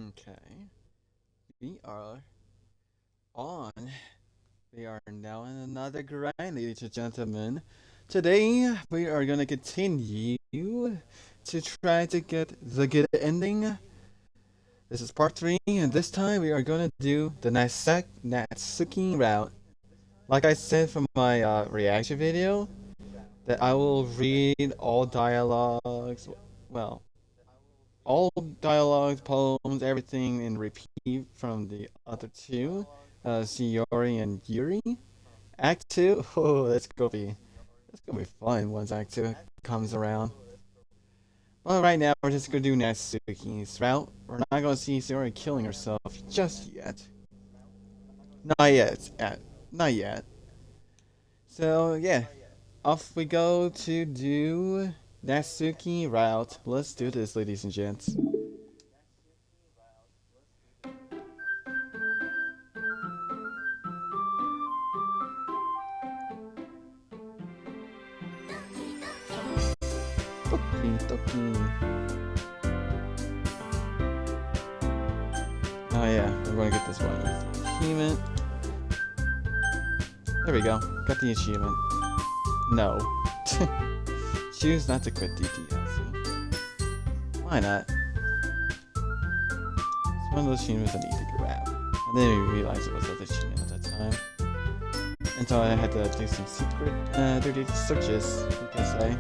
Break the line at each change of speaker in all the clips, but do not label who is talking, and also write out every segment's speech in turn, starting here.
Okay, we are on. We are now in another grind, ladies and gentlemen. Today, we are gonna continue to try to get the good ending. This is part 3, and this time we are gonna do the Natsuki route. Like I said from my reaction video, that I will read all dialogues, well, all dialogues, poems, everything in repeat from the other two, Shiori and Yuri. Act 2, oh, that's gonna be fun once Act 2 comes around. Well, right now we're just gonna do Natsuki's route. We're not gonna see Shiori killing herself just yet. Not yet. Not yet. So yeah, off we go to do Natsuki route. Let's do this, ladies and gents. Doki, Doki. Oh yeah, we're gonna get this one. Achievement. There we go. Got the achievement. No. Choose not to quit DTLC. Why not? It's one of those achievements I need to grab. I didn't even realize it was an achievement at that time. Until I had to do some secret dirty searches, you could say.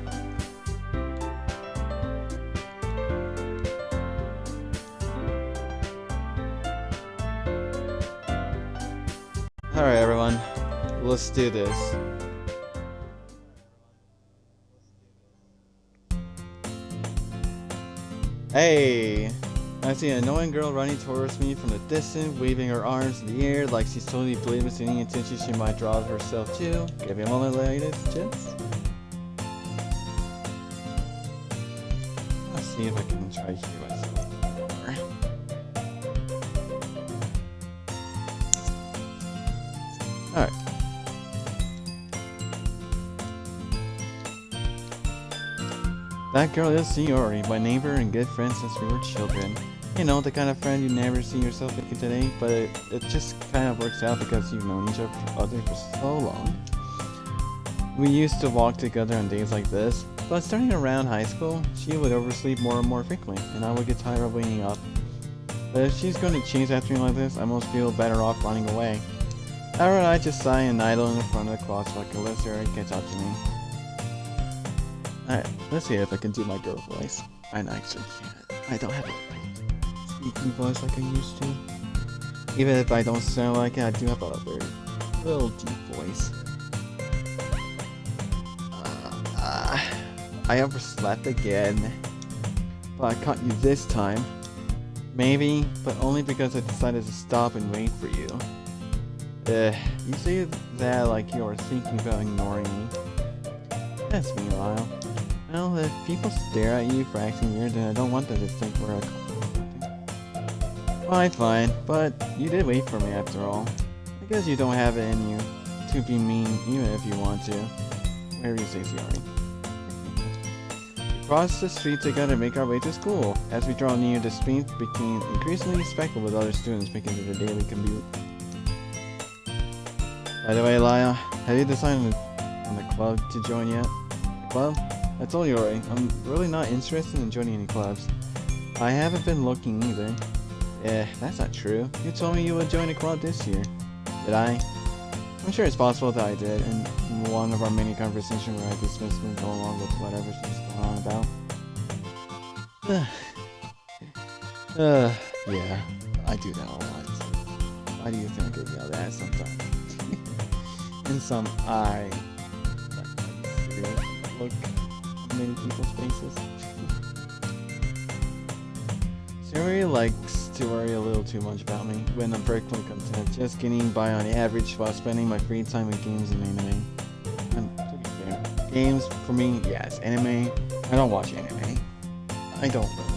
Alright everyone, let's do this. Hey! I see an annoying girl running towards me from the distance, waving her arms in the air like she's totally oblivious to any attention she might draw herself to. Give me a moment, ladies, gents. Let's see if I can try to hear myself. Alright. That girl is Shiori, my neighbor and good friend since we were children. You know, the kind of friend you never see yourself making today, but it just kind of works out because you've known each other for so long. We used to walk together on days like this, but starting around high school, she would oversleep more and more frequently, and I would get tired of waking up. But if she's going to chase after me like this, I must feel better off running away. However, I just sigh and idle in the front of the closet like a listener catch up to me. Alright, let's see if I can do my girl voice. I actually can't. I don't have a speaking voice like I used to. Even if I don't sound like it, I do have a very little deep voice. I overslept again. But I caught you this time. Maybe, but only because I decided to stop and wait for you. You say that like you're thinking about ignoring me. That's me, Lyle. Well, if people stare at you for acting weird, then I don't want them to think we're a fine, but you did wait for me after all. I guess you don't have it in you to be mean even if you want to. Whatever you say, Shiori. We crossed the street together and make our way to school. As we draw near, the street became increasingly speckled with other students making it their daily commute. By the way, Lyle, have you decided on the club to join yet? The club? I told you already, I'm really not interested in joining any clubs. I haven't been looking either. That's not true. You told me you would join a club this year. Did I? I'm sure it's possible that I did, in one of our many conversations where I dismissed me go along with whatever she's going on about. Yeah, I do that a lot. Why do you think I yell that sometimes? In some serious look many people's faces. Shiori likes to worry a little too much about me when I'm perfectly content just getting by on the average while spending my free time with games and anime. And to be fair, games for me, yes. Anime, I don't watch anime. I don't really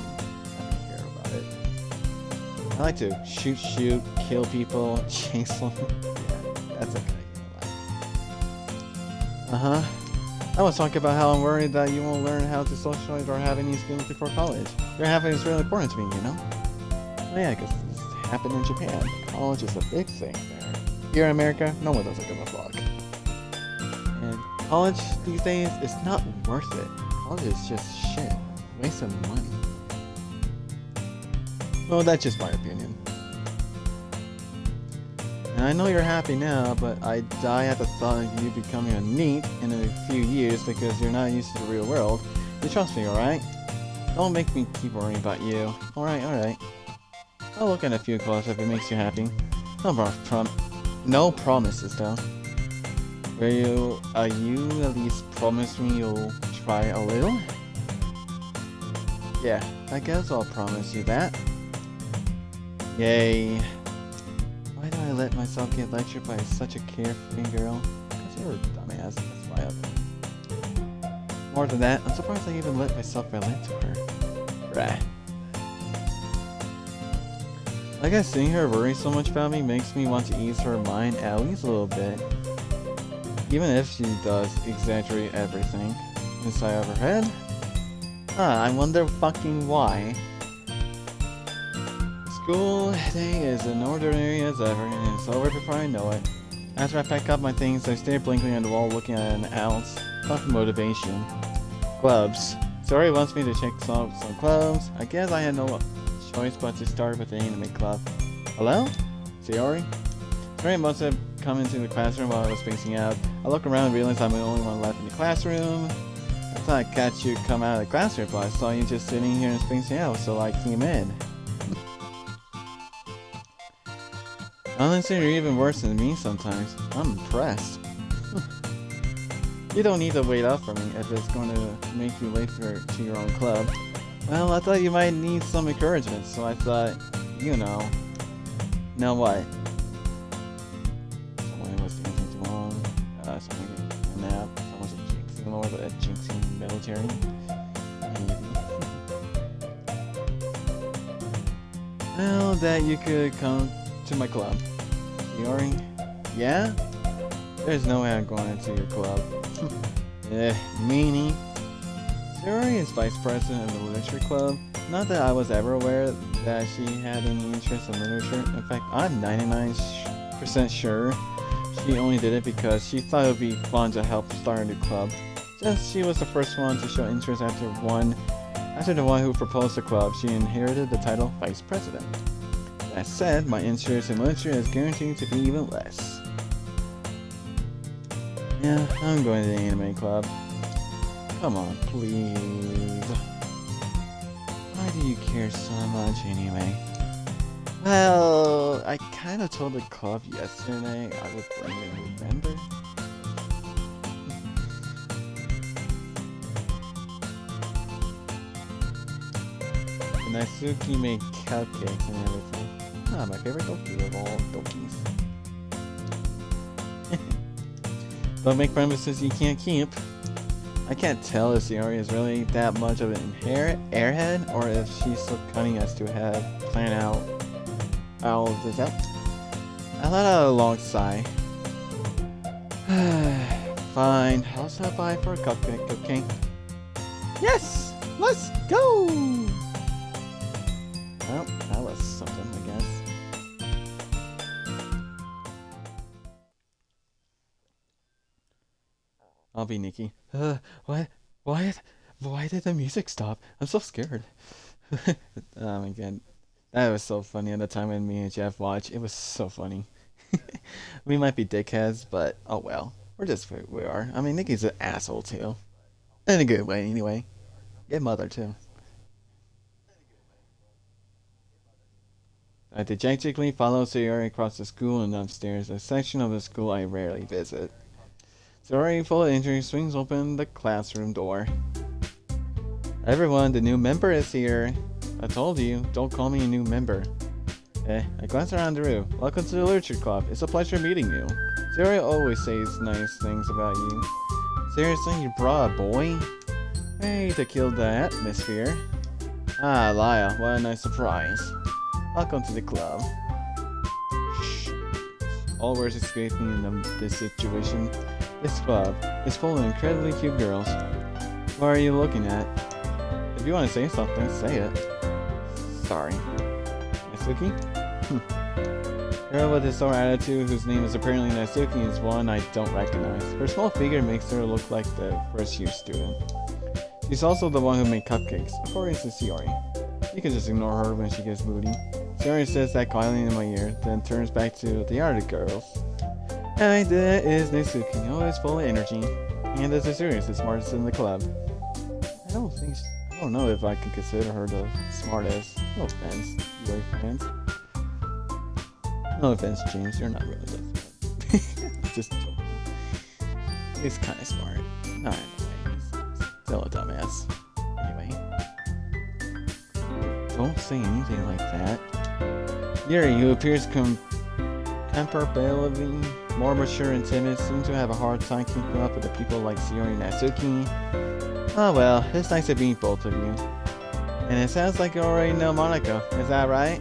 care about it. I like to shoot, kill people, chase them. Yeah, that's okay. Uh-huh. I was talking about how I'm worried that you won't learn how to socialize or have any skills before college. Your happiness is really important to me, you know? Oh yeah, because this happened in Japan. College is a big thing there. Here in America, no one doesn't give a fuck. And college these days is not worth it. College is just shit. Waste of money. Well, that's just my opinion. And I know you're happy now, but I die at the thought of you becoming a NEET in a few years because you're not used to the real world. You trust me, alright? Don't make me keep worrying about you. Alright. I'll look at a few clothes if it makes you happy. No promises though. You at least promise me you'll try a little? Yeah, I guess I'll promise you that. Yay. Why do I let myself get lectured by such a carefree girl? Because you're a dumbass, that's why More than that, I'm surprised I even let myself relate to her. Rah. I guess seeing her worry so much about me makes me want to ease her mind at least a little bit. Even if she does exaggerate everything inside of her head. I wonder fucking why. School day is as ordinary as ever, and it's over before I know it. After I pack up my things, I stare blankly at the wall looking at an ounce of motivation. Clubs. Sayori wants me to check some clubs. I guess I had no choice but to start with the anime club. Hello? Sayori? Sayori must have come into the classroom while I was spacing out. I look around and realize I'm the only one left in the classroom. I thought I'd catch you come out of the classroom, but I saw you just sitting here and spacing out, so I came in. Honestly, you're even worse than me sometimes. I'm impressed. You don't need to wait up for me if it's going to make you late to your own club. Well, I thought you might need some encouragement, so I thought, you know. Now what? Someone was dancing too long. Someone getting a nap. Someone's jinxing more, but jinxing military. Well, that you could come to my club. Sayori? Yeah? There's no way I'm going into your club. Meanie. Sayori is vice president of the literature club. Not that I was ever aware that she had any interest in literature. In fact, I'm 99% sure she only did it because she thought it would be fun to help start a new club. Since she was the first one to show interest after the one who proposed the club, she inherited the title vice president. That said, my interest in literature is guaranteed to be even less. Yeah, I'm going to the anime club. Come on, please. Why do you care so much anyway? Well, I kinda told the club yesterday I would bring a new member. The natsuki made cupcakes and everything. My favorite Doki of all Dokis. Don't make promises you can't keep. I can't tell if Sayori is really that much of an inherent airhead, or if she's so cunning as to have planned out all of this out. I let out a long sigh. Fine, I'll stop by for a cupcake, okay? Yes! Let's go! Well, that was something, I guess. I'll be Nikki. What? Why did the music stop? I'm so scared. Oh my god. That was so funny at the time when me and Jeff watched. It was so funny. We might be dickheads, but oh well. We're just who we are. I mean, Nikki's an asshole too. In a good way, anyway. Good mother too. I dejectedly follow Sayori across the school and upstairs, a section of the school I rarely visit. Sayori, full of interest, swings open the classroom door. Everyone, the new member is here. I told you, don't call me a new member. I glance around the room. Welcome to the Literature Club. It's a pleasure meeting you. Sayori always says nice things about you. Seriously, you brought a boy? Hey, to kill the atmosphere. Ah, Laya, what a nice surprise. Welcome to the club. Shh. All words escape me in this situation. This club is full of incredibly cute girls. What are you looking at? If you want to say something, say it. Sorry. I Natsuki? Girl with a sore attitude whose name is apparently Natsuki is one I don't recognize. Her small figure makes her look like the first year student. She's also the one who made cupcakes, according to Shiori. You can just ignore her when she gets moody. Shiori says that quietly in my ear, then turns back to the other girls. Hi, that is Natsuki, always full of energy. And as a serious, the smartest in the club. I don't know if I can consider her the smartest. No offense, Shiori fans. No offense, James, you're not really that smart. Just joking. He's kind of smart. Not in a way, he's still a dumbass. Anyway. Don't say anything like that. Yuri, who appears comparably more mature and timid, seems to have a hard time keeping up with the people like Shiori and Natsuki. Oh well, it's nice to meet both of you. And it sounds like you already know Monica, is that right?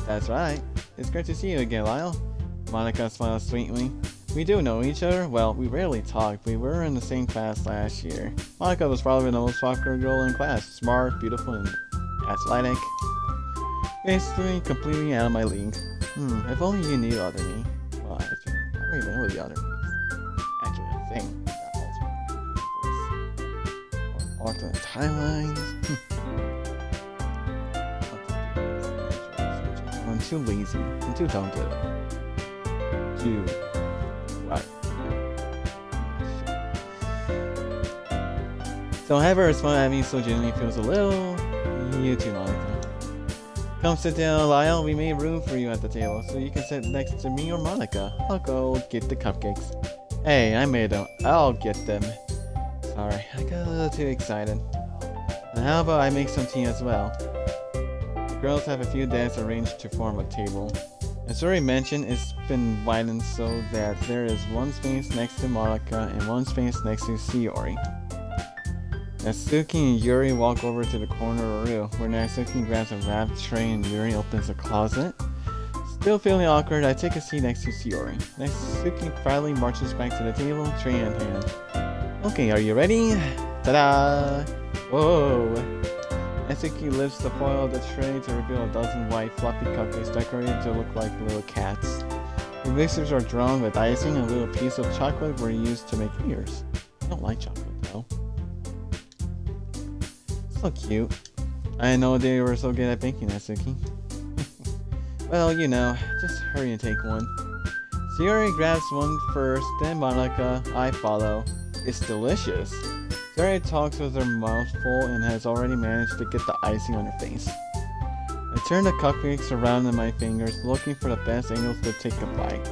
That's right. It's great to see you again, Lyle. Monica smiles sweetly. We do know each other? Well, we rarely talk. We were in the same class last year. Monica was probably the most popular girl in class. Smart, beautiful, and athletic. Basically, completely out of my league. If only you knew other me. Well, actually, I don't even know the other me. Actually, a thing. Or alternate timelines. I'm too lazy. I'm too dumb to right. So have her respond at me so genuinely feels a little. You too, Monica. Come sit down, Lyle. We made room for you at the table, so you can sit next to me or Monica. I'll go get the cupcakes. Hey, I made them. I'll get them. Sorry, I got a little too excited. And how about I make some tea as well? The girls have a few desks arranged to form a table. As already mentioned, it's been widened so that there is one space next to Monica and one space next to Shiori. Natsuki and Yuri walk over to the corner of the room, where Natsuki grabs a wrapped tray and Yuri opens a closet. Still feeling awkward, I take a seat next to Shiori. Natsuki proudly marches back to the table, tray in hand. Okay, are you ready? Ta-da! Whoa! Natsuki lifts the foil of the tray to reveal a dozen white, fluffy cupcakes decorated to look like little cats. The mixers are drawn with icing and a little piece of chocolate were used to make ears. I don't like chocolate though. So cute. I didn't know they were so good at baking, Natsuki. Well, you know, just hurry and take one. Shiori grabs one first, then Monica. I follow. It's delicious. Shiori talks with her mouth full and has already managed to get the icing on her face. I turn the cupcakes around in my fingers, looking for the best angles to take a bite.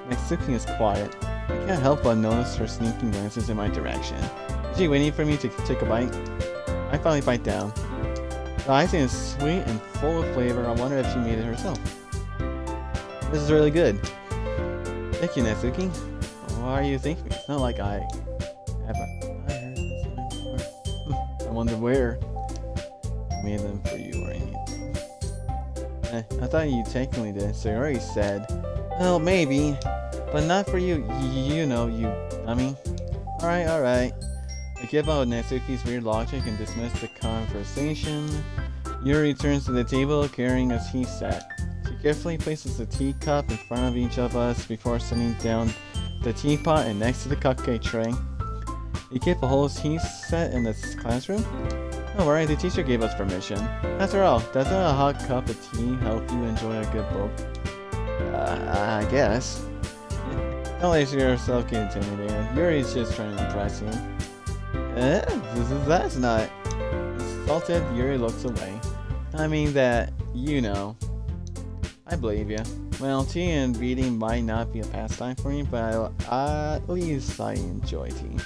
Natsuki is quiet. I can't help but notice her sneaking glances in my direction. Is she waiting for me to take a bite? I finally bite down. The icing is sweet and full of flavor. I wonder if she made it herself. This is really good. Thank you, Natsuki. Why are you thanking me? It's not like I have heard this before. I wonder where I made them for you or anything. I thought you technically did, so you already said. Well, maybe, but not for you. You know, you dummy. Alright. I give out Natsuki's weird logic and dismiss the conversation. Yuri turns to the table carrying a tea set. She carefully places the teacup in front of each of us before setting down the teapot and next to the cupcake tray. You keep a whole tea set in this classroom? Don't worry, the teacher gave us permission. After all, doesn't a hot cup of tea help you enjoy a good book? I guess. Don't let yourself get intimidated. Yuri's just trying to impress you. That's not. Insulted, Yuri looks away. I mean that, you know. I believe you. Well, tea and reading might not be a pastime for me, but at least I enjoy tea.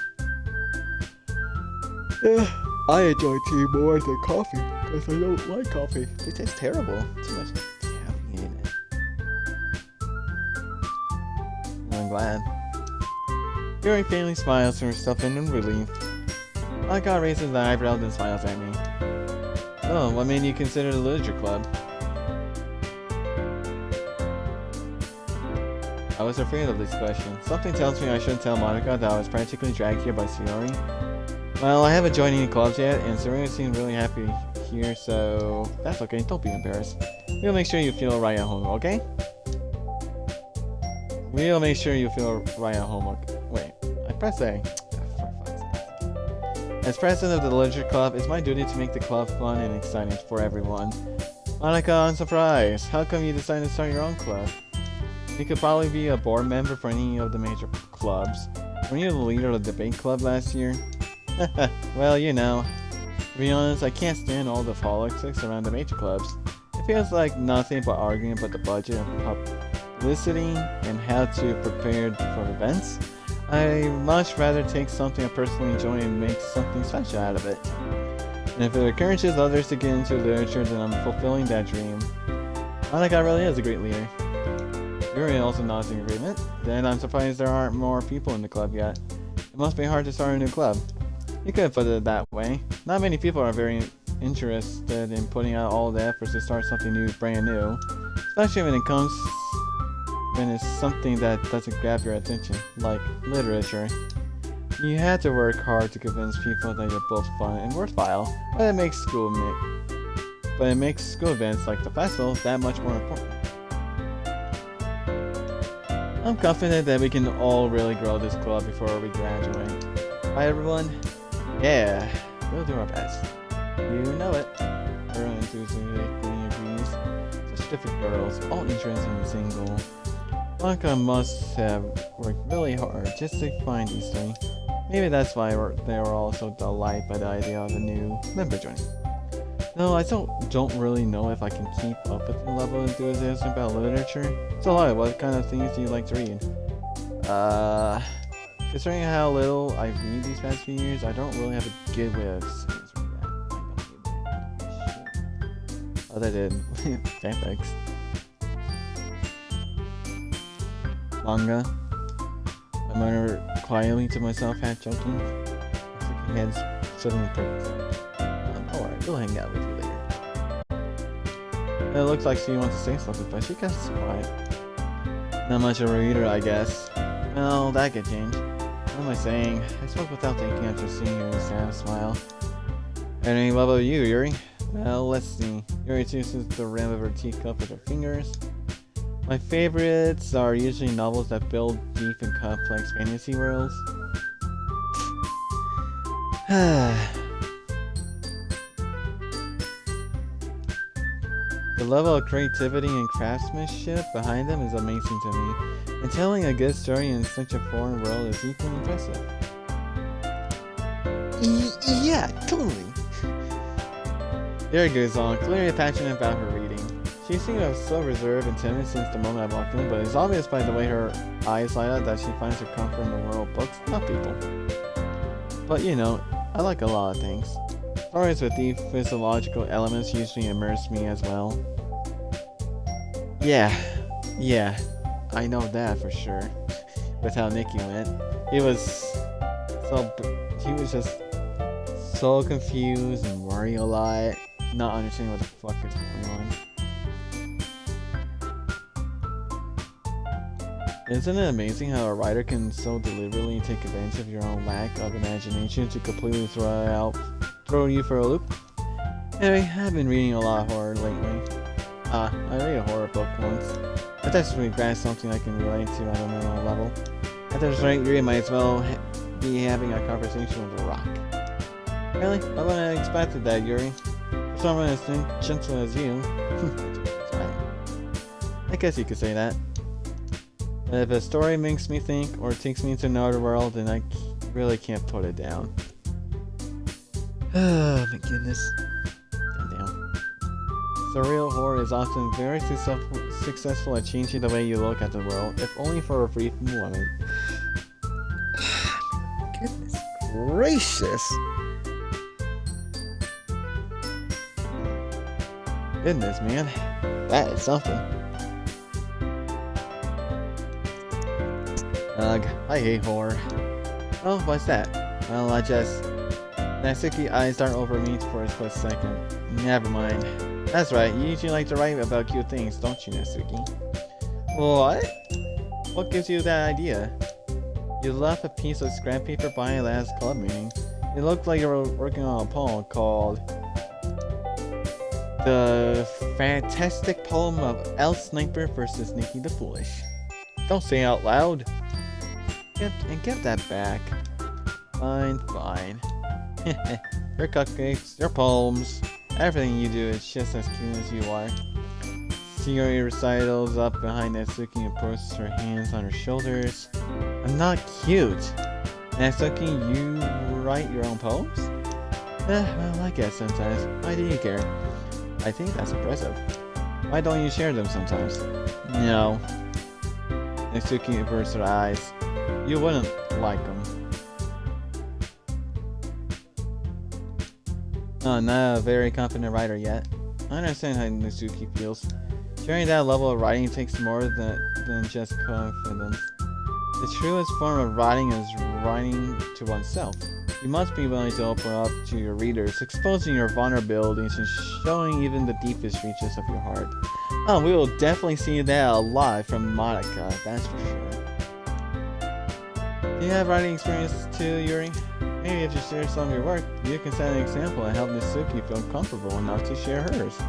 I enjoy tea more than coffee, because I don't like coffee. It tastes terrible. Too much caffeine in it. I'm glad. Yuri faintly smiles to herself in relief. Monica raises the eyebrows and smiles at me. Oh, what made you consider the literature club? I was afraid of this question. Something tells me I shouldn't tell Monica that I was practically dragged here by Shiori. Well, I haven't joined any clubs yet, and Shiori seemed really happy here, so that's okay. Don't be embarrassed. We'll make sure you feel right at home, okay? We'll make sure you feel right at home. Okay? Wait, I pressed A. As president of the Literature Club, it's my duty to make the club fun and exciting for everyone. Monica, I'm surprised. How come you decided to start your own club? You could probably be a board member for any of the major clubs. Weren't you the leader of the debate club last year? Well, you know. To be honest, I can't stand all the politics around the major clubs. It feels like nothing but arguing about the budget and publicity and how to prepare for events. I'd much rather take something I personally enjoy and make something special out of it. And if it encourages others to get into literature, then I'm fulfilling that dream. Monica really is a great leader. Yuri also nods in agreement. Then I'm surprised there aren't more people in the club yet. It must be hard to start a new club. You could put it that way. Not many people are very interested in putting out all the efforts to start something new, brand new. Especially when it's something that doesn't grab your attention, like literature. You have to work hard to convince people that you're both fun and worthwhile, but it makes school events like the festival that much more important. I'm confident that we can all really grow this club before we graduate. Hi everyone. Yeah, we'll do our best. You know it. Everyone enthusiastically agrees. Such different girls, all interested in the same goal. Blanca must have worked really hard just to find these three. Maybe that's why they were all so delighted by the idea of a new member joining. No, I don't really know if I can keep up with the level of enthusiasm about literature. So what kind of things do you like to read? Considering how little I've read these past few years, I don't really have a good way of saying that. Other than fanfics. Manga. I mutter quietly to myself, half joking. My head's suddenly perked. Alright, we'll hang out with you later. It looks like she wants to say something, but she gets quiet. Not much of a reader, I guess. Well, that could change. What am I saying? I spoke without thinking after seeing Yuri's sad smile. Anyway, what about you, Yuri? Well, let's see. Yuri chooses the rim of her teacup with her fingers. My favorites are usually novels that build deep and complex fantasy worlds. The level of creativity and craftsmanship behind them is amazing to me, and telling a good story in such a foreign world is equally impressive. Yeah, totally. There goes on, clearly passionate about her reading. She seemed so reserved and timid since the moment I walked in, but it's obvious by the way her eyes light up that she finds her comfort in the world of books, not people. But you know, I like a lot of things. Stories with deep physiological elements usually immerse me as well. Yeah, I know that for sure. With how Nikki went, he was just so confused and worrying a lot, not understanding what the fuck is going on. Isn't it amazing how a writer can so deliberately take advantage of your own lack of imagination to completely throw you for a loop? Anyway, I've been reading a lot of horror lately. I read a horror book once. I desperately grasped something I can relate to at a mental level. At this rate, you might as well be having a conversation with a rock. Really? I wouldn't have expected that, Yuri. For someone as gentle as you. I guess you could say that. But if a story makes me think or takes me into another world, then I really can't put it down. Oh my goodness. Goddamn. Surreal horror is often very successful at changing the way you look at the world, if only for a brief moment. Goodness gracious. Goodness, man. That is something. Ugh, I hate horror. Oh, what's that? Well, Natsuki eyes dart over me for a split second. Never mind. That's right, you usually like to write about cute things, don't you, Natsuki? What? What gives you that idea? You left a piece of scrap paper behind last club meeting. It looked like you were working on a poem called The fantastic poem of El Sniper versus Nikki the Foolish. Don't say it out loud. Give that back. Fine, fine. Your cupcakes, your poems, everything you do is just as cute as you are. Shiori recitals up behind Natsuki and puts her hands on her shoulders. I'm not cute. Natsuki, you write your own poems? Well, I guess sometimes. Why do you care? I think that's impressive. Why don't you share them sometimes? No. Natsuki averts her eyes. You wouldn't like them. Oh, not a very confident writer yet. I understand how Natsuki feels. Sharing that level of writing takes more than just confidence. The truest form of writing is writing to oneself. You must be willing to open up to your readers, exposing your vulnerabilities and showing even the deepest reaches of your heart. Oh, we will definitely see that a lot from Monica, that's for sure. Do you have writing experience too, Yuri? Maybe if you share some of your work, you can set an example and help Natsuki feel comfortable enough to share hers.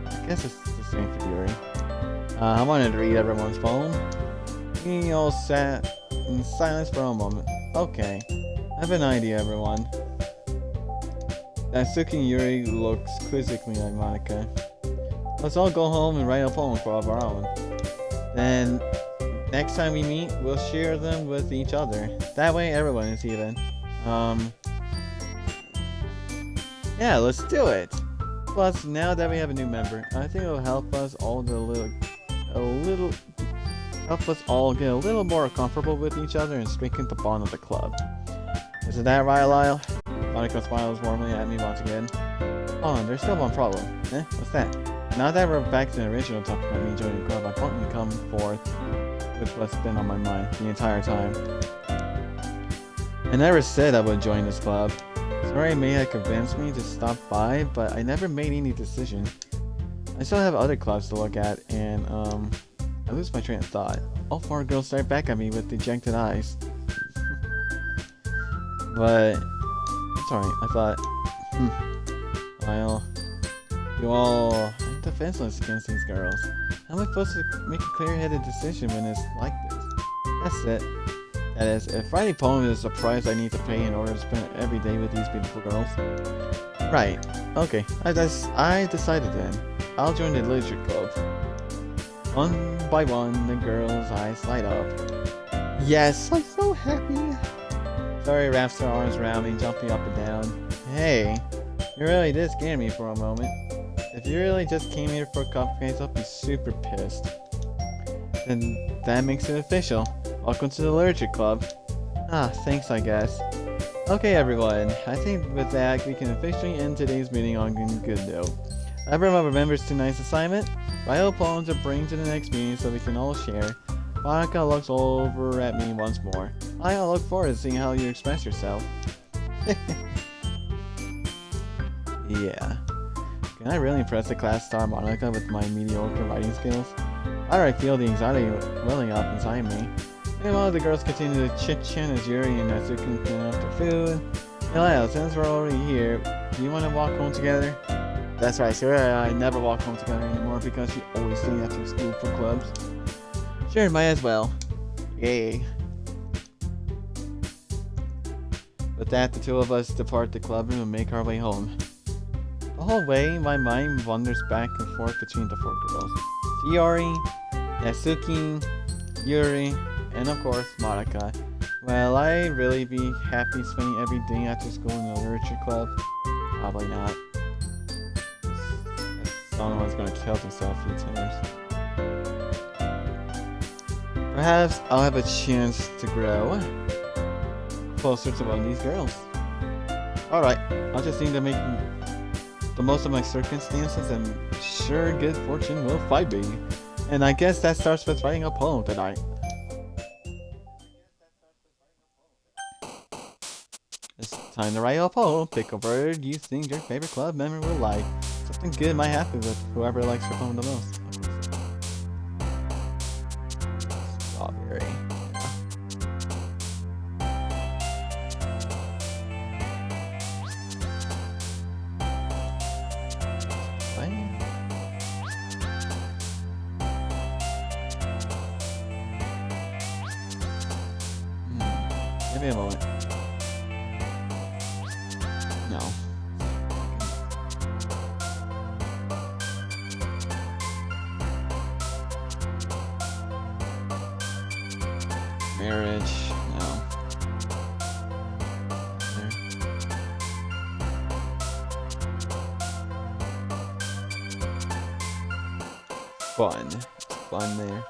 I guess it's the same for Yuri. I wanted to read everyone's poem. We all sat in silence for a moment. Okay, I have an idea, everyone. Natsuki Yuri looks quizzically at Monica. Let's all go home and write a poem for of our own. Then, next time we meet, we'll share them with each other. That way, everyone is even. Yeah, let's do it. Plus, now that we have a new member, I think it'll help us all get a little more comfortable with each other and strengthen the bond of the club. Isn't that right, Lyle? Monica smiles warmly at me once again. Oh, there's still one problem. What's that? Now that we're back to the original topic of me joining the club, I want you to come forth with what's been on my mind the entire time. I never said I would join this club. Sorry, May had convinced me to stop by, but I never made any decision. I still have other clubs to look at, and I lose my train of thought. All four girls stare back at me with dejected eyes. But it's alright. I thought, well, I'm defenseless against these girls. How am I supposed to make a clear-headed decision when it's like this? That's it. That is, if writing poems is the price I need to pay in order to spend every day with these beautiful girls. Right. Okay. I decided then. I'll join the literature club. One by one, the girls' eyes light up. Yes, I'm so happy. Sorry wraps her arms around me, jumping up and down. Hey, you really did scare me for a moment. If you really just came here for cupcakes, I'll be super pissed. Then that makes it official. Welcome to the literature club. Ah, thanks I guess. Okay everyone, I think with that we can officially end today's meeting on a good note. Everyone remembers tonight's assignment? Write a poem to bring to the next meeting so we can all share. Monica looks over at me once more. I look forward to seeing how you express yourself. Yeah. Can I really impress the class star Monica with my mediocre writing skills? Why do I feel the anxiety welling up inside me? Meanwhile, the girls continue to chit-chat as Yuri and Natsuki clean up their food. Hey, since we're already here, do you want to walk home together? That's right, sir. I never walk home together anymore because you always stay after school for clubs. Sure, might as well. Yay. With that, the two of us depart the club room and make our way home. The whole way, my mind wanders back and forth between the four girls. Shiori, Natsuki, Yuri, and of course, Monica. Will I really be happy spending every day after school in a literature club? Probably not. Someone's gonna kill himself a few times. Perhaps I'll have a chance to grow closer to one of these girls. Alright, I'll just need to make the most of my circumstances and sure good fortune will find me. And I guess that starts with writing a poem tonight. It's time to write a poem. Pick a word you think your favorite club member will like. Something good might happen with whoever likes your poem the most. Strawberry. Give me a moment. No. Marriage. No. Fun. Fun there.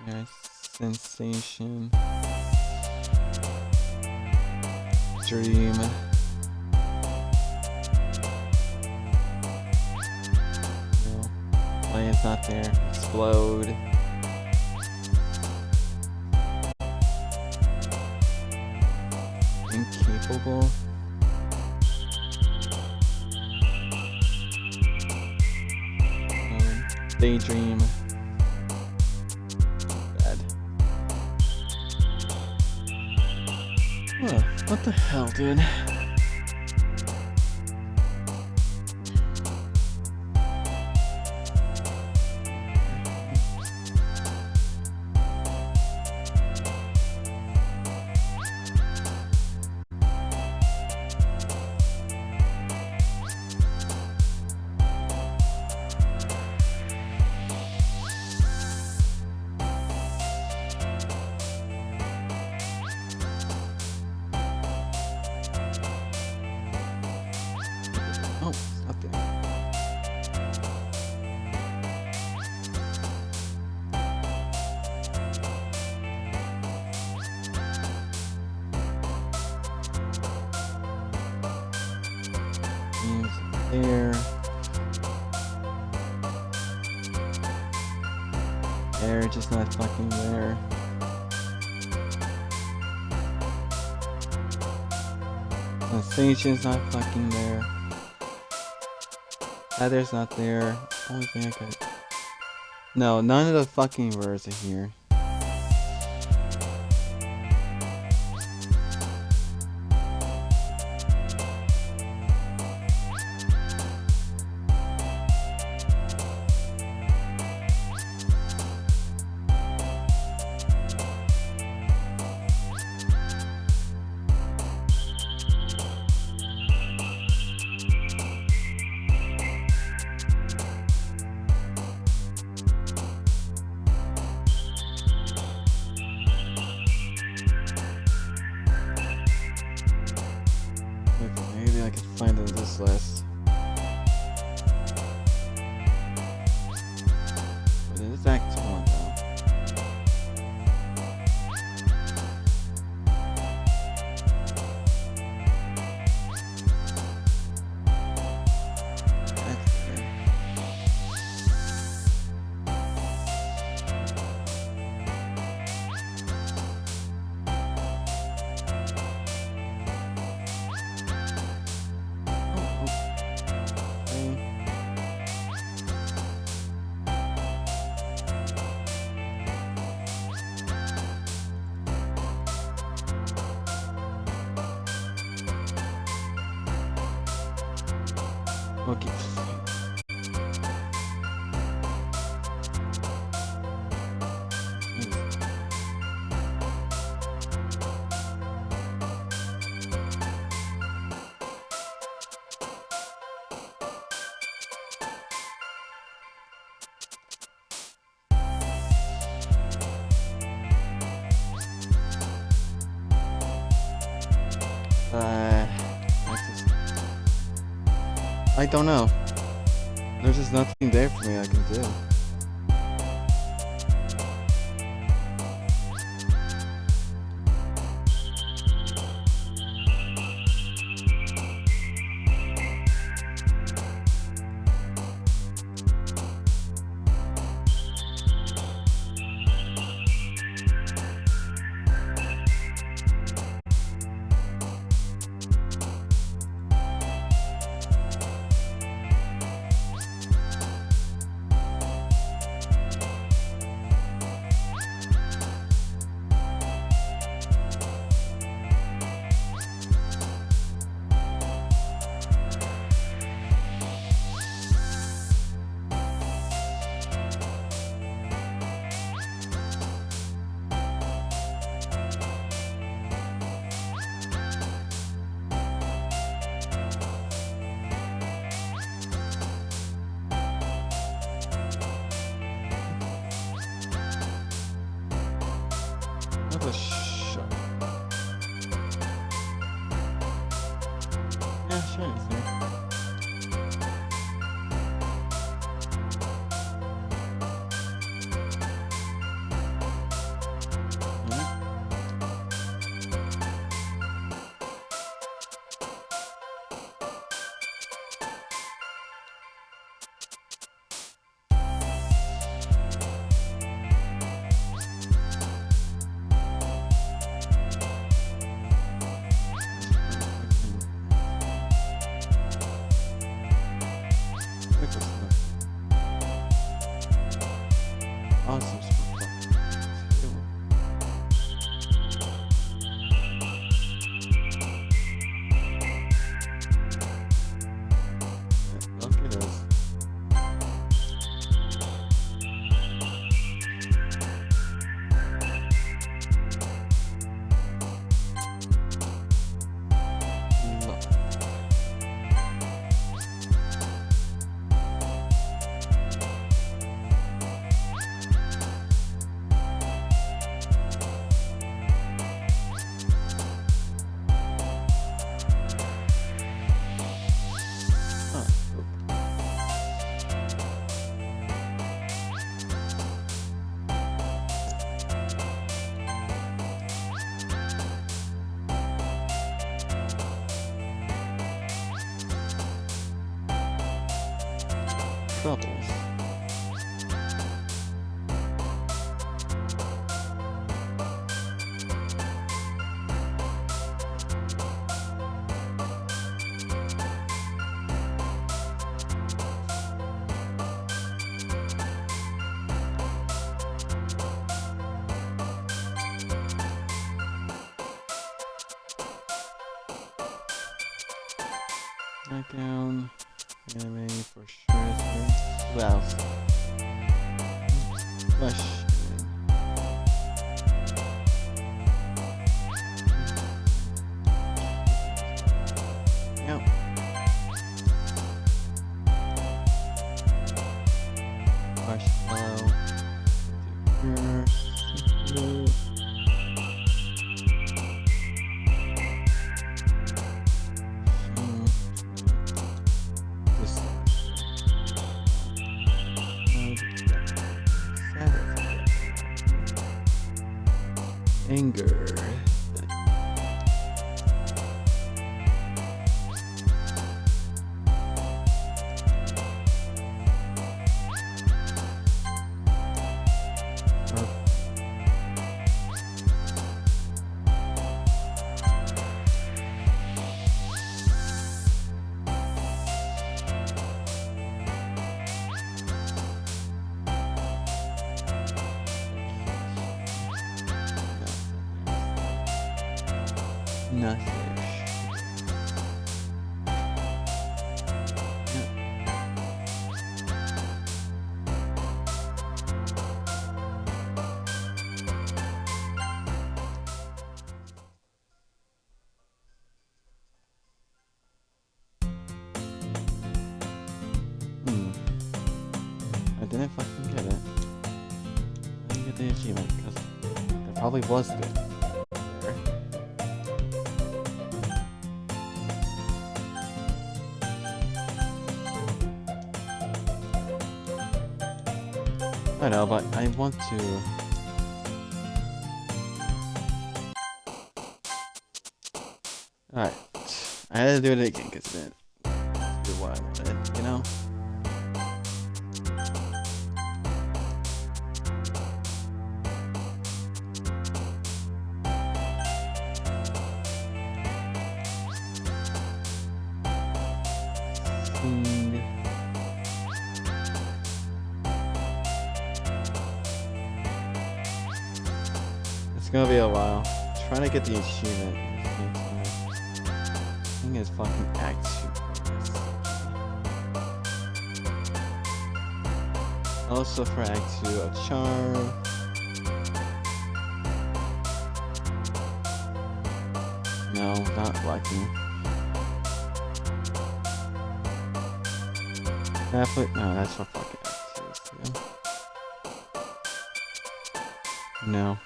Yeah, sensation. Dream. No. Lion's not there. Explode. Incapable. Daydream. Bad. Huh, what the hell, dude? Oh, it's not there. There. They're just not fucking there. Sensation's not fucking there. Heather's not there. Only thing I could. No, none of the fucking words are here. Maybe I can find it in this list. But it is Act 1 though. Okay. I don't know. There's just nothing there for me I can do. a shark. Yeah, shark is there. Awesome spot. Look at us. Bubbles. Back down. Anime for sure. Who else? Question. Yep. Marshmallow. Anger. Nothing. I didn't fucking get it. I didn't get the achievement because there probably was good. I know, but I want to. Alright. I had to do it again because it didn't do what I wanted, you know? It's gonna be a while. Trying to get the achievement. Thing is fucking Act 2. Also for Act 2, a charm. No, not lucky. No, that's for fucking Act 2 too. No.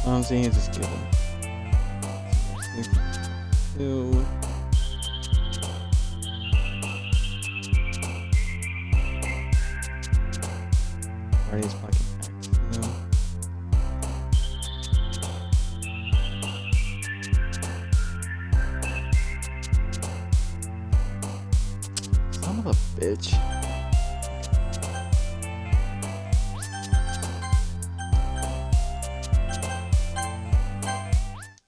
I'm saying just give him 62. Party's fucking active. Son of a bitch.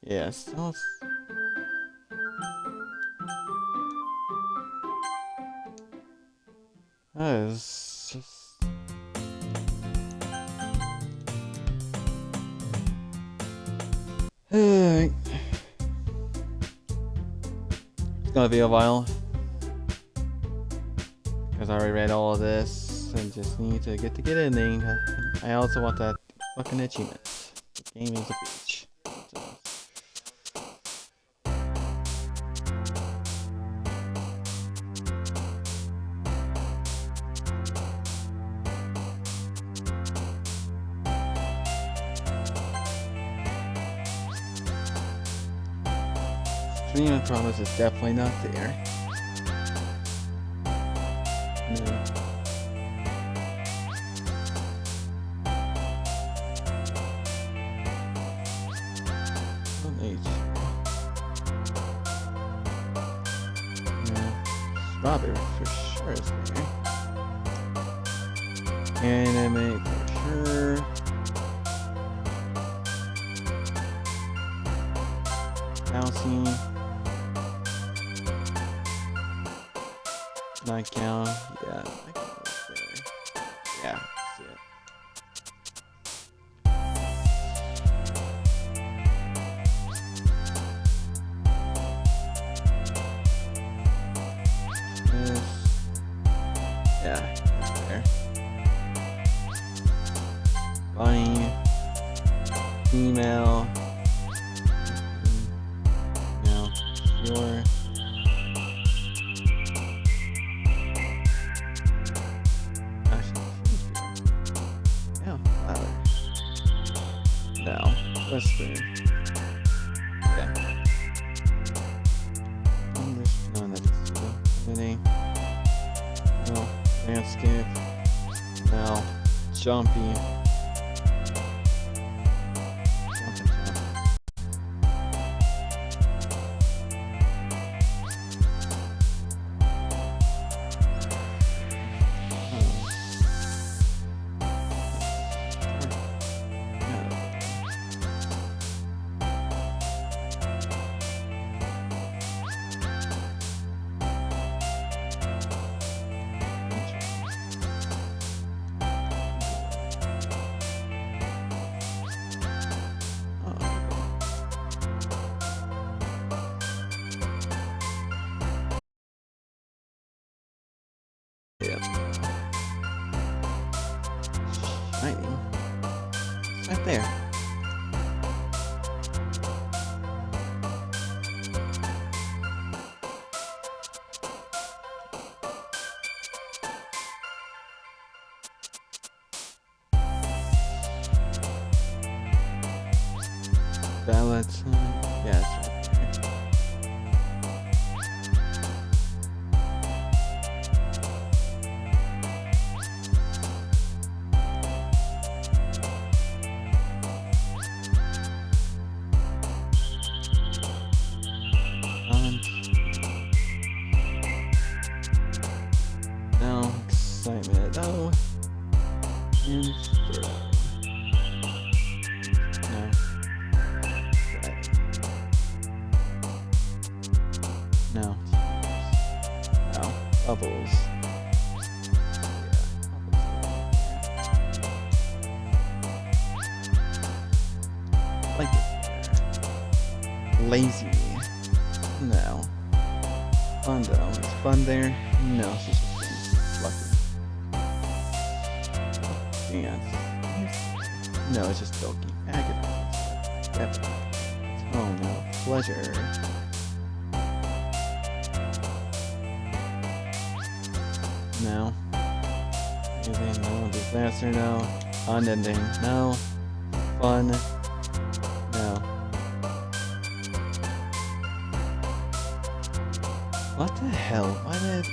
Yes, that is just. It's gonna be a while because I already read all of this and just need to get the ending. I also want that fucking achievement. The game is a bitch. So. Stream promise is definitely not there. No. Strawberry for sure is there. Anime for sure. Bouncing. Nightgown. Yeah, nightgown is there. Yeah, that's it. Yeah, that's there. Bunny. Email. No, sure. No, that's fair. Yeah. No, that's mini. No, landscape. No, jumpy. Jumpy. Shiny. It's right there. Balance. Yeah, it's right there. No excitement. Oh. Info. No. Right. No. No. Bubbles. Yeah. Like it. Lazy. No. Fun though. Is fun there? No, it's just lucky. Dance. No, it's just Doki. Agonize. Definitely. Oh no. Pleasure. No. Anything? No. Disaster? No. Unending? No. Fun? What the hell? Why did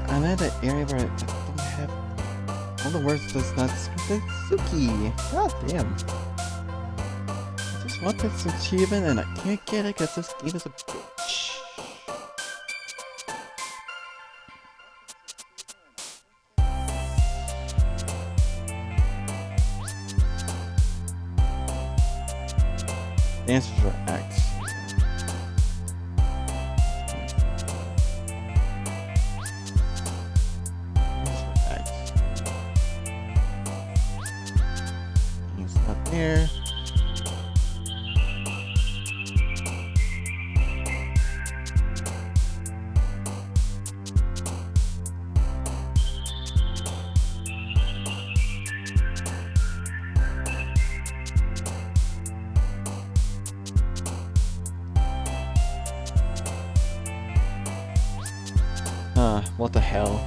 I'm at an area where I don't have all the words that's not Suki. God damn. I just want this achievement and I can't get it because this game is a bitch. Answers for X. He's not there. What the hell?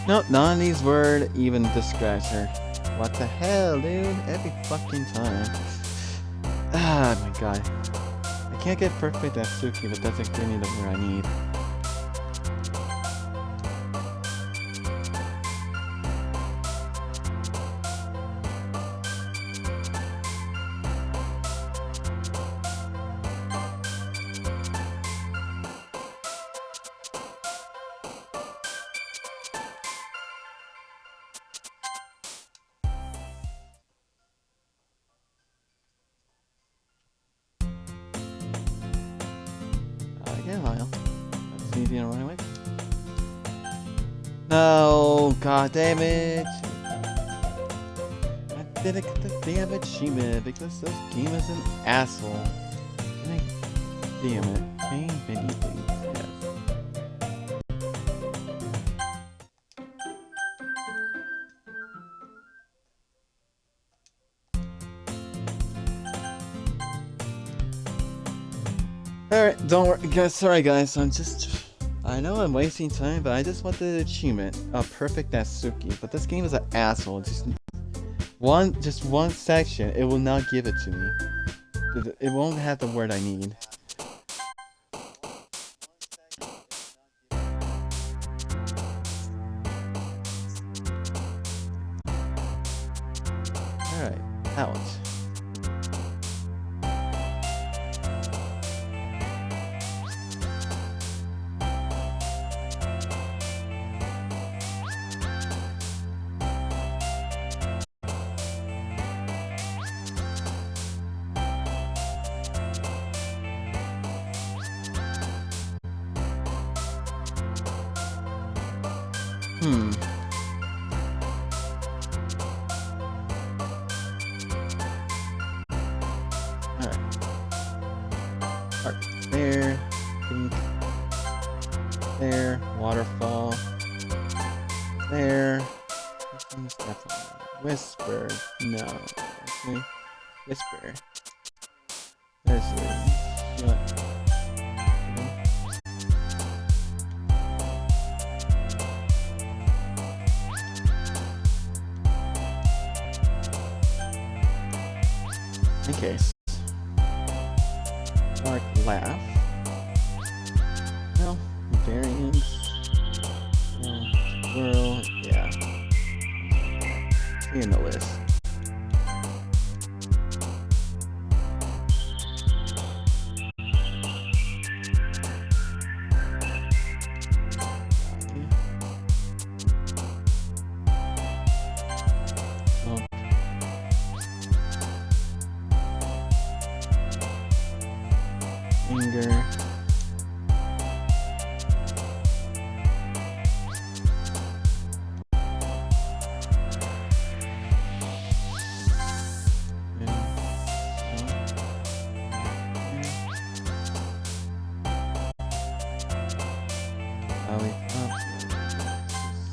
Nope, none of these words even describes her. What the hell, dude? Every fucking time. Ah, my god. I can't get perfect Natsuki, but that's exactly the word I need. Yeah, Lyle. That's easy and run away. No, god damn it! I didn't get the damn achievement because this game is an asshole. Damn it. Hey, Benny, please. Yes. Alright, don't worry, guys. Sorry, guys. I know I'm wasting time, but I just want the achievement. A perfect Natsuki. But this game is an asshole. Just one section, it will not give it to me. It won't have the word I need. Alright, out. There, pink, there, waterfall, there, whisper, no, actually, whisper, there's the, in case. Dark laugh. No, variance. Whirl, yeah. In the list. Anger.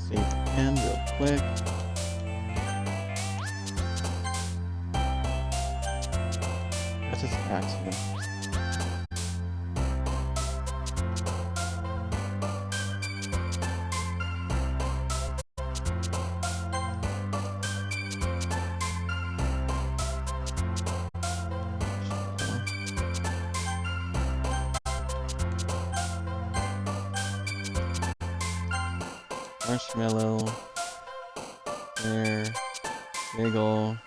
Save quick. Let's just add to. Marshmallow, there, bagel.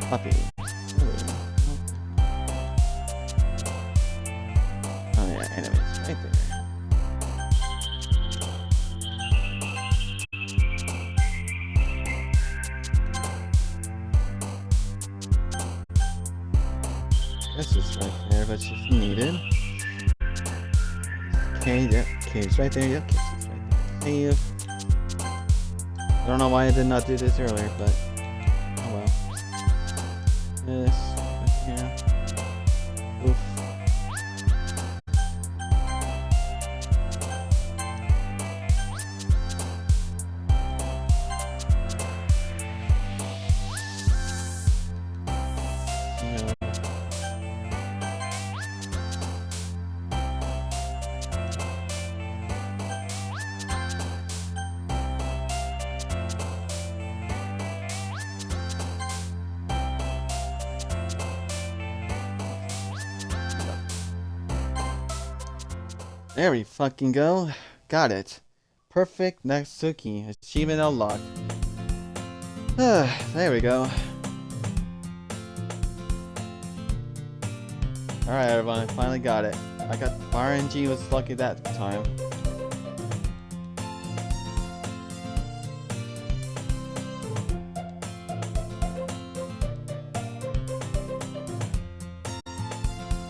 Puppy. Oh yeah, anyways, right there. This is right there, but if needed. Okay, yep, cave's right there, yep, cave's right there. Save. I don't know why I did not do this earlier, but oh well. This, here. Oof. There we fucking go. Got it. Perfect natsuki. Achievement unlocked. There we go. Alright everyone, I finally got it. I got RNG was lucky that time.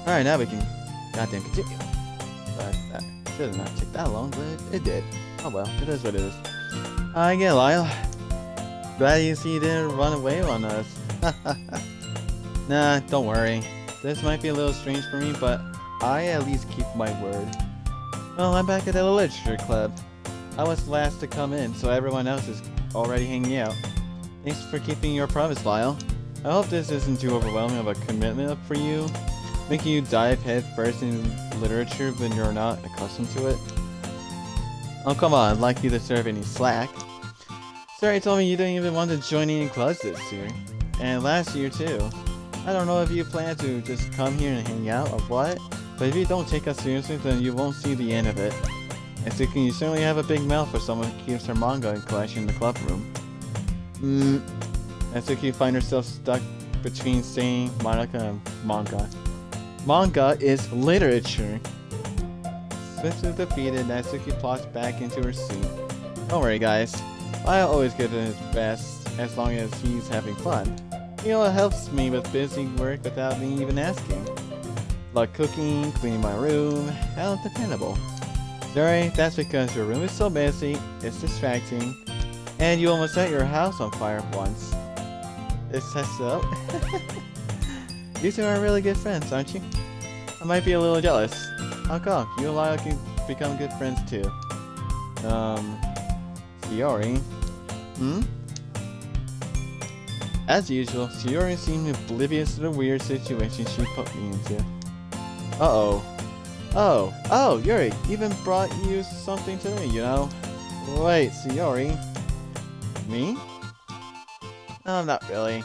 Alright, now we can goddamn continue. But that should have not took that long, but it did. Oh well, it is what it is. I get Lyle. Glad you see you didn't run away on us. Nah, don't worry. This might be a little strange for me, but I at least keep my word. Well, I'm back at the literature club. I was last to come in, so everyone else is already hanging out. Thanks for keeping your promise, Lyle. I hope this isn't too overwhelming of a commitment for you, making you dive head first in literature when you're not accustomed to it. Oh come on, like you deserve any slack. Sorry, told me you didn't even want to join any clubs this year. And last year too. I don't know if you plan to just come here and hang out or what, but if you don't take us seriously then you won't see the end of it. And so you certainly have a big mouth for someone who keeps her manga collection in the club room. Natsuki find herself stuck between saying Monica and manga. Manga is literature. Swiftly defeated, Natsuki plops back into her seat. Don't worry guys, I'll always give it his best as long as he's having fun. You know, it helps me with busy work without me even asking. Like cooking, cleaning my room, how dependable. Sorry, that's because your room is so messy, it's distracting, and you almost set your house on fire once. Is that so? You two are really good friends, aren't you? I might be a little jealous. How come? You and Lyle can become good friends too. Shiori? As usual, Shiori seemed oblivious to the weird situation she put me into. Uh-oh. Oh, Yuri, even brought you something today, you know? Wait, Shiori? Me? No, not really.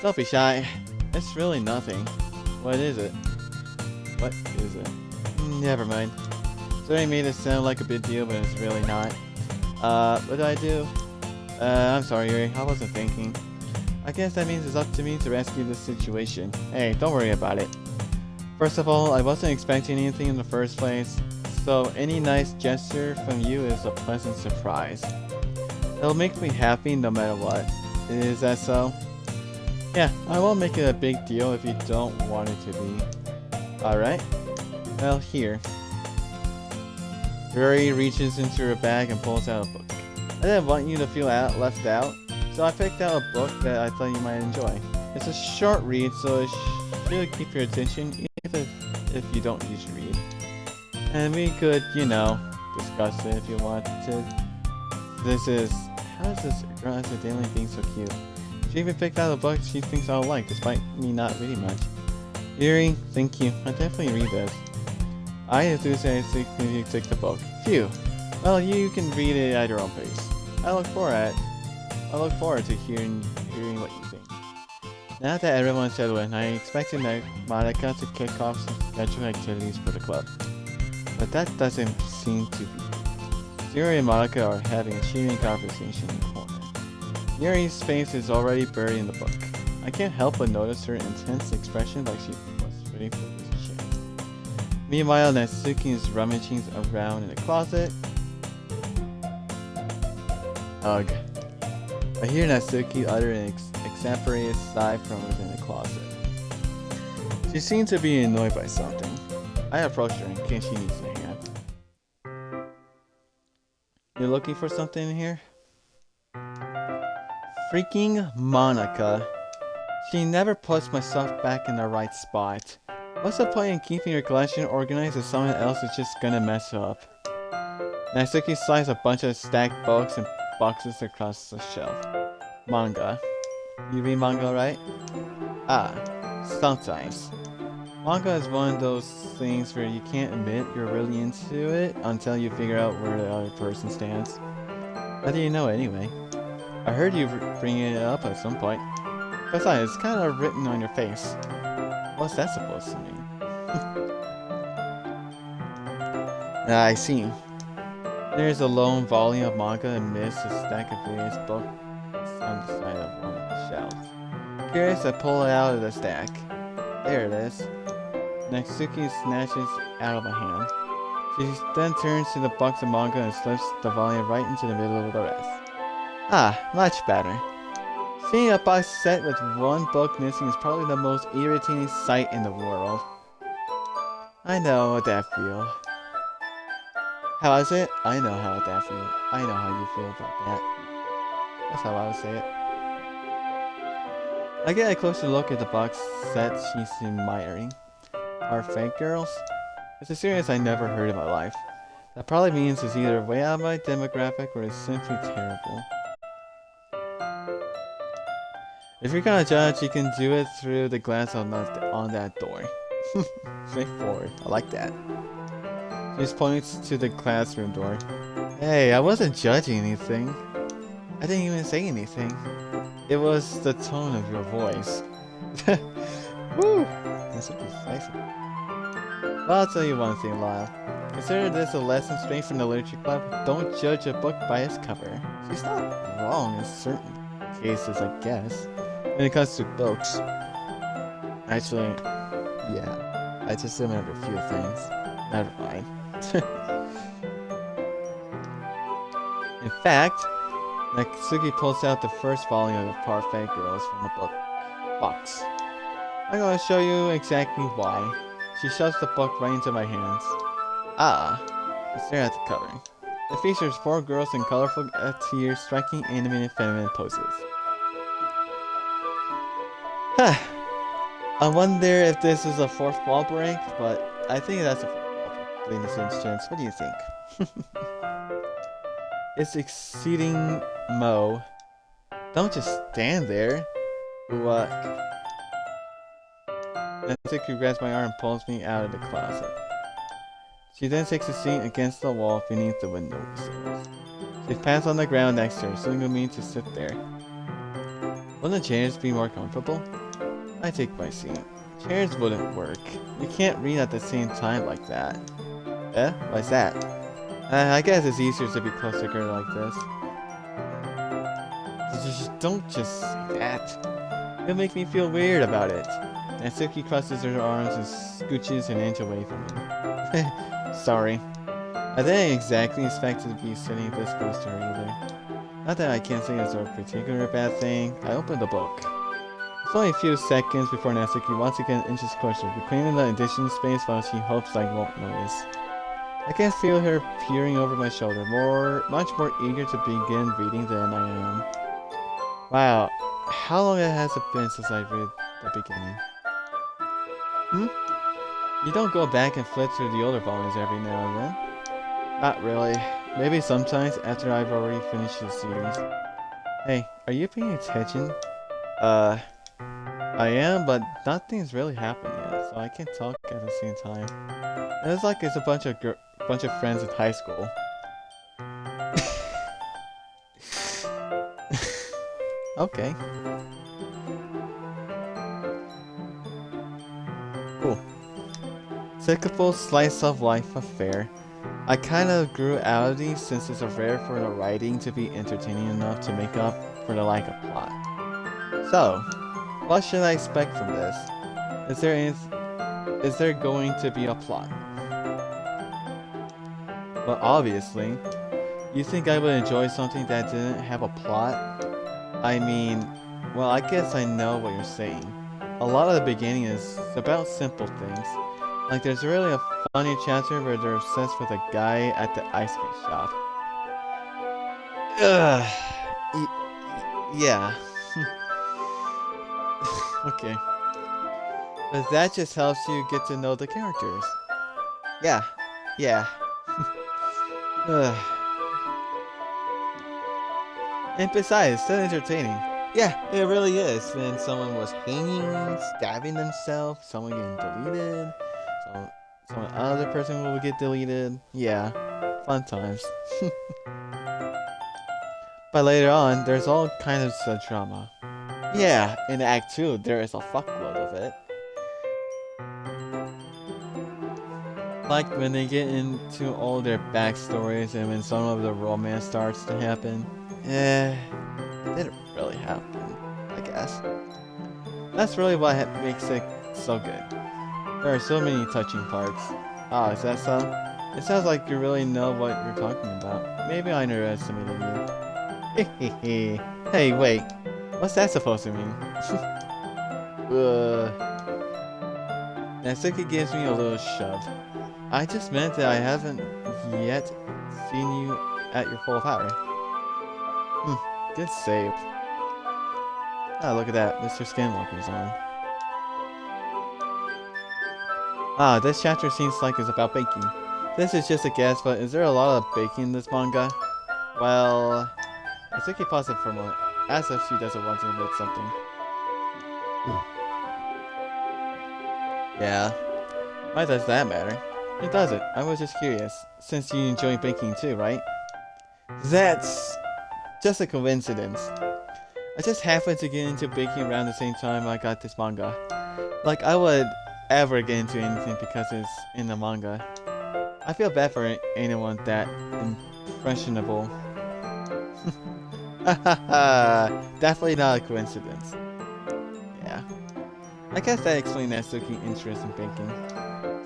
Don't be shy. It's really nothing. What is it? What is it? Never mind. Sorry, made it sound like a big deal, but it's really not. What do I do? I'm sorry, Yuri. I wasn't thinking. I guess that means it's up to me to rescue this situation. Hey, don't worry about it. First of all, I wasn't expecting anything in the first place, so any nice gesture from you is a pleasant surprise. It'll make me happy no matter what. Is that so? Yeah, I won't make it a big deal if you don't want it to be. Alright? Well, here. Yuri reaches into her bag and pulls out a book. I didn't want you to feel left out, so So I picked out a book that I thought you might enjoy. It's a short read, so it should keep your attention even if you don't usually read. And we could, you know, discuss it if you want to. This is... How is this girl accidentally being so cute? She even picked out a book she thinks I'll like, despite me not reading much. Yuri, thank you. I'll definitely read this. I enthusiastically took the book. Phew. Well, you can read it at your own pace. I look forward to hearing what you think. Now that everyone's settled in, I expected Monica to kick off some scheduled activities for the club. But that doesn't seem to be. Yuri and Monica are having a cheating conversation in the corner. Yuri's face is already buried in the book. I can't help but notice her intense expression like she was ready for this shit. Meanwhile, Natsuki is rummaging around in the closet. Ugh. I hear Natsuki utter an exasperated sigh from within the closet. She seems to be annoyed by something. I approach her in case she needs a hand. You're looking for something in here? Freaking Monica. She never puts my stuff back in the right spot. What's the point in keeping your collection organized if someone else is just gonna mess up? Natsuki slides a bunch of stacked books and boxes across the shelf. Manga. You read manga, right? Ah, sometimes. Manga is one of those things where you can't admit you're really into it until you figure out where the other person stands. How do you know anyway? I heard you bring it up at some point. Besides, it's kind of written on your face. What's that supposed to mean? I see. There's a lone volume of manga amidst a stack of various books on the side of one of the shelves. Curious, I pull it out of the stack. There it is. Natsuki snatches out of my hand. She then turns to the box of manga and slips the volume right into the middle of the rest. Ah, much better. Seeing a box set with one book missing is probably the most irritating sight in the world. I know what that feels. How is it? I know how that feels. I know how you feel about that. That's how I would say it. I get a closer look at the box set she's admiring. Are fake girls? It's a series I never heard in my life. That probably means it's either way out of my demographic or it's simply terrible. If you're gonna judge, you can do it through the glass on that door. Straightforward. I like that. She points to the classroom door. Hey, I wasn't judging anything. I didn't even say anything. It was the tone of your voice. Woo! That's so decisive. Well, I'll tell you one thing, Lyle. Consider this a lesson straight from the literature club. Don't judge a book by its cover. She's not wrong in certain cases, I guess. When it comes to books. Actually, yeah. I just remember a few things. Never mind. In fact, Natsuki pulls out the first volume of Parfait Girls from the book box. I'm going to show you exactly why. She shoves the book right into my hands. Ah, I stare at the cover. It features 4 girls in colorful attire, striking animated feminine poses. Huh. I wonder if this is a fourth wall break, but I think that's a fourth wall break, ladies and gents. What do you think? It's exceeding Mo. Don't just stand there. What? Natsuki grabs my arm and pulls me out of the closet. She then takes a seat against the wall beneath the window sills. She pats on the ground next to her, signaling me to sit there. Wouldn't the chairs be more comfortable? I take my seat. Chairs wouldn't work. You can't read at the same time like that. Eh? Why's that? I guess it's easier to be close to a girl like this. Don't just say that. It'll make me feel weird about it. Natsuki crosses her arms and scooches an inch away from me. Sorry. I didn't exactly expect to be sitting this close to her either. Not that I can't say it's a particular bad thing. I opened the book. It's only a few seconds before Natsuki once again inches closer, reclaiming the additional space while she hopes I won't notice. I can feel her peering over my shoulder, much more eager to begin reading than I am. Wow, how long has it been since I read the beginning? Hmm? You don't go back and flip through the older volumes every now and then? Not really. Maybe sometimes after I've already finished the series. Hey, are you paying attention? Uh, I am, but nothing's really happened yet, so I can't talk at the same time. It's like it's a bunch of friends in high school. Okay. Cool. Typical slice of life affair. I kind of grew out of these since it's rare for the writing to be entertaining enough to make up for the lack of plot. So, what should I expect from this? Is there any, is there going to be a plot? Well, obviously. You think I would enjoy something that didn't have a plot? I mean, well, I guess I know what you're saying. A lot of the beginning is about simple things. Like there's really a funny chapter where they're obsessed with a guy at the ice cream shop. Ugh. Yeah. Okay. But that just helps you get to know the characters. Yeah. Yeah. Ugh. And besides, it's still entertaining. Yeah, it really is. When someone was hanging, stabbing themselves, someone getting deleted, some other person will get deleted. Yeah, fun times. But later on, there's all kinds of drama. Yeah, in Act 2, there is a fuckload of it. Like when they get into all their backstories and when some of the romance starts to happen. It didn't really happen, I guess. That's really what makes it so good. There are so many touching parts. Ah, is that so? It sounds like you really know what you're talking about. Maybe I underestimated you. Hey, wait. What's that supposed to mean? Natsuki gives me a little shove. I just meant that I haven't yet seen you at your full power. Good save. Ah, look at that. Mr. Skinwalker's on. Ah, this chapter seems like it's about baking. This is just a guess, but is there a lot of baking in this manga? Well, Natsuki paused for a moment, as if she doesn't want to admit something. Yeah. Why does that matter? It doesn't. I was just curious, since you enjoy baking too, right? That's just a coincidence. I just happened to get into baking around the same time I got this manga. Like I would ever get into anything because it's in the manga. I feel bad for anyone that impressionable. Definitely not a coincidence. Yeah. I guess that explains Natsuki's interest in baking.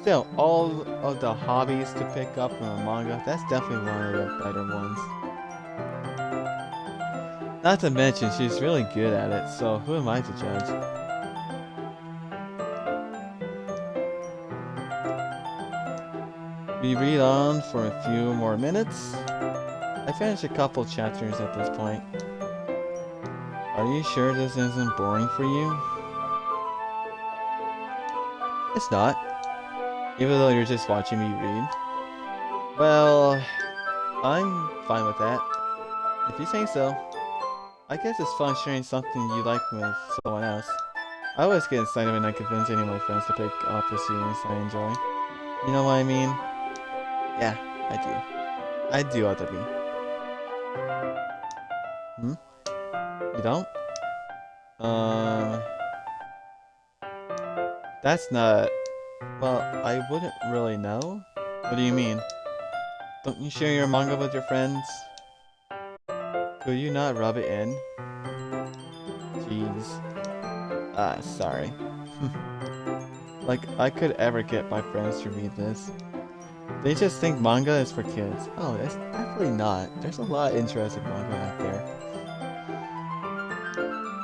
Still, all of the hobbies to pick up from a manga, that's definitely one of the better ones. Not to mention, she's really good at it, so who am I to judge? We read on for a few more minutes. I finished a couple chapters at this point. Are you sure this isn't boring for you? It's not. Even though you're just watching me read. Well, I'm fine with that. If you say so. I guess it's fun sharing something you like with someone else. I always get excited when I convince any of my friends to pick up a series I enjoy. You know what I mean? Yeah, I do. I do, Otabi. You don't? That's not... Well, I wouldn't really know. What do you mean? Don't you share your manga with your friends? Could you not rub it in? Jeez. Ah, sorry. Like, I could ever get my friends to read this. They just think manga is for kids. Oh, it's definitely not. There's a lot of interesting manga out there.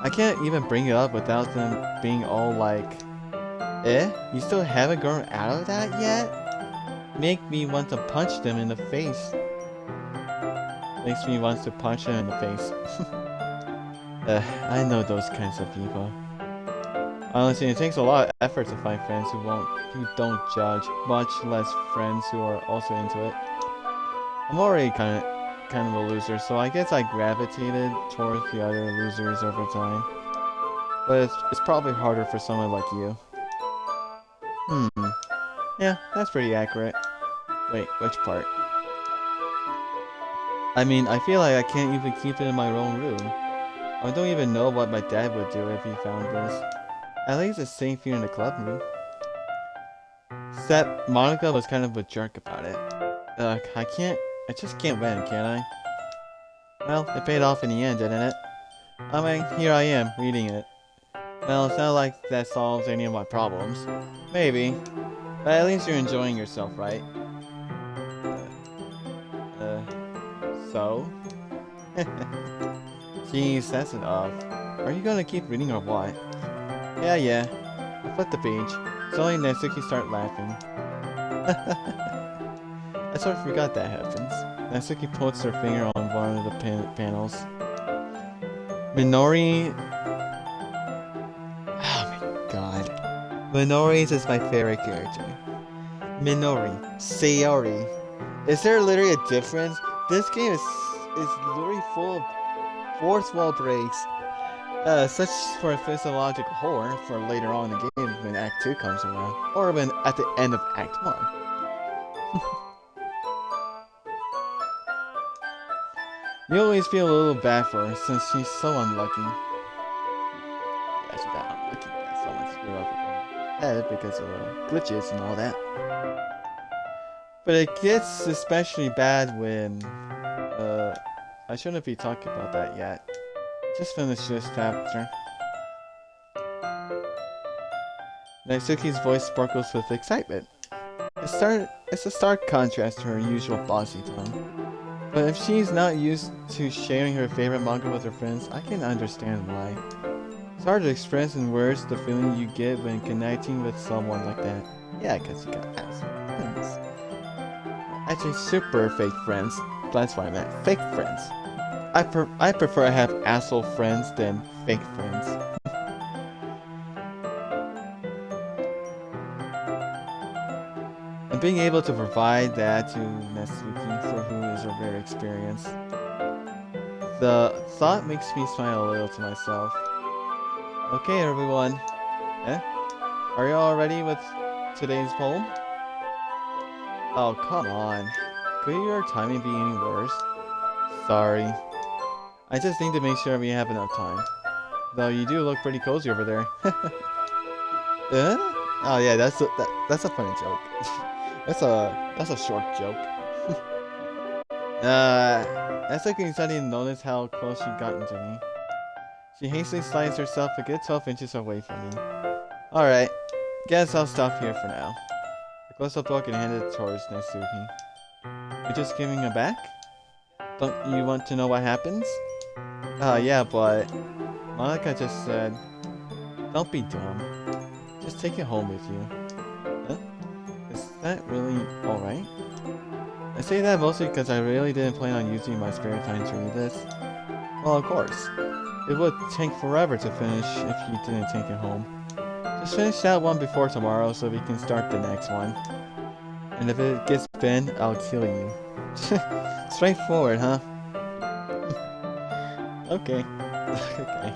I can't even bring it up without them being all like, eh? You still haven't grown out of that yet? Make me want to punch them in the face. Makes me want to punch them in the face. I know those kinds of people. Honestly, it takes a lot of effort to find friends who don't judge, much less friends who are also into it. I'm already kind of a loser, so I guess I gravitated towards the other losers over time. But it's probably harder for someone like you. Yeah, that's pretty accurate. Wait, which part? I mean, I feel like I can't even keep it in my own room. I don't even know what my dad would do if he found this. At least it's safe here in the club room. Except Monica was kind of a jerk about it. I just can't win, can I? Well, it paid off in the end, didn't it? I mean, here I am, reading it. Well, it's not like that solves any of my problems. Maybe. But at least you're enjoying yourself, right? So? Geez, that's enough. Are you gonna keep reading or what? Yeah. I flipped the page. Suddenly Natsuki started laughing. I sort of forgot that happens. Natsuki puts her finger on one of the panels. Minori... Oh my god. Minori is my favorite character. Minori. Sayori. Is there literally a difference? This game is literally full of fourth wall breaks. Such for a physiological horror for later on in the game when Act 2 comes around. Or when at the end of Act 1. You always feel a little bad for her since she's so unlucky. Yeah, she's that unlucky that someone screwed up with her head because of glitches and all that. But it gets especially bad when... I shouldn't be talking about that yet. Just finished this chapter. Natsuki's voice sparkles with excitement. It's a stark contrast to her usual bossy tone. But if she's not used to sharing her favorite manga with her friends, I can understand why. It's hard to express in words the feeling you get when connecting with someone like that. Yeah, because you got asshole friends. Actually, super fake friends. That's why I meant fake friends. I prefer to have asshole friends than fake friends. And being able to provide that to Natsuki, for who is a rare experience. The thought makes me smile a little to myself. Okay, everyone. Are you all ready with today's poem? Oh, come on. Could your timing be any worse? Sorry. I just need to make sure we have enough time. Though you do look pretty cozy over there. Oh yeah, that's a funny joke. that's a short joke. Natsuki suddenly noticed how close she'd gotten to me. She hastily slides herself a good 12 inches away from me. Alright, guess I'll stop here for now. I closed the book and handed it towards Natsuki. You're just giving it back? Don't you want to know what happens? Yeah, but... Monica just said... Don't be dumb. Just take it home with you. Huh? Is that really alright? I say that mostly because I really didn't plan on using my spare time to read this. Well, of course. It would take forever to finish if you didn't take it home. Just finish that one before tomorrow so we can start the next one. And if it gets banned, I'll kill you. Straightforward, huh? Okay. Okay.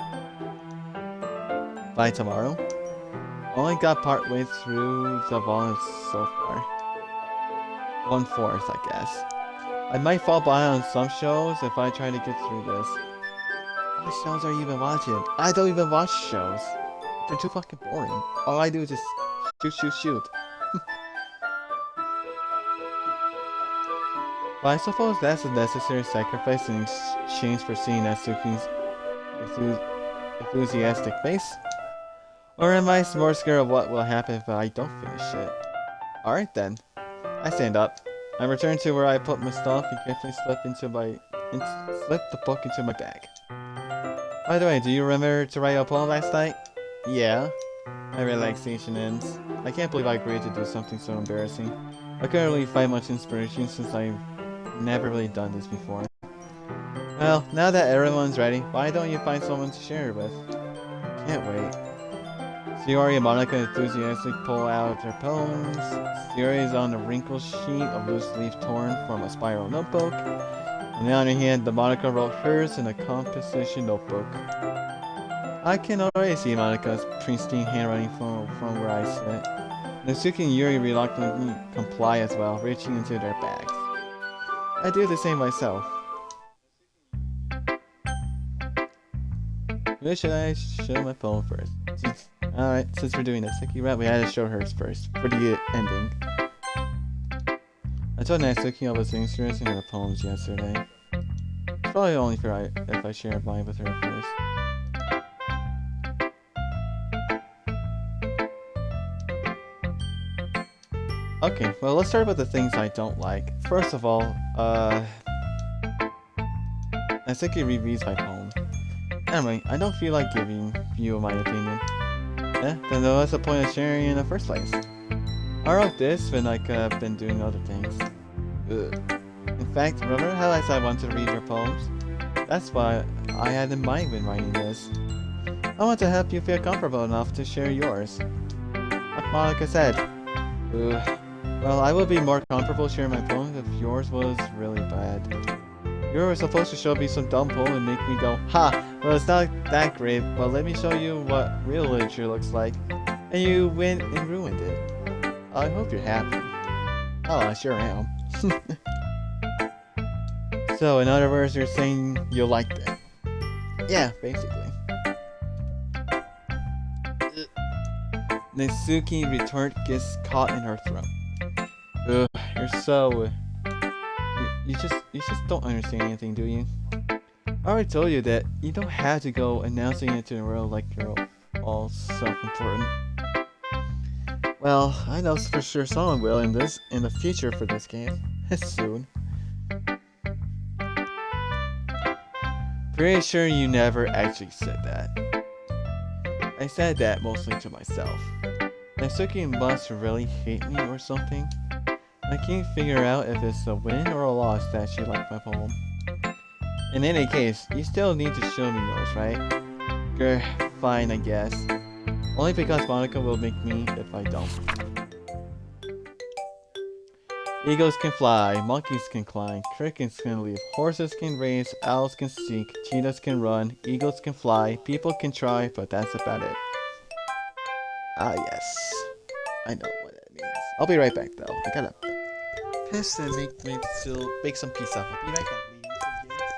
By tomorrow? Only got part way through the volume so far. 1/4, I guess. I might fall behind on some shows if I try to get through this. What shows are you even watching? I don't even watch shows. They're too fucking boring. All I do is just shoot. But I suppose that's a necessary sacrifice in exchange for seeing Natsuki's enthusiastic face. Or am I more scared of what will happen if I don't finish it? Alright then. I stand up. I return to where I put my stuff and carefully slip the book into my bag. By the way, do you remember to write a poem last night? Yeah. My relaxation ends. I can't believe I agreed to do something so embarrassing. I couldn't really find much inspiration since I've never really done this before. Well, now that everyone's ready, why don't you find someone to share it with? Can't wait. Shiori and Monica enthusiastically pull out their poems. Shiori is on a wrinkled sheet of loose leaf torn from a spiral notebook. On the other hand, the Monica wrote hers in a composition notebook. I can already see Monica's pristine handwriting from where I sit. Natsuki and Yuri reluctantly comply as well, reaching into their bags. I do the same myself. Who should I show my poem first? Alright, since we're doing Natsuki rap, we had to show hers first, for the ending. I told Natsuki I was interested in her poems yesterday. It's probably only fair if I share mine with her first. Okay, well let's start with the things I don't like. First of all, Natsuki rereads my poem. Anyway, I don't feel like giving you my opinion. Then what's the point of sharing in the first place? I wrote this when I could have been doing other things. Ugh. In fact, remember how I said I wanted to read your poems? That's what I had in mind when writing this. I want to help you feel comfortable enough to share yours. Like Monica said. Ugh. Well, I would be more comfortable sharing my poems if yours was really bad. You were supposed to show me some dumb poem and make me go, ha! Well, it's not that great, but let me show you what real literature looks like. And you went and ruined it. I hope you're happy. Oh, I sure am. So, in other words, you're saying you liked it. Yeah, basically. Natsuki retort gets caught in her throat. Ugh, you're so... You just don't understand anything, do you? I already told you that you don't have to go announcing it to the world like you're all self-important. Well, I know for sure someone will in the future for this game. Soon. Pretty sure you never actually said that. I said that mostly to myself. Natsuki must really hate me or something. I can't figure out if it's a win or a loss that she liked my poem. In any case, you still need to show me yours, right? Grr, fine, I guess. Only because Monica will make me if I don't. Eagles can fly, monkeys can climb, crickets can leap, horses can race, owls can seek, cheetahs can run, eagles can fly, people can try, but that's about it. Ah yes, I know what that means. I'll be right back though. I gotta piss and make some pizza. I'll be right back, ladies and gents.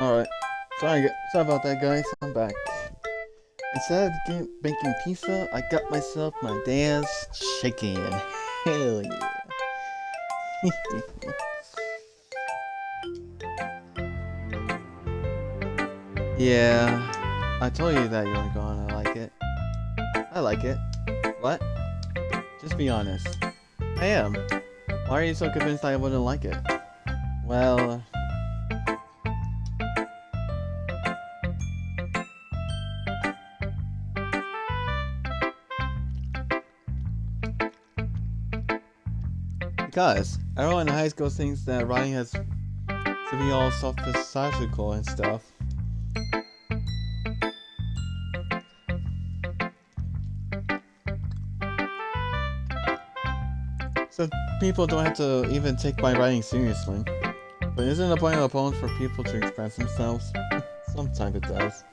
Alright. Sorry about that, guys. I'm back. Instead of making pizza, I got myself my dad's chicken. Hell yeah. Yeah, I told you that you weren't gonna like it. I like it. What? Just be honest. I am. Why are you so convinced I wouldn't like it? Well... because everyone in high school thinks that writing has to be all sophistical and stuff. So people don't have to even take my writing seriously. But isn't the point of a poem for people to express themselves? Sometimes it does.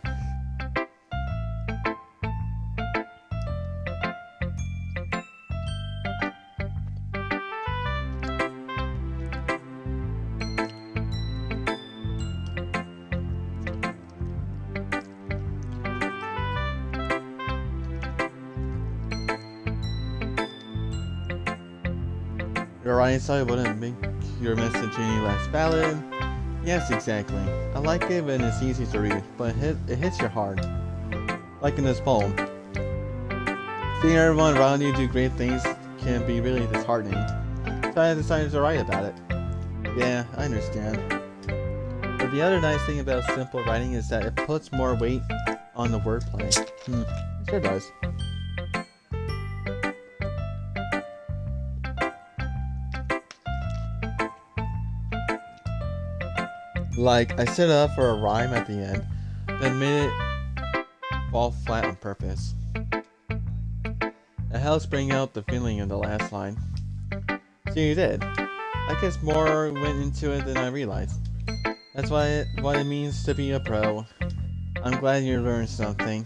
Your writing style wouldn't make your message any less valid. Yes, exactly. I like it when it's easy to read, but it hits you hard. Like in this poem. Seeing everyone around you do great things can be really disheartening. So I decided to write about it. Yeah, I understand. But the other nice thing about simple writing is that it puts more weight on the wordplay. It sure does. Like, I set it up for a rhyme at the end, then made it fall flat on purpose. It helps bring out the feeling in the last line. So you did. I guess more went into it than I realized. That's what it means to be a pro. I'm glad you learned something.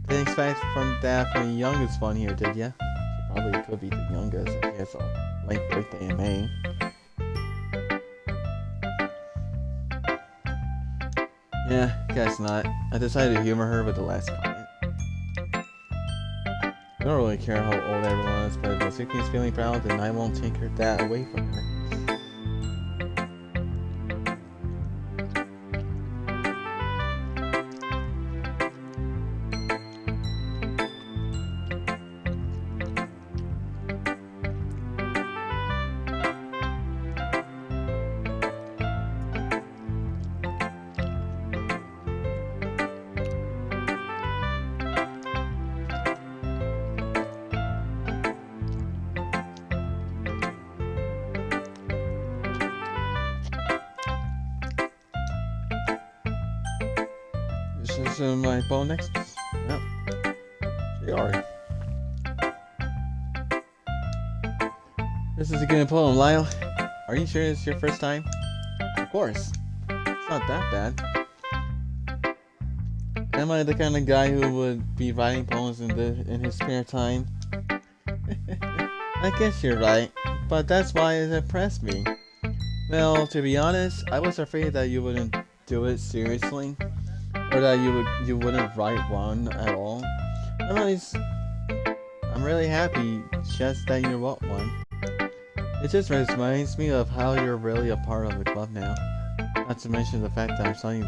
Didn't expect from that for the youngest one here, did ya? She probably could be the youngest if she has a late birthday in May. Yeah, guess not. I decided to humor her with the last comment. I don't really care how old everyone is, but if Natsuki is feeling proud, then I won't take that away from her. This is my phone next. Yep. Sorry. This is a good poem, Lyle. Are you sure it's your first time? Of course. It's not that bad. Am I the kind of guy who would be writing poems in his spare time? I guess you're right, but that's why it impressed me. Well, to be honest, I was afraid that you wouldn't do it seriously. Or that you wouldn't write one at all. I'm really happy just that you wrote one. It just reminds me of how you're really a part of the club now. Not to mention the fact that I'm standing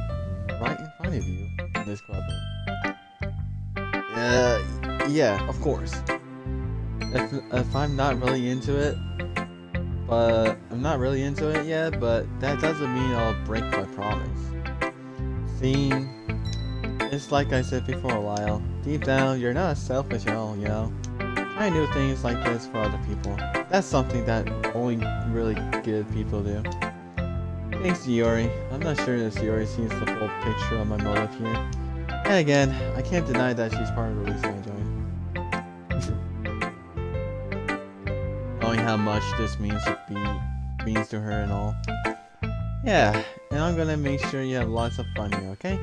right in front of you in this club room. Yeah, of course. If I'm not really into it, but I'm not really into it yet, but that doesn't mean I'll break my promise. See? It's like I said before a while. Deep down, you're not selfish at all, you know? Try to do things like this for other people. That's something that only really good people do. Thanks to Yuri. I'm not sure if Yuri sees the full picture of my motive here. And again, I can't deny that she's part of the reason I joined. Knowing how much this means to her and all. Yeah, and I'm gonna make sure you have lots of fun here, okay?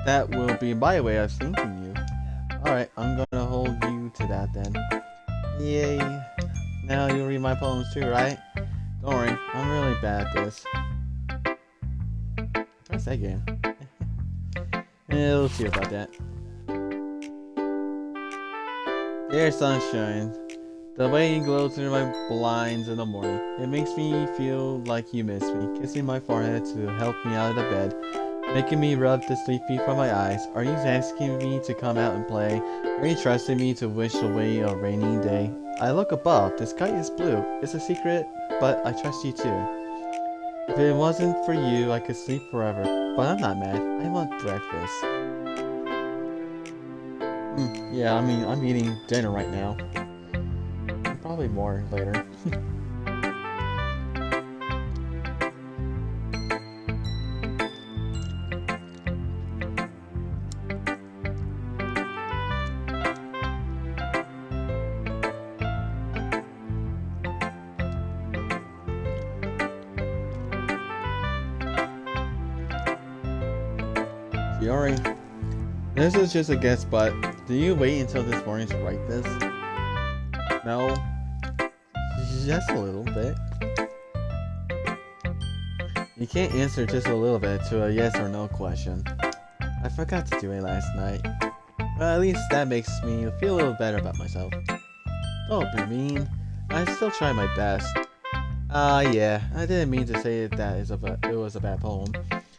That will be my way of thanking you. Alright, I'm gonna hold you to that then. Yay. Now you'll read my poems too, right? Don't worry, I'm really bad at this. Press that game. We'll see about that. Dear sunshine, the way you glow through my blinds in the morning, it makes me feel like you miss me. Kissing my forehead to help me out of the bed, making me rub the sleepy from my eyes. Are you asking me to come out and play? Are you trusting me to wish away a rainy day? I look above, the sky is blue. It's a secret, but I trust you too. If it wasn't for you, I could sleep forever. But I'm not mad. I want breakfast. Yeah, I mean, I'm eating dinner right now. Probably more later. Yori, this is just a guess, but do you wait until this morning to write this? No? Just a little bit. You can't answer just a little bit to a yes or no question. I forgot to do it last night. But at least that makes me feel a little better about myself. Don't be mean. I still try my best. Yeah, I didn't mean to say that it was a bad poem.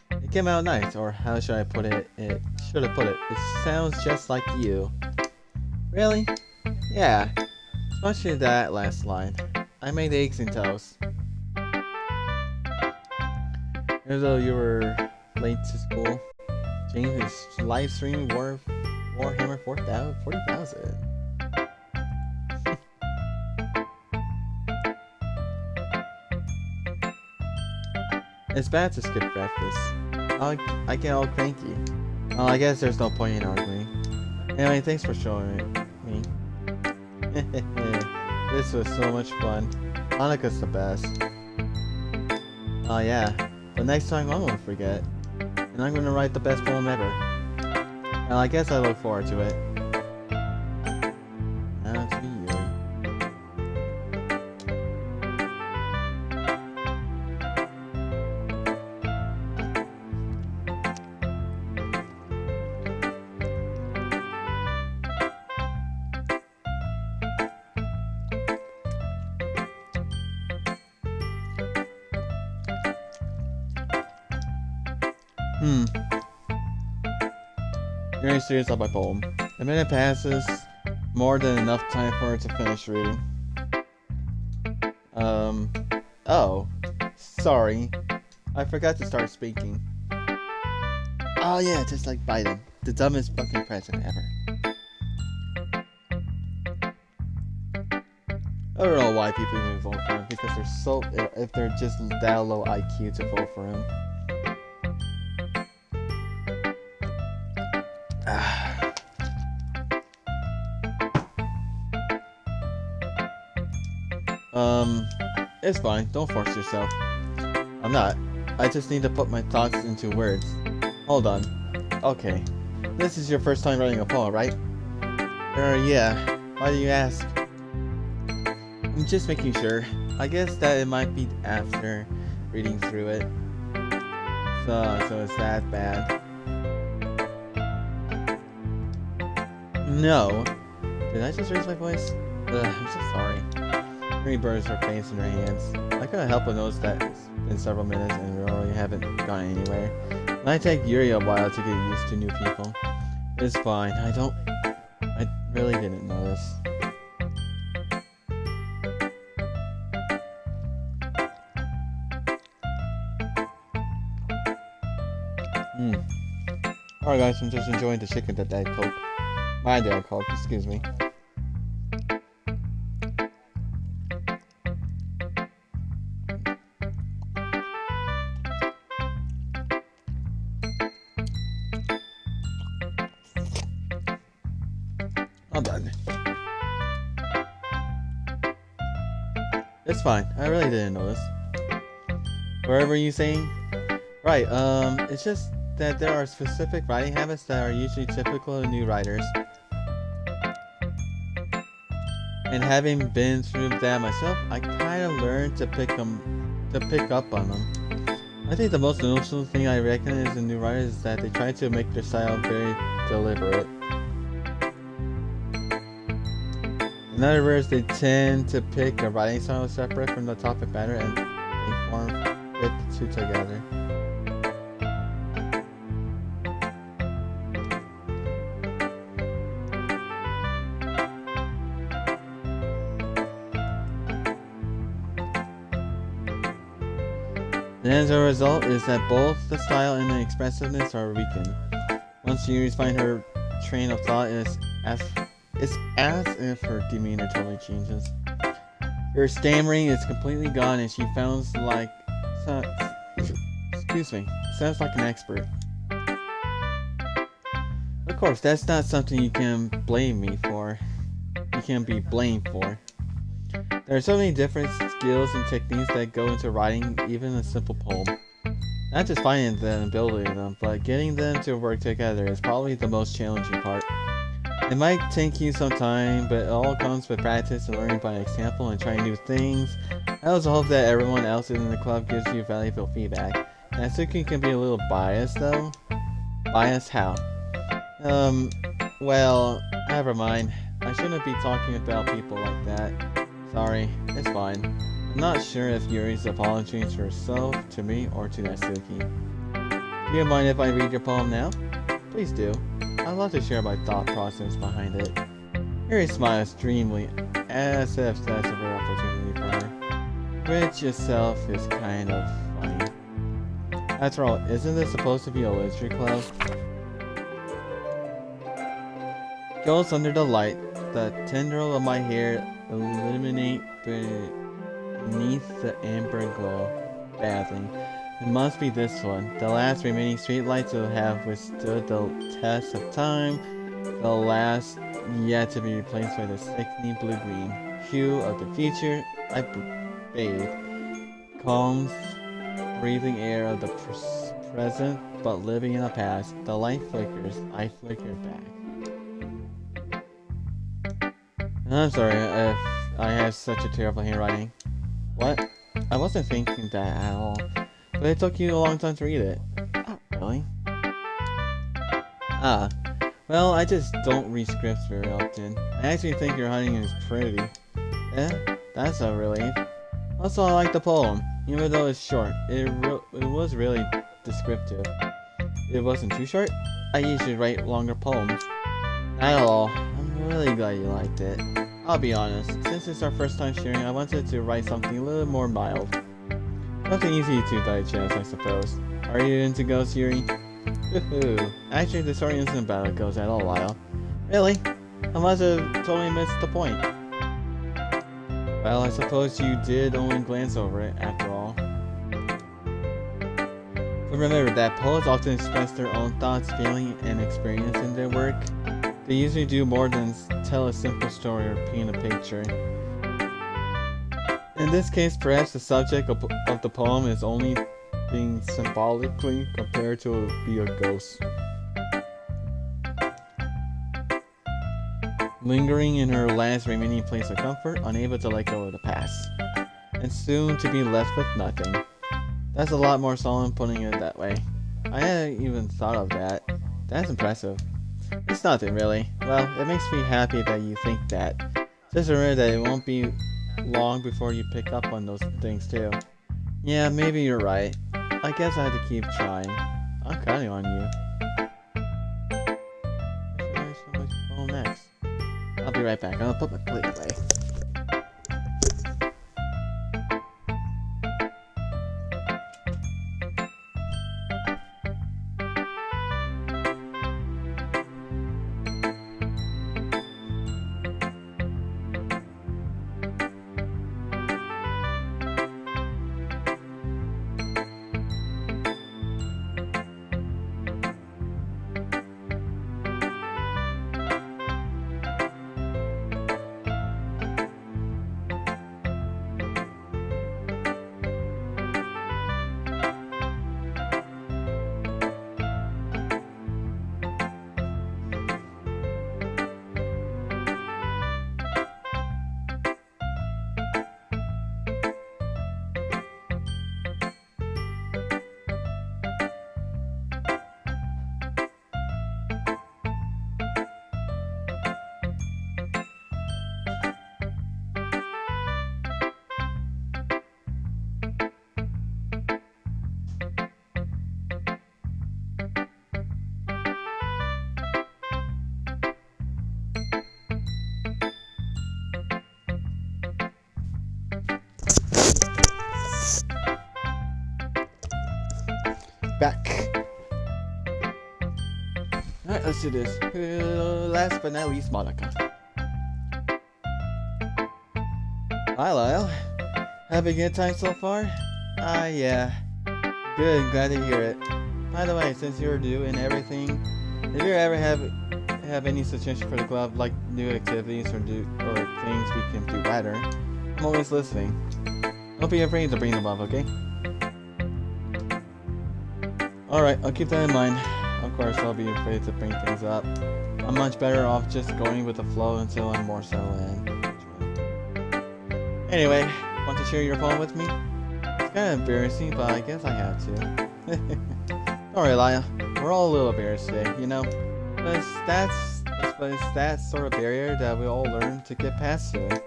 It came out nice, or how should I put it? It sounds just like you. Really? Yeah. Especially that last line. I made eggs and toast. Even though you were late to school, James is live streaming Warhammer 40,000. It's bad to skip breakfast. I get all cranky. Well, I guess there's no point in arguing. Anyway, thanks for showing it me. This was so much fun. Hanukkah's the best. Oh yeah, but next time I won't forget. And I'm gonna write the best poem ever. Well, I guess I look forward to it. Now to you. Very serious about my poem. A minute passes, more than enough time for it to finish reading. Oh, sorry. I forgot to start speaking. Oh yeah, just like Biden, the dumbest fucking president ever. I don't know why people even vote for him, because if they're just that low IQ to vote for him. It's fine. Don't force yourself. I'm not. I just need to put my thoughts into words. Hold on. Okay. This is your first time writing a poem, right? Yeah. Why do you ask? I'm just making sure. I guess that it might be after reading through it. So it's that bad. No. Did I just raise my voice? I'm so sorry. Three birds are paints in their hands. I couldn't help but notice that it's been several minutes and we already haven't gone anywhere. It might take Yuri a while to get used to new people. It's fine. I really didn't notice. Alright guys, I'm just enjoying the chicken that Dad cooked. My dad cooked, excuse me. I'm done. It's fine. I really didn't notice. Wherever you saying? Right, it's just that there are specific writing habits that are usually typical of new writers. And having been through that myself, I kind of learned to pick them to pick up on them. I think the most noticeable thing I recognize in new writers is that they try to make their style very deliberate. In other words, they tend to pick a writing style separate from the topic matter and they form fit the two together. And as a result is that both the style and the expressiveness are weakened. Once you find her train of thought, it's as if her demeanor totally changes. Her stammering is completely gone and she sounds like sounds like an expert. Of course, that's not something you can blame me for. You can be blamed for. There are so many different skills and techniques that go into writing even a simple poem. Not just finding them and building them, but getting them to work together is probably the most challenging part. It might take you some time, but it all comes with practice and learning by example and trying new things. I also hope that everyone else in the club gives you valuable feedback. Natsuki can be a little biased though. Biased how? Well, never mind. I shouldn't be talking about people like that. Sorry, it's fine. I'm not sure if Yuri's apologizing to herself, to me, or to Natsuki. Do you mind if I read your poem now? Please do. I'd love to share my thought process behind it. Yuri smiles dreamily, as if that's a rare opportunity for her. Which itself is kind of funny. After all, isn't this supposed to be a literature club? Goes under the light, the tendril of my hair illuminate beneath the amber glow, bathing. It must be this one, the last remaining streetlights will have withstood the test of time, the last yet to be replaced by the sickening blue-green hue of the future. I bathe, calms, breathing air of the present, but living in the past. The light flickers, I flicker back. I'm sorry if I have such a terrible handwriting. What? I wasn't thinking that at all. But it took you a long time to read it. Oh, really? Ah. Well, I just don't read scripts very often. I actually think your writing is pretty. Eh? That's a relief. Also, I like the poem. Even though it's short, it was really descriptive. It wasn't too short? I usually write longer poems. Not at all. I'm really glad you liked it. I'll be honest, since it's our first time sharing, I wanted to write something a little more mild. Something easy to digest, I suppose. Are you into ghosts, Yuri? Woohoo! Actually, the story isn't about a ghost at all, Lyle. Really? I must have totally missed the point. Well, I suppose you did only glance over it, after all. But remember that poets often express their own thoughts, feelings, and experience in their work. They usually do more than tell a simple story or paint a picture. In this case, perhaps the subject of the poem is only being symbolically compared to be a ghost. Lingering in her last remaining place of comfort, unable to let go of the past. And soon to be left with nothing. That's a lot more solemn putting it that way. I hadn't even thought of that. That's impressive. It's nothing really. Well, it makes me happy that you think that. Just remember that it won't be long before you pick up on those things too. Yeah, maybe you're right. I guess I have to keep trying. I'm counting on you. Next. I'll be right back. I'm gonna put my plate away. back. Alright, let's do this. Last but not least, Monica. Hi, Lyle. Have a good time so far? Yeah. Good, glad to hear it. By the way, since you're new and everything, if you ever have any suggestions for the club, like new activities or things we can do better, I'm always listening. Don't be afraid to bring them up, okay? Alright, I'll keep that in mind. Of course, I'll be afraid to bring things up. I'm much better off just going with the flow until I'm more settled in. Anyway, want to share your poem with me? It's kind of embarrassing, but I guess I have to. Don't worry, Lyle. We're all a little embarrassed today, you know? But it's that sort of barrier that we all learn to get past it.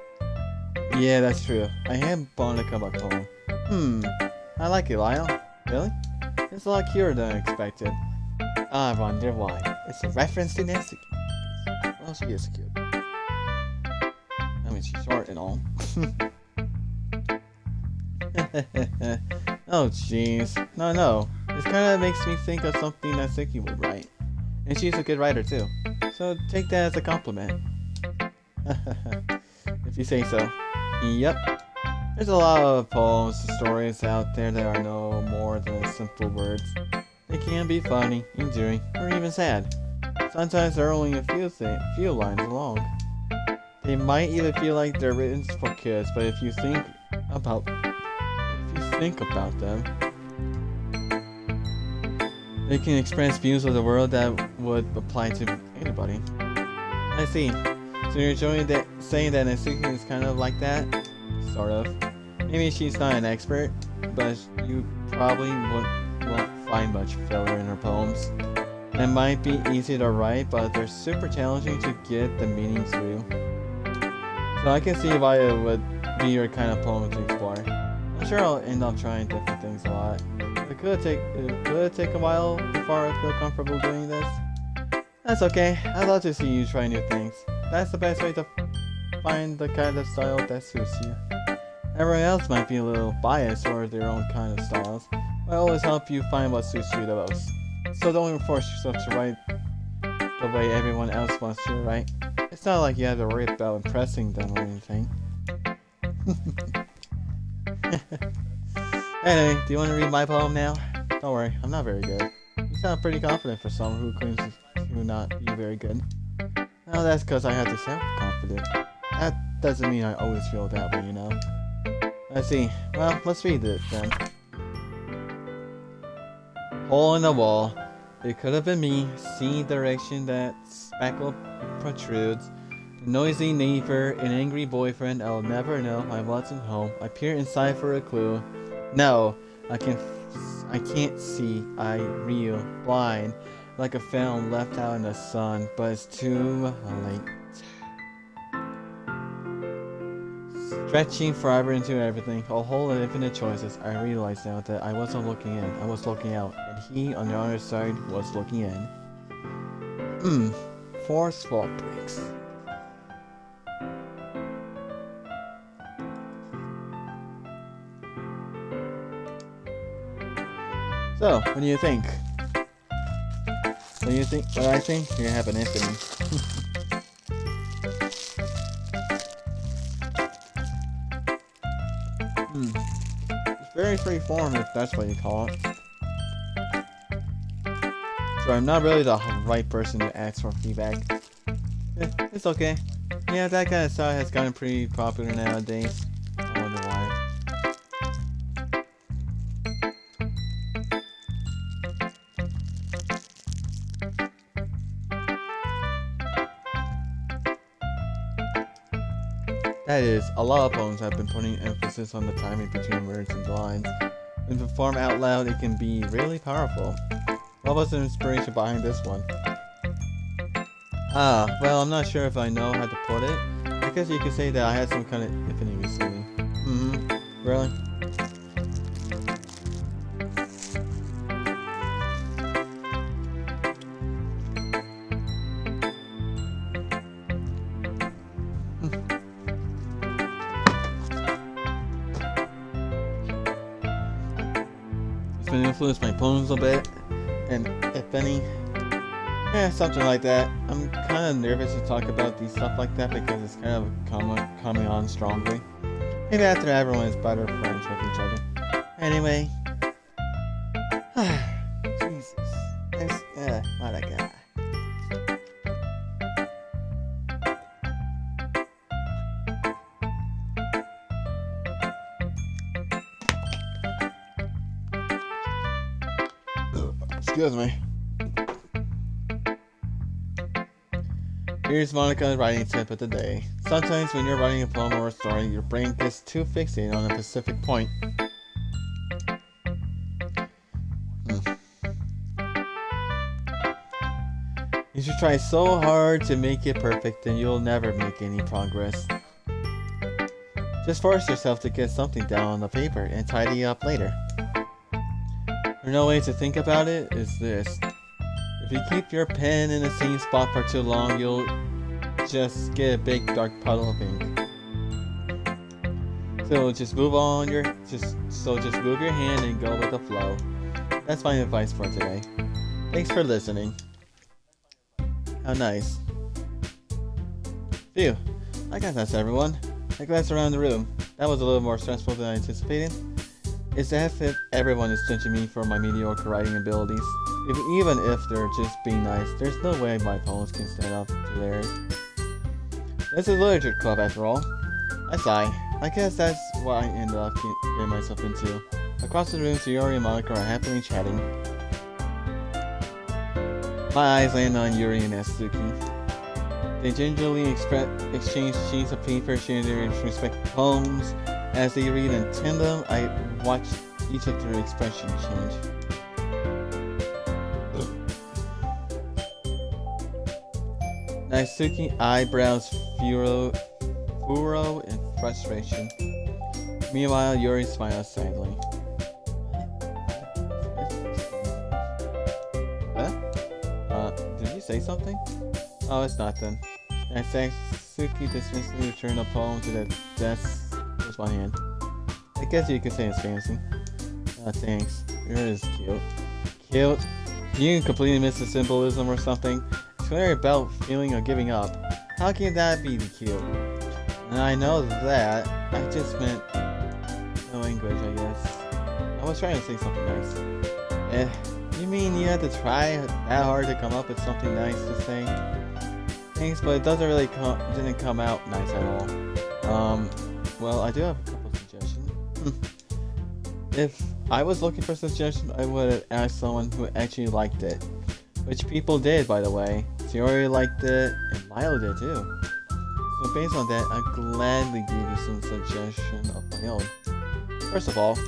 Yeah, that's true. I am bound to come up poem. I like it, Lyle. Really? It's a lot cuter than I expected. I wonder why. It's a reference to Natsuki. Well, she is cute. I mean, she's short and all. Oh, jeez. No. This kind of makes me think of something Natsuki would write. And she's a good writer, too. So take that as a compliment. If you say so. Yep. There's a lot of poems and stories out there that are no more than simple words. They can be funny, endearing, or even sad. Sometimes they're only a few lines long. They might even feel like they're written for kids, but if you think about them, they can express views of the world that would apply to anybody. I see. So you're saying that Natsuki is kind of like that? Sort of. Maybe she's not an expert, but you probably won't find much filler in her poems. They might be easy to write, but they're super challenging to get the meaning through. So I can see why it would be your kind of poem to explore. I'm sure I'll end up trying different things a lot. It could take a while before I feel comfortable doing this. That's okay. I'd love to see you try new things. That's the best way to find the kind of style that suits you. Everyone else might be a little biased toward their own kind of styles, but I always help you find what suits you the most. So don't force yourself to write the way everyone else wants you to write. It's not like you have to worry about impressing them or anything. Anyway, do you want to read my poem now? Don't worry, I'm not very good. You sound pretty confident for someone who claims to not be very good. Well, that's because I have to sound confident. That doesn't mean I always feel that way, you know. I see. Well, let's read it then. Hole in the wall. It could have been me. See direction that spackle protrudes. Noisy neighbor, an angry boyfriend. I'll never know I wasn't home. I peer inside for a clue. No, I can't see. I reel blind, like a film left out in the sun. But it's too late. Stretching forever into everything, a whole of infinite choices. I realized now that I wasn't looking in. I was looking out, and he on the other side was looking in. 4 small breaks. So, what do you think? What do you think? What I think? You're gonna have an epiphany. It's very freeform, if that's what you call it. So I'm not really the right person to ask for feedback. It's okay. Yeah, that kind of style has gotten pretty popular nowadays. I wonder why. That is, a lot of poems have been putting emphasis on the timing between words and lines. When performed out loud, it can be really powerful. What was the inspiration behind this one? Well, I'm not sure if I know how to put it. I guess you could say that I had some kind of epiphany recently. Really? influence my poems a bit, and if any, yeah, something like that. I'm kind of nervous to talk about these stuff like that because it's kind of coming on strongly. Maybe after everyone is better friends with each other. Anyway, Jesus, what a guy. Excuse me. Here's Monica's writing tip of the day. Sometimes when you're writing a poem or a story, your brain gets too fixated on a specific point. You should try so hard to make it perfect and you'll never make any progress. Just force yourself to get something down on the paper and tidy up later. Another way to think about it is this. If you keep your pen in the same spot for too long, you'll just get a big dark puddle of ink. So just move your hand and go with the flow. That's my advice for today. Thanks for listening. How nice. Phew. I guess that's everyone. I glanced around the room. That was a little more stressful than I anticipated. It's as if everyone is judging me for my mediocre writing abilities. Even if they're just being nice, there's no way my poems can stand up to theirs. This is a literature club after all. I sigh. I guess that's what I ended up getting myself into. Across the room, Sayori and Monica are happily chatting. My eyes land on Yuri and Natsuki. They gingerly exchange sheets of paper, sharing their respective poems. As they read in tandem, I watch each of their expressions change. Natsuki eyebrows furrow in frustration. Meanwhile, Yuri smiles sadly. Did you say something? Oh, it's nothing. Natsuki dismissively returned a poem to the desk with one hand. I guess you could say it's fancy. Thanks. Yours is cute. Cute? You completely miss the symbolism or something? It's clearly about feeling of giving up. How can that be cute? And I know that. I just meant no language, I guess. I was trying to say something nice. You mean you had to try that hard to come up with something nice to say? Thanks, but it didn't come out nice at all. Well, I do have a couple suggestions. If I was looking for suggestions, I would have asked someone who actually liked it. Which people did, by the way. Sayori liked it, and Milo did too. So based on that, I'd gladly give you some suggestions of my own. First of all,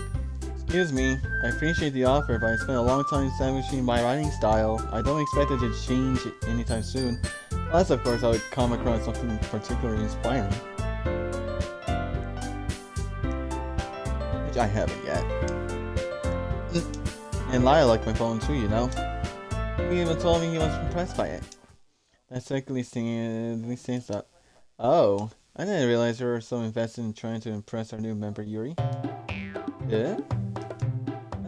excuse me, I appreciate the offer, but I spent a long time establishing my writing style. I don't expect it to change anytime soon. Unless, of course, I would come across something particularly inspiring. Which I haven't yet. And Lyle liked my poem too, you know. He even told me he was impressed by it. That secondly stands up. Oh, I didn't realize you were so invested in trying to impress our new member, Yuri. Yeah?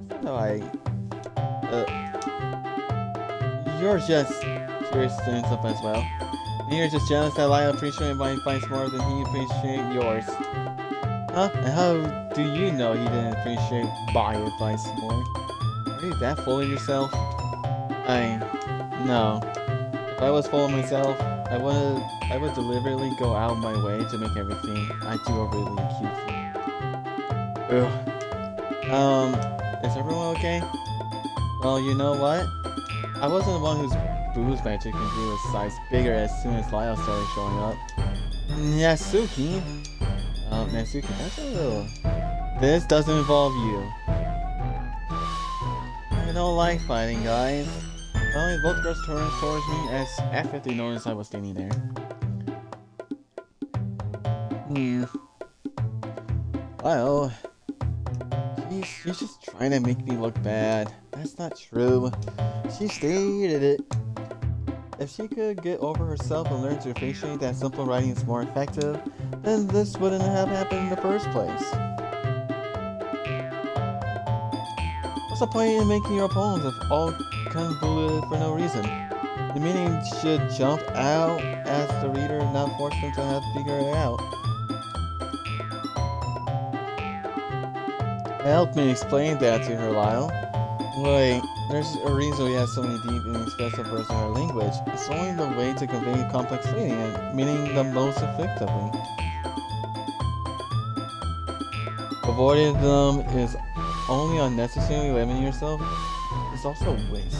That's not how You're just curious stands up as well. And you're just jealous that Lyle appreciated my advice more than he appreciated yours. Huh? And how do you know he didn't appreciate my advice more? Are you that full of yourself? No. If I was full of myself, I would deliberately go out of my way to make everything I do a really cute thing. Ugh. Is everyone okay? Well, you know what? I wasn't the one whose booze magic grew his size bigger as soon as Lyle started showing up. Natsuki? Natsuki, that's a little... This doesn't involve you. I don't like fighting, guys. Finally, both girls turned towards me as after they noticed I was standing there. Well... She's just trying to make me look bad. That's not true. She stated it. If she could get over herself and learn to appreciate that simple writing is more effective, then this wouldn't have happened in the first place. What's the point in making your poems if all convoluted for no reason? The meaning should jump out as the reader, not force them to have to figure it out. Help me explain that to her, Lyle. Wait, there's a reason we have so many deep and expressive words in our language. It's only the way to convey complex meaning and meaning the most effectively. Avoiding them is only unnecessarily limiting yourself. It's also a waste.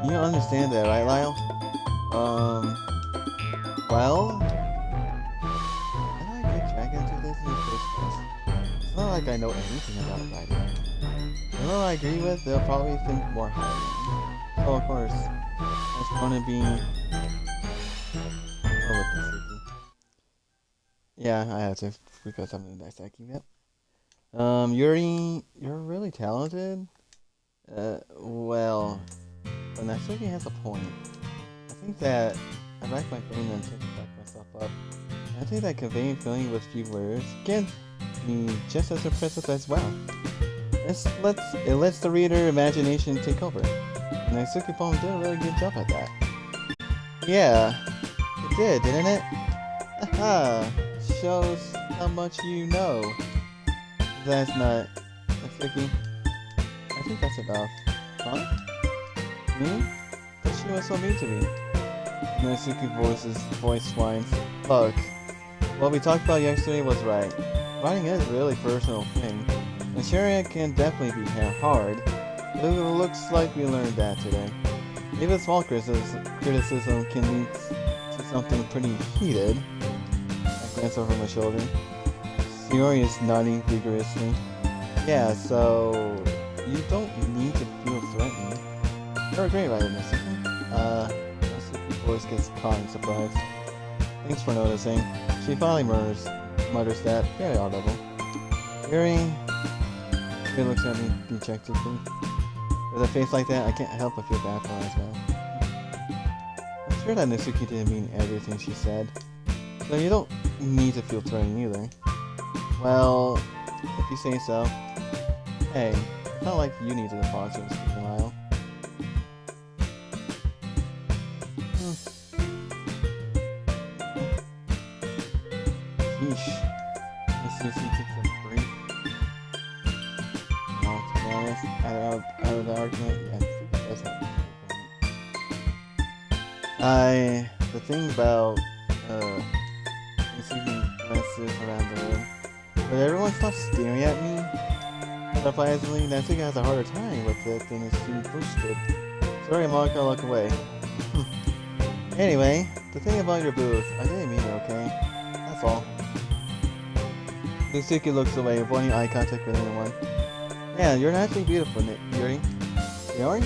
You understand that, right, Lyle? Well, how did I get dragged into this in the first place? It's not like I know anything about writing. Whoever I agree with, they'll probably think more highly of me. So, of course, it's gonna be... Oh, with Natsuki. Yeah, I have to, because I'm in dissecting it. Yuri, you're really talented? Well... But Natsuki has a point. I think that I racked my brain and took back myself up. And I think that conveying feeling with few words can be just as impressive as well. It lets the reader imagination take over. And Natsuki poem did a really good job at that. Yeah, it did, didn't it? Aha! Shows how much you know. That's not Natsuki. I think that's enough. Huh? Me? But she was so mean to me. Natsuki voice whines. Look, what we talked about yesterday was right. Writing is a really personal thing, and sharing it can definitely be hard. But it looks like we learned that today. Even small criticism can lead to something pretty heated. I glance over my shoulder. Shiori is nodding vigorously. Yeah, so you don't need to feel threatened. You're a great writer, Natsuki. Natsuki's voice gets caught in surprise. Thanks for noticing. She finally mutters that, very audible. Yuri looks at me dejectedly. With a face like that, I can't help but feel bad for her as well. I'm sure that Natsuki didn't mean everything she said. So you don't need to feel threatened either. Well, if you say so. Hey, it's not like you need to apologize to me, Lyle. Sheesh. Natsuki takes a break. Well, to be honest, out of the argument, yeah, Natsuki does have a point. The thing about, Natsuki glances around the room. But everyone stops staring at me. Surprisingly, Natsuki has a harder time with it than she boosted. Sorry, Mark, I'll look away. Anyway, the thing about your booth, I didn't mean it, okay? That's all. Natsuki looks away, avoiding eye contact with anyone. Yeah, you're naturally beautiful, Yuri. Yuri?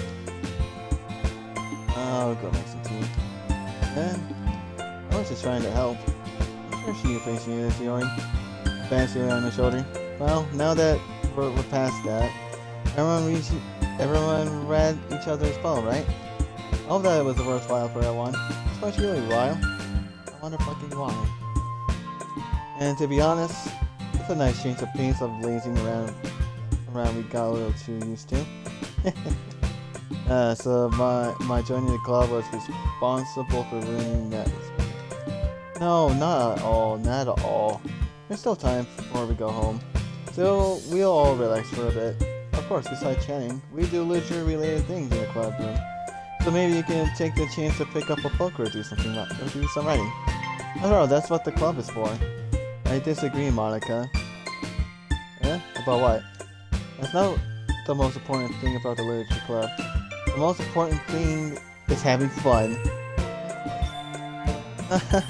I'll go make some tea. I was just trying to help. I'm sure she appreciates it, Yuri. Fancy around the shoulder. Well, now that we're past that, everyone read each other's poem, right? I hope that it was worthwhile for everyone. Especially Lyle. I wonder fucking why. And to be honest, it's a nice change of pace of lazing around we got a little too used to. So my joining the club was responsible for ruining that. No, not at all. There's still time before we go home. So we'll all relax for a bit. Of course, besides chatting, we do literature-related things in the club room. So maybe you can take the chance to pick up a book or do something or do some writing. After all, that's what the club is for. I disagree, Monica. Eh? About what? That's not the most important thing about the literature club. The most important thing is having fun.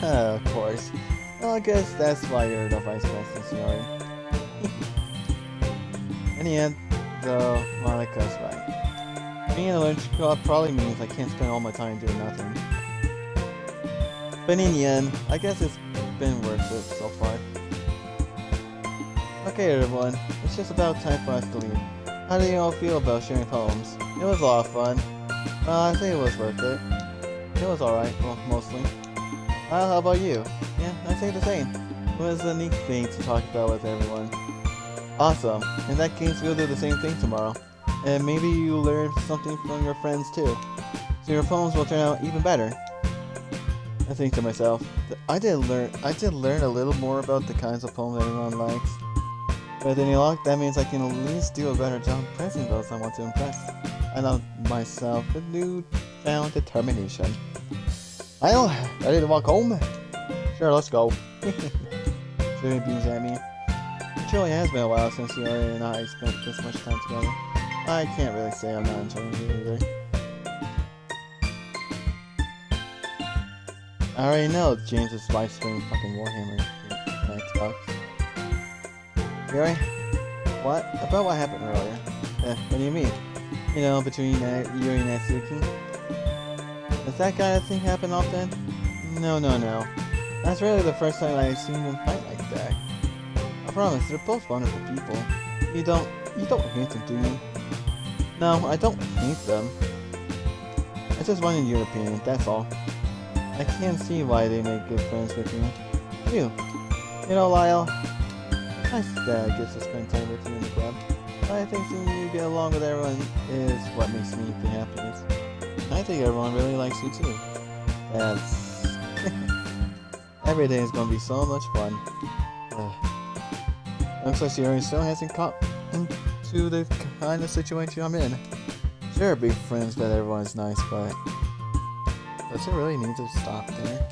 Of course. Well, I guess that's why you're the vice president, Snorri. In the end, though, Monica's right. Being in a literature club probably means I can't spend all my time doing nothing. But in the end, I guess it's been worth it so far. Okay, everyone, it's just about time for us to leave. How do you all feel about sharing poems? It was a lot of fun. I think it was worth it. It was alright, well, mostly. How about you? Yeah, I say the same. It was a neat thing to talk about with everyone. Awesome. In that case, we'll do the same thing tomorrow. And maybe you learn something from your friends too. So your poems will turn out even better. I think to myself, I did learn a little more about the kinds of poems everyone likes. But in your luck, that means I can at least do a better job impressing those I want to impress. I love myself with newfound determination. Well, ready to walk home? Sure, let's go. Siri beams at me. It truly has been a while since Yuri and I spent this much time together. I can't really say I'm not enjoying it either. I already know James is live streaming fucking Warhammer on Xbox. Yuri? What? About what happened earlier? What do you mean? You know, between Yuri and Natsuki? Does that kind of thing happen often? No. That's really the first time I've seen them fight like that. I promise, they're both wonderful people. You don't hate them, do you? No, I don't hate them. I just wanted your opinion, that's all. I can't see why they make good friends with you. You know, Lyle, I said I get to spend time with you in the club. But I think seeing you get along with everyone is what makes me the happiest. I think everyone really likes you too. That's... Every day is gonna be so much fun. Looks like Siri still hasn't caught into the kind of situation I'm in. Sure, being friends with everyone is nice, but does it really need to stop there?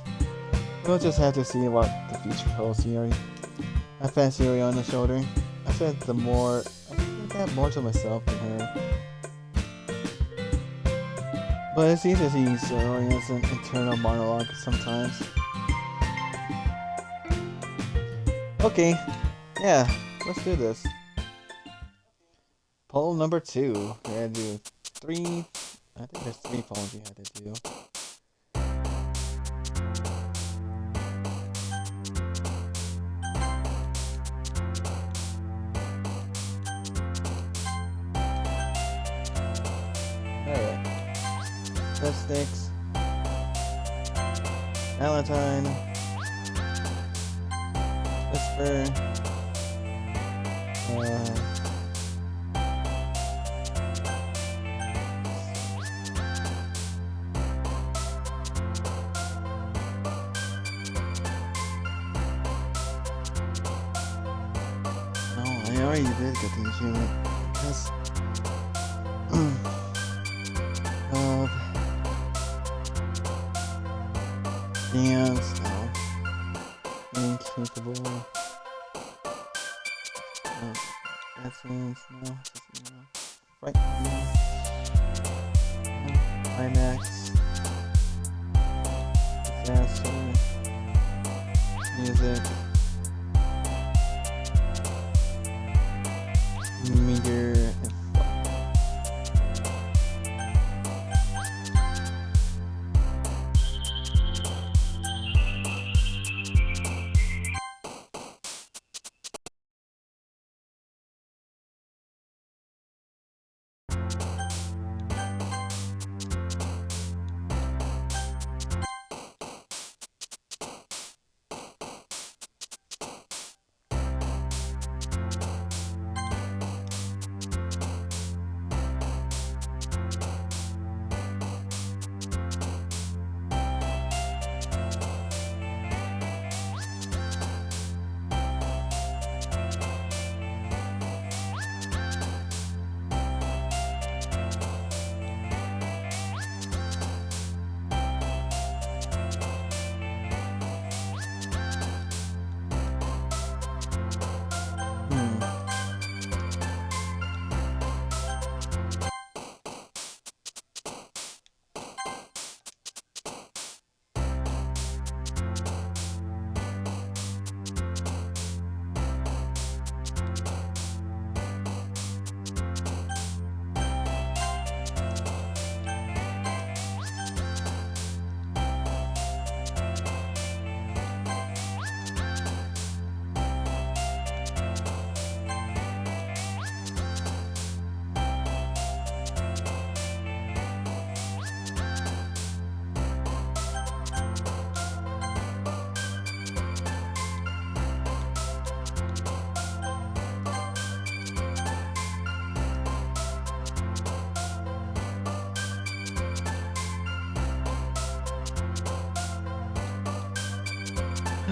We'll just have to see what the future holds, Siri. I pat Siri on the shoulder. I said that more to myself than her. But it's easy to see Siri as an internal monologue sometimes. Okay, yeah, let's do this. Poem number 2. We had to do 3. I think there's 3 poems we had to do. Alright. Lipsticks. Valentine. Whisper. I already did get the achievement. Because of dance, no. Incapable. Essence, no. Frightening. Climax. Disaster. Music. Meter and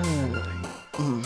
Mm.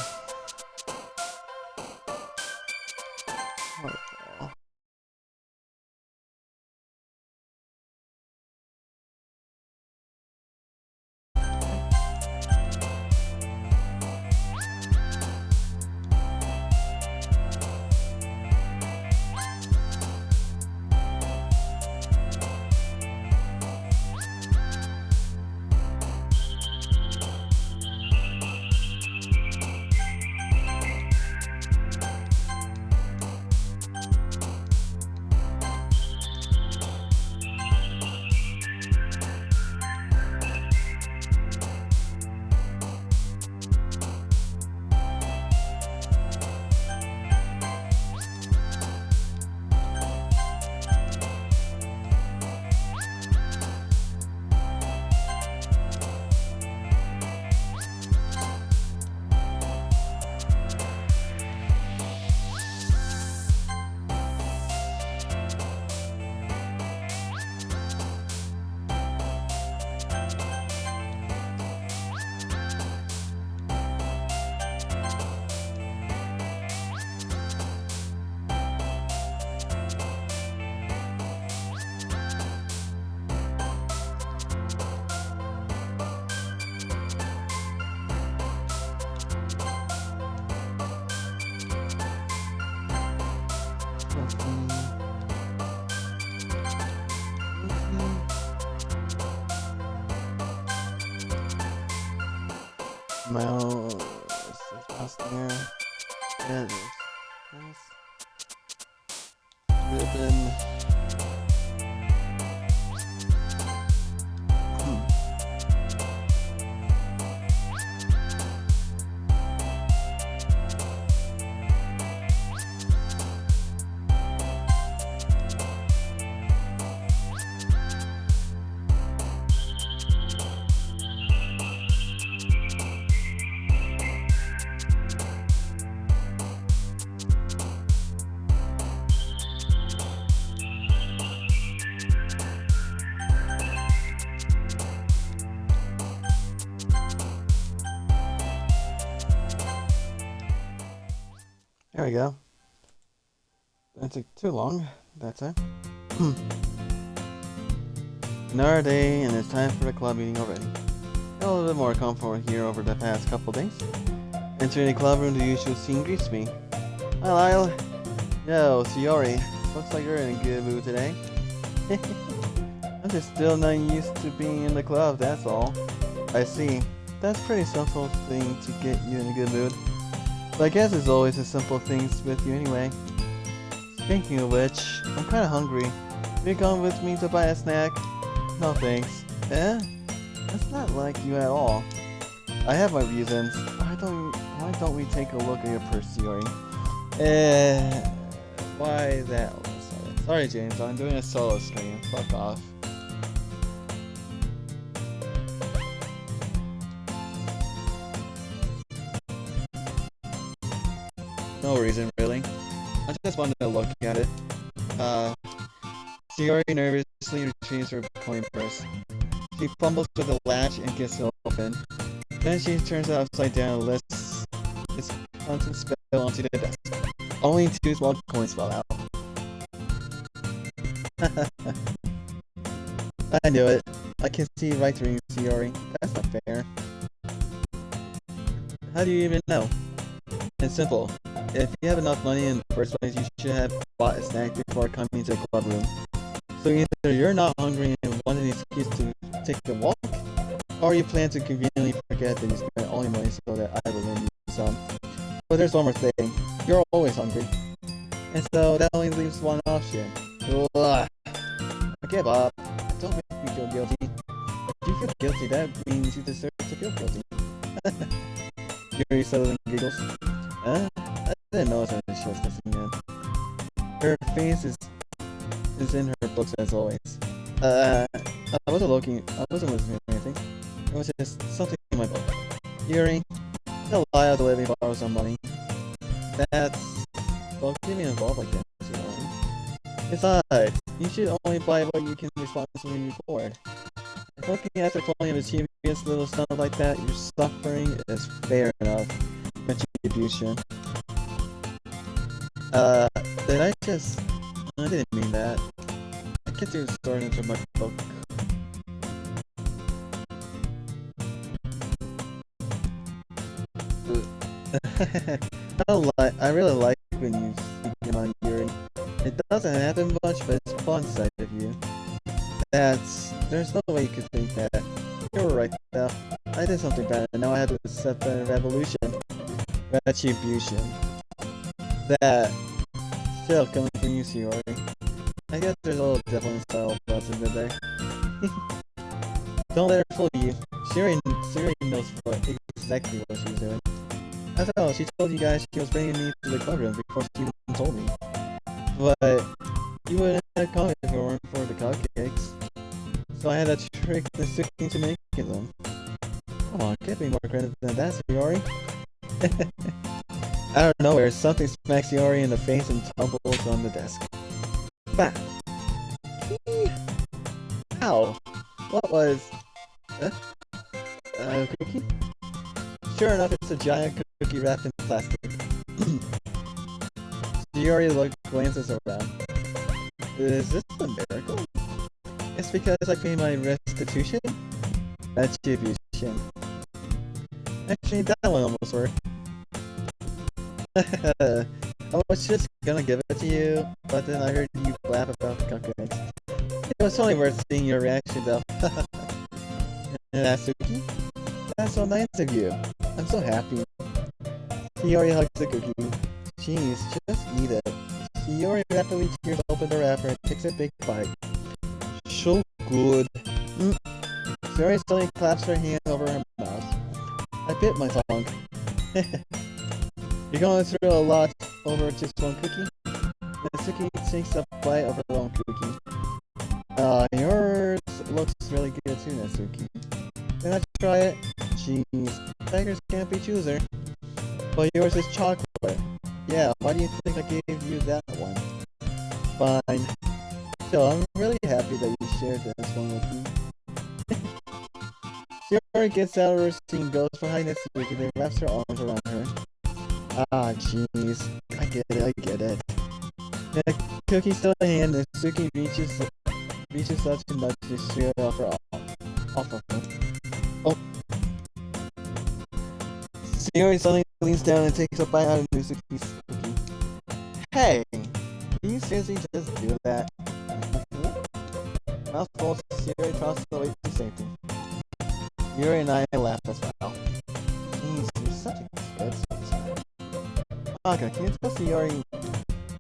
Mouse is mouse there. Yeah, there's ribbon. There we go. That took too long that time. Another day, and it's time for the club meeting already. A little bit more comfort here over the past couple days. Entering the club room, the usual scene greets me. Hi, Lyle. Yo, Shiori. Looks like you're in a good mood today. I'm just still not used to being in the club, that's all. I see. That's a pretty simple thing to get you in a good mood. But I guess it's always the simple things with you anyway. Speaking of which, I'm kinda hungry. Will you come with me to buy a snack? No thanks. Eh? That's not like you at all. I have my reasons. Why don't we take a look at your purse, Shiori? Why that? Sorry James, I'm doing a solo stream. Fuck off. No reason, really. I just wanted to look at it. Shiori nervously retrieves her coin purse. She fumbles with the latch and gets it open. Then she turns it upside down and lets its contents spill onto the desk. Only 2 small coins fall out. I knew it. I can see right through you, Shiori. That's not fair. How do you even know? It's simple. If you have enough money in the first place, you should have bought a snack before coming to the club room. So either you're not hungry and want an excuse to take a walk, or you plan to conveniently forget that you spent all your money so that I will lend you some. But there's one more thing. You're always hungry. And so that only leaves one option. Ugh. Okay, Bob. Don't make me feel guilty. If you feel guilty, that means you deserve to feel guilty. Yuri suddenly giggles. I didn't notice that she was listening in. Her face is in her books as always. I wasn't listening to anything. It was just something in my book. Yuri, tell Lyle to let me borrow some money. Don't get me involved like that, you know. Besides, you should only buy what you can responsibly afford. looking at the quality of achievements, little stuff like that, your suffering is fair enough. Retribution. Did I just... I didn't mean that. I can't do story into my book. I really like when you speak on Yuri. It doesn't happen much, but it's fun side of you. There's no way you could think that. You're right though. I did something bad, and now I had to accept the retribution. That still coming from you, Shiori. I guess there's a little devil style lesson in there. Don't let her fool you. Shiori knows exactly what she's doing. After all, she told you guys she was bringing me to the clubroom before she even told me. But you wouldn't have come if it weren't for the cupcakes. So I had to trick the Natsuki into making them. Come on, give me more credit than that, Shiori. Out of nowhere, something smacks Shiori in the face and tumbles on the desk. Bah! Ow! What was... cookie? Sure enough, it's a giant cookie wrapped in plastic. Shiori glances around. Is this a miracle? It's because I paid my restitution? Retribution. Actually, that one almost worked. I was just gonna give it to you, but then I heard you laugh about the cupcakes. It was totally worth seeing your reaction though. Natsuki? That's so nice of you. I'm so happy. Shiori hugs the cookie. Jeez, just eat it. Shiori rapidly tears open the wrapper and takes a big bite. So good. Shiori suddenly claps her hand over her mouth. I bit my tongue. You're going through a lot over just one cookie? Natsuki takes a bite of her own cookie. Yours looks really good too, Natsuki. Can I try it? Jeez, beggars can't be choosers. But yours is chocolate. Yeah, why do you think I gave you that one? Fine. So I'm really happy that you shared this one with me. Shiori gets out of her seat and goes behind Natsuki and wraps her arms around her. Ah, jeez. I get it. The cookie still in hand, and Natsuki reaches up to nudge the Shiori off of her. Oh. Shiori suddenly leans down and takes a bite out of Natsuki's cookie. Hey! Can you seriously just do that? Mouthful, Shiori tosses away to safety. Yuri and I laugh as well. Jeez, you're such a kid sometimes. Monica, can you tell Shiori,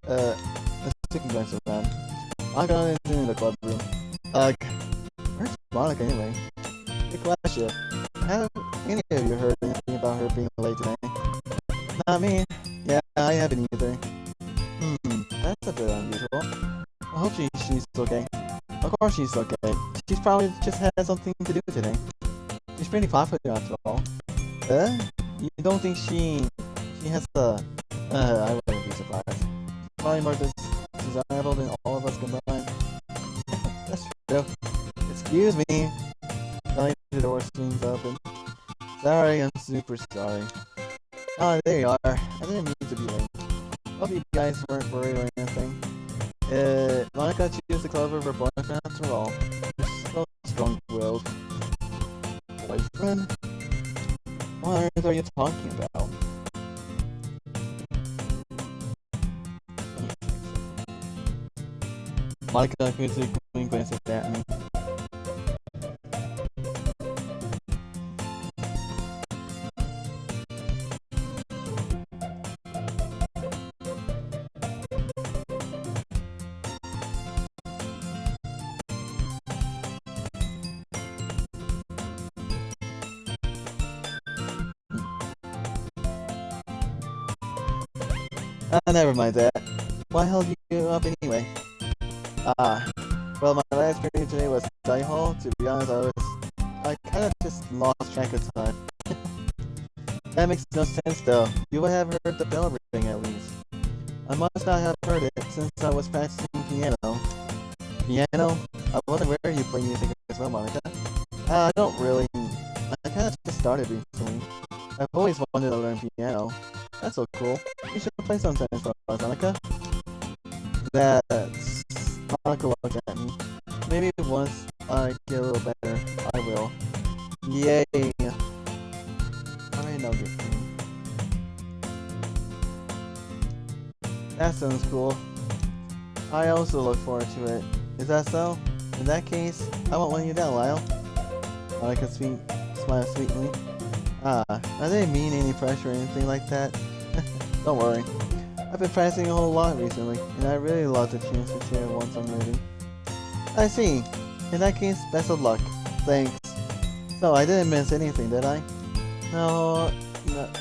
Natsuki glance around. Monica is in the club room. Where's Monica anyway? Good question. Have any of you heard anything about her being late today? Not me. Yeah, I haven't either. That's a bit unusual. I hope she's okay. Of course she's okay. She's probably just had something to do today. She's pretty popular after all. You don't think she has a... I wouldn't be surprised. Probably more desirable than all of us combined. That's true. Excuse me. Suddenly the door swings open. Sorry, I'm super sorry. Oh, there you are. I didn't mean to be late. Hope you guys weren't worried or anything. Monica chooses the club over boyfriend after all. You're so strong-willed. Boyfriend? What on earth are you talking about? Monica quickly glances at me. Never mind that. Why held you up anyway? Well, my last period today was study hall. To be honest, I kind of just lost track of time. That makes no sense though. You would have heard the bell ring at least. I must not have heard it since I was practicing piano. Piano? I wasn't aware you play music as well, Monica. I don't really. I kind of just started recently. I've always wanted to learn piano. That's so cool. You should play sometime for us, Monica. That's... Monica looked at me. Maybe once I get a little better, I will. Yay! Alright, now get me. That sounds cool. I also look forward to it. Is that so? In that case, I won't let you down, Lyle. Monica smiled sweetly. Ah, I didn't mean any pressure or anything like that. Don't worry. I've been practicing a whole lot recently, and I really love the chance to share once I'm ready. I see. In that case, best of luck. Thanks. So, I didn't miss anything, did I? No,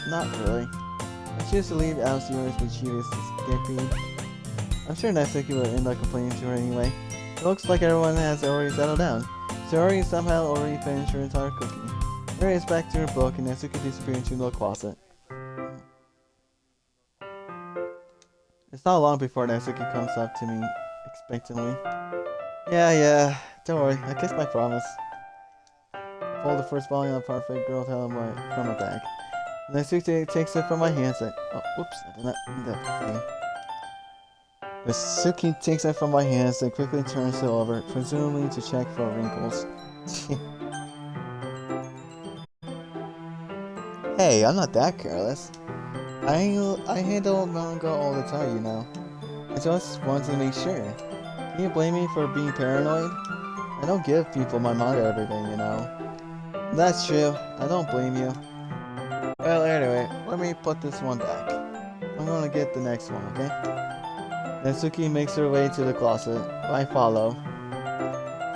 not really. I choose to leave out yours when she was skipping. I'm sure Natsuki will end up complaining to her anyway. It looks like everyone has already settled down. Saori somehow already finished her entire cooking. Mary is back to her book and Natsuki disappeared into the closet. It's not long before Natsuki comes up to me expectantly. Yeah, don't worry, I kissed my promise. I pull the first volume of Perfect Girl from my bag. Natsuki takes it from my hands and... Oh, whoops, I did not mean that thing. Natsuki takes it from my hands and quickly turns it over, presumably to check for wrinkles. Hey, I'm not that careless. I handle manga all the time, you know. I just want to make sure. Can you blame me for being paranoid? I don't give people my manga every day, you know. That's true. I don't blame you. Well, anyway, let me put this one back. I'm gonna get the next one, okay? Natsuki makes her way to the closet. I follow.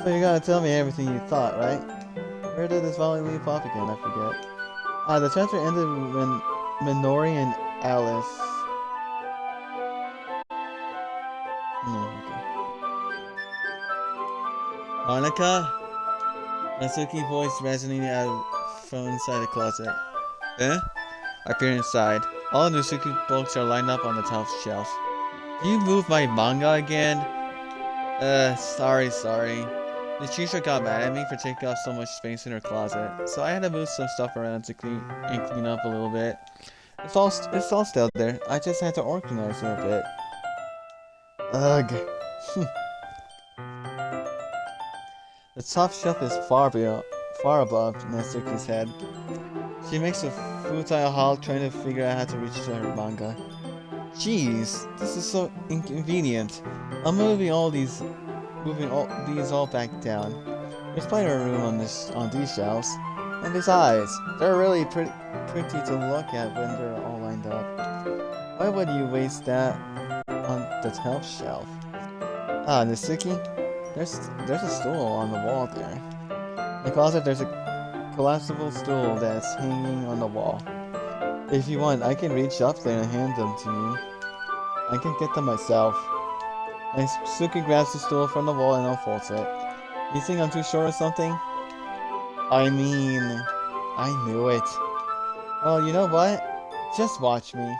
So you're gonna tell me everything you thought, right? Where did this volume leave off again? I forget. The chapter ended when Minori and Alice... okay. Monica? Natsuki's voice resonated out from inside the closet. Eh? I peer inside. All the Natsuki books are lined up on the top shelf. Do you move my manga again? Sorry. The teacher got mad at me for taking up so much space in her closet, so I had to move some stuff around to clean up a little bit. It's all still there. I just had to organize it a bit. Ugh. The top shelf is far above Natsuki's head. She makes a futile howl trying to figure out how to reach to her manga. Jeez, this is so inconvenient. I'm moving these all back down. There's plenty of room on these shelves. And besides, they're really pretty to look at when they're all lined up. Why would you waste that on the top shelf? Ah, Natsuki, there's a stool on the wall there. In the closet, there's a collapsible stool that's hanging on the wall. If you want, I can reach up there and hand them to you. I can get them myself. Natsuki grabs the stool from the wall and unfolds it. You think I'm too short or something? I mean, I knew it. Well, you know what? Just watch me.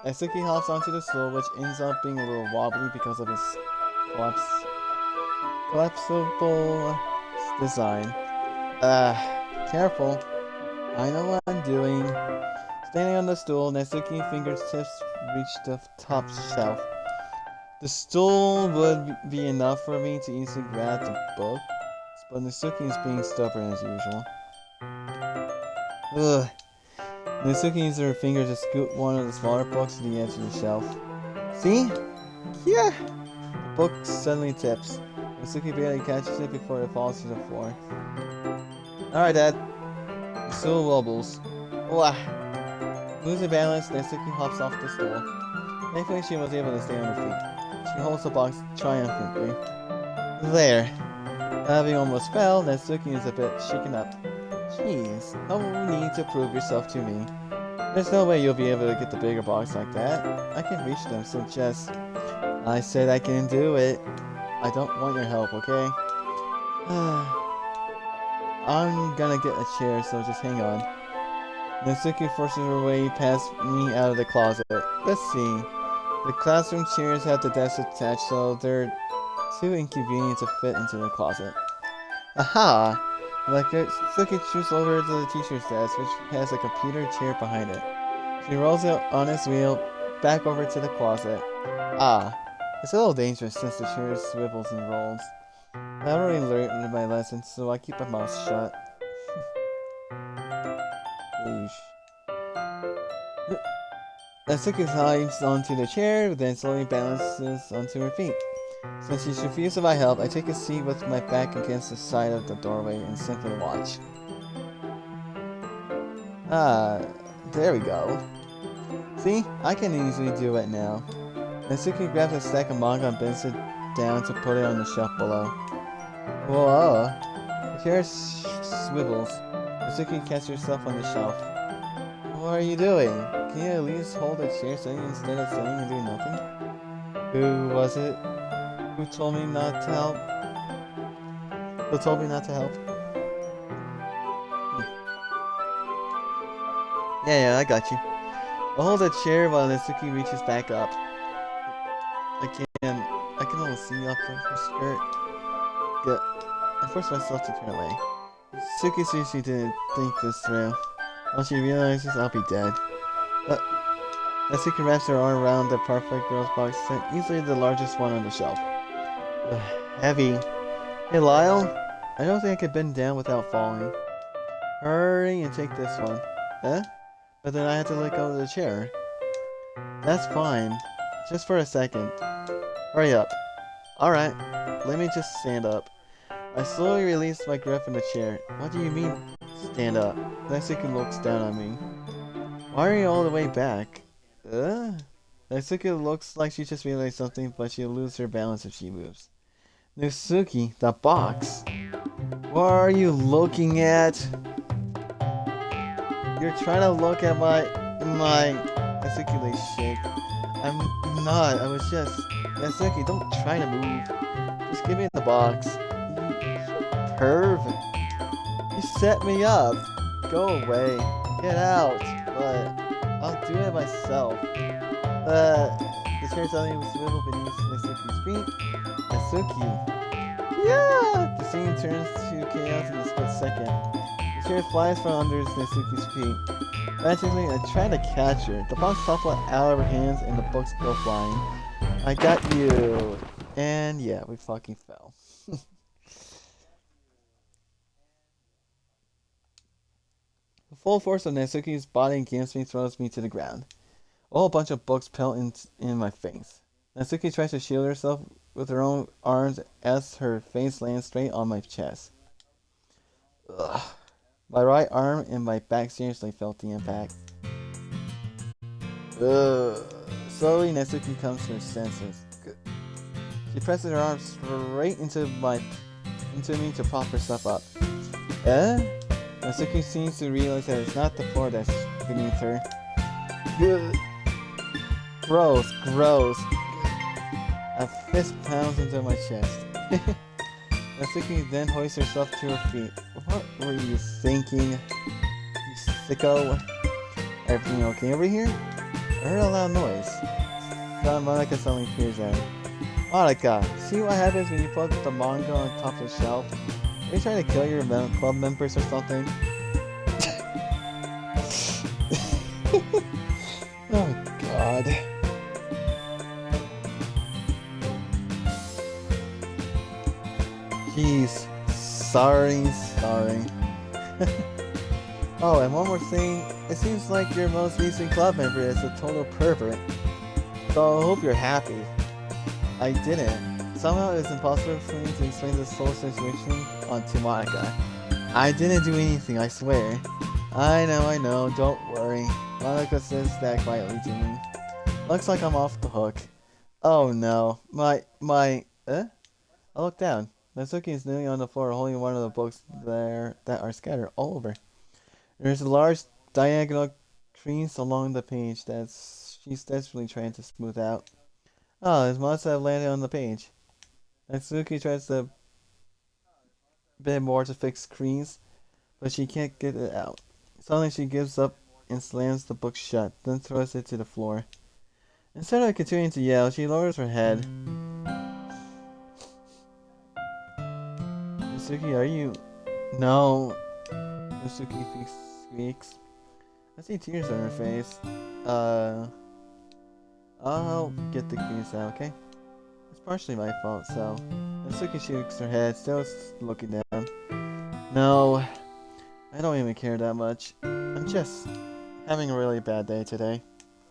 Natsuki hops onto the stool, which ends up being a little wobbly because of its collapsible design. Careful. I know what I'm doing. Standing on the stool, Natsuki's fingertips reach the top shelf. The stool would be enough for me to easily grab the book, but Natsuki is being stubborn as usual. Ugh. Natsuki uses her finger to scoot one of the smaller books to the edge of the shelf. See? Yeah! The book suddenly tips. Natsuki barely catches it before it falls to the floor. Alright, Dad. The stool wobbles. Wah! Losing balance, Natsuki hops off the stool. Thankfully, she was able to stay on her feet. She holds the box triumphantly. There. Having almost fell, Natsuki is a bit shaken up. Jeez, no need to prove yourself to me. There's no way you'll be able to get the bigger box like that. I can reach them, so just... I said I can do it. I don't want your help, okay? I'm gonna get a chair, so just hang on. Natsuki forces her way past me out of the closet. Let's see. The classroom chairs have the desks attached, so they're too inconvenient to fit into the closet. Aha! Like Suki shoots over to the teacher's desk, which has a computer chair behind it. She rolls it on its wheel back over to the closet. Ah, it's a little dangerous since the chair swivels and rolls. I already learned my lesson, so I keep my mouth shut. Yeesh. Natsuki hides onto the chair, then slowly balances onto her feet. Since she's refused to buy help, I take a seat with my back against the side of the doorway and simply watch. Ah, there we go. See, I can easily do it now. Natsuki grabs a stack of manga and bends it down to put it on the shelf below. Whoa, the chair swivels. Natsuki catches herself on the shelf. What are you doing? Can you at least hold the chair steady instead of sitting and doing nothing? Who was it? Who told me not to help? Who told me not to help? Yeah, I got you. I'll hold the chair while Natsuki reaches back up. I can almost see up from her skirt. Good. I force myself to turn away. Natsuki seriously didn't think this through. Once she realizes I'll be dead. But Natsuki wraps her arm around the perfect girl's box set, easily the largest one on the shelf. Ugh, heavy. Hey Lyle, I don't think I could bend down without falling. Hurry and take this one. Eh? But then I had to let go of the chair. That's fine. Just for a second. Hurry up. Alright, let me just stand up. I slowly release my grip from the chair. What do you mean, stand up? Natsuki looks down on me. Why are you all the way back? Natsuki looks like she just realized something, but she'll lose her balance if she moves. Natsuki, the box. What are you looking at? You're trying to look at my Natsuki legs shake. I'm not. I was just Natsuki. Don't try to move. Just give me the box. You perv. You set me up. Go away. Get out. But I'll do it myself. The chair suddenly swivel beneath Natsuki's feet. Natsuki. Yeah! The scene turns to chaos in a split second. The chair flies from under Natsuki's feet. Magically, I try to catch her. The box topples out of her hands and the books go flying. I got you! And yeah, we fucking fell. The full force of Natsuki's body against me throws me to the ground. A whole bunch of books pelt in my face. Natsuki tries to shield herself with her own arms as her face lands straight on my chest. Ugh. My right arm and my back seriously felt the impact. Ugh. Slowly, Natsuki comes to her senses. She presses her arm straight into me to prop herself up. Natsuki seems to realize that it's not the floor that's beneath her. Ugh. Gross. A fist pounds into my chest. Natsuki then hoists herself to her feet. What were you thinking, you sicko? Everything okay over here? I heard a loud noise. Monica suddenly peers at her. Monica, see what happens when you put the manga on top of the shelf? Are you trying to kill your club members or something? Oh god. Jeez. Sorry. Oh, and one more thing. It seems like your most recent club member is a total pervert. So I hope you're happy. I didn't. Somehow it's impossible for me to explain this whole situation to Monica. I didn't do anything, I swear. I know, don't worry. Monica says that quietly to me. Looks like I'm off the hook. Oh no. I look down. Natsuki is kneeling on the floor holding one of the books there that are scattered all over. There's a large diagonal crease along the page that she's desperately trying to smooth out. Oh, his must have landed on the page. Natsuki tries a bit more to fix crease, but she can't get it out. Suddenly she gives up and slams the book shut, then throws it to the floor. Instead of continuing to yell, she lowers her head. Natsuki, are you No, Natsuki squeaks. I see tears on her face. Uh, I'll get the keys out, okay? It's partially my fault, so... Natsuki shakes her head, still looking down. No, I don't even care that much. I'm just having a really bad day today.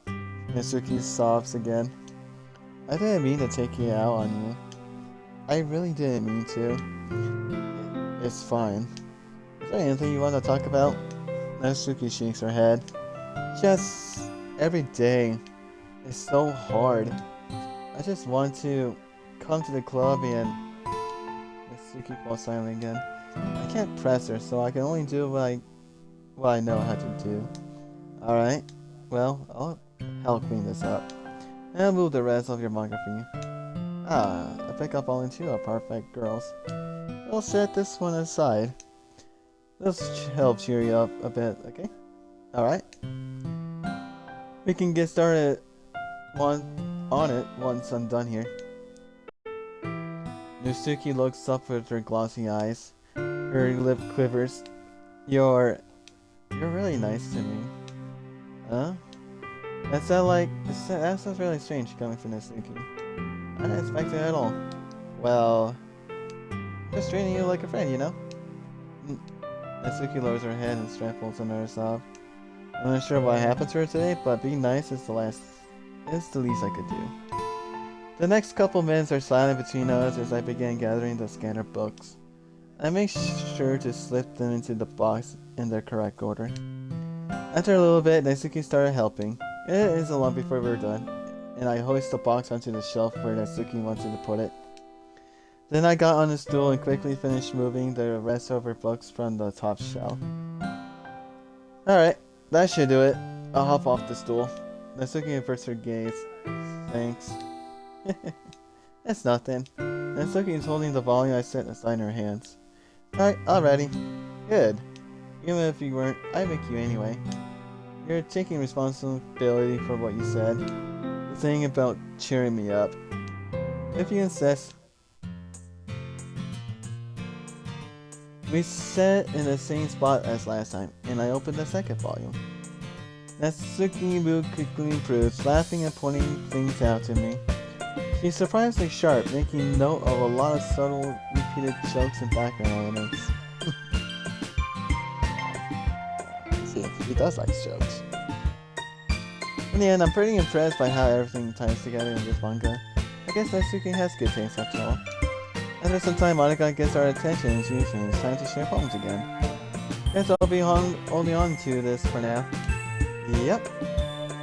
Natsuki sobs again. I didn't mean to take you out on you. I really didn't mean to. It's fine. Is there anything you want to talk about? Natsuki shakes her head. Just every day is so hard. I just want to come to the club and... Natsuki falls silent again. I can't press her, so I can only do what I know how to do. Alright, well, I'll help clean this up. And I'll move the rest of your manga for you. I pick up only 2 are perfect girls. We'll set this one aside. This help cheer you up a bit, okay? Alright. We can get started on it once I'm done here. Natsuki looks up with her glossy eyes. Her lip quivers. You're really nice to me. Huh? That sounds really strange coming from Natsuki. I didn't expect it at all. Well, just treating you like a friend, you know? Natsuki lowers her head and stifles another sob. I'm not sure what happened to her today, but being nice is the least I could do. The next couple minutes are silent between us as I begin gathering the scanner books. I make sure to slip them into the box in their correct order. After a little bit, Natsuki started helping. It isn't long before we're done, and I hoist the box onto the shelf where Natsuki wanted to put it. Then I got on the stool and quickly finished moving the rest of her books from the top shelf. Alright, that should do it. I'll hop off the stool. Natsuki averts her gaze. Thanks. It's nothing. Natsuki is holding the volume I set aside in her hands. Alright, already. Good. Even if you weren't, I'd make you anyway. You're taking responsibility for what you said. The thing about cheering me up. If you insist. We sat in the same spot as last time, and I opened the second volume. Natsuki moved quickly improves, laughing and pointing things out to me. She's surprisingly sharp, making note of a lot of subtle, repeated jokes and background elements. See, he does like jokes. In the end, I'm pretty impressed by how everything ties together in this manga. I guess Natsuki has good taste after all. After some time, Monika gets our attention as usual, and it's time to share poems again. Guess I'll be holding on to this for now. Yep.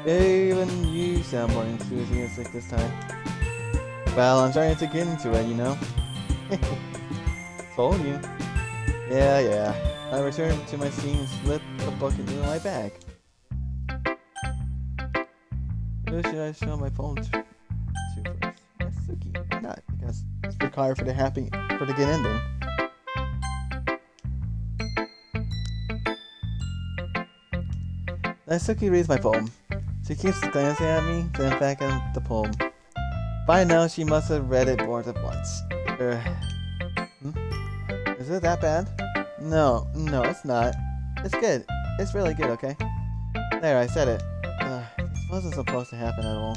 Even you sound more enthusiastic this time. Well, I'm starting to get into it, you know. Told you. Yeah. I returned to my seat and slipped the book into my bag. Who should I show my poem to first? Natsuki. Why not? Because it's required for the good ending. Natsuki reads my poem. She keeps glancing at me, then back at the poem. By now, she must have read it more than once. Is it that bad? No, it's not. It's good. It's really good, okay? There, I said it. This wasn't supposed to happen at all.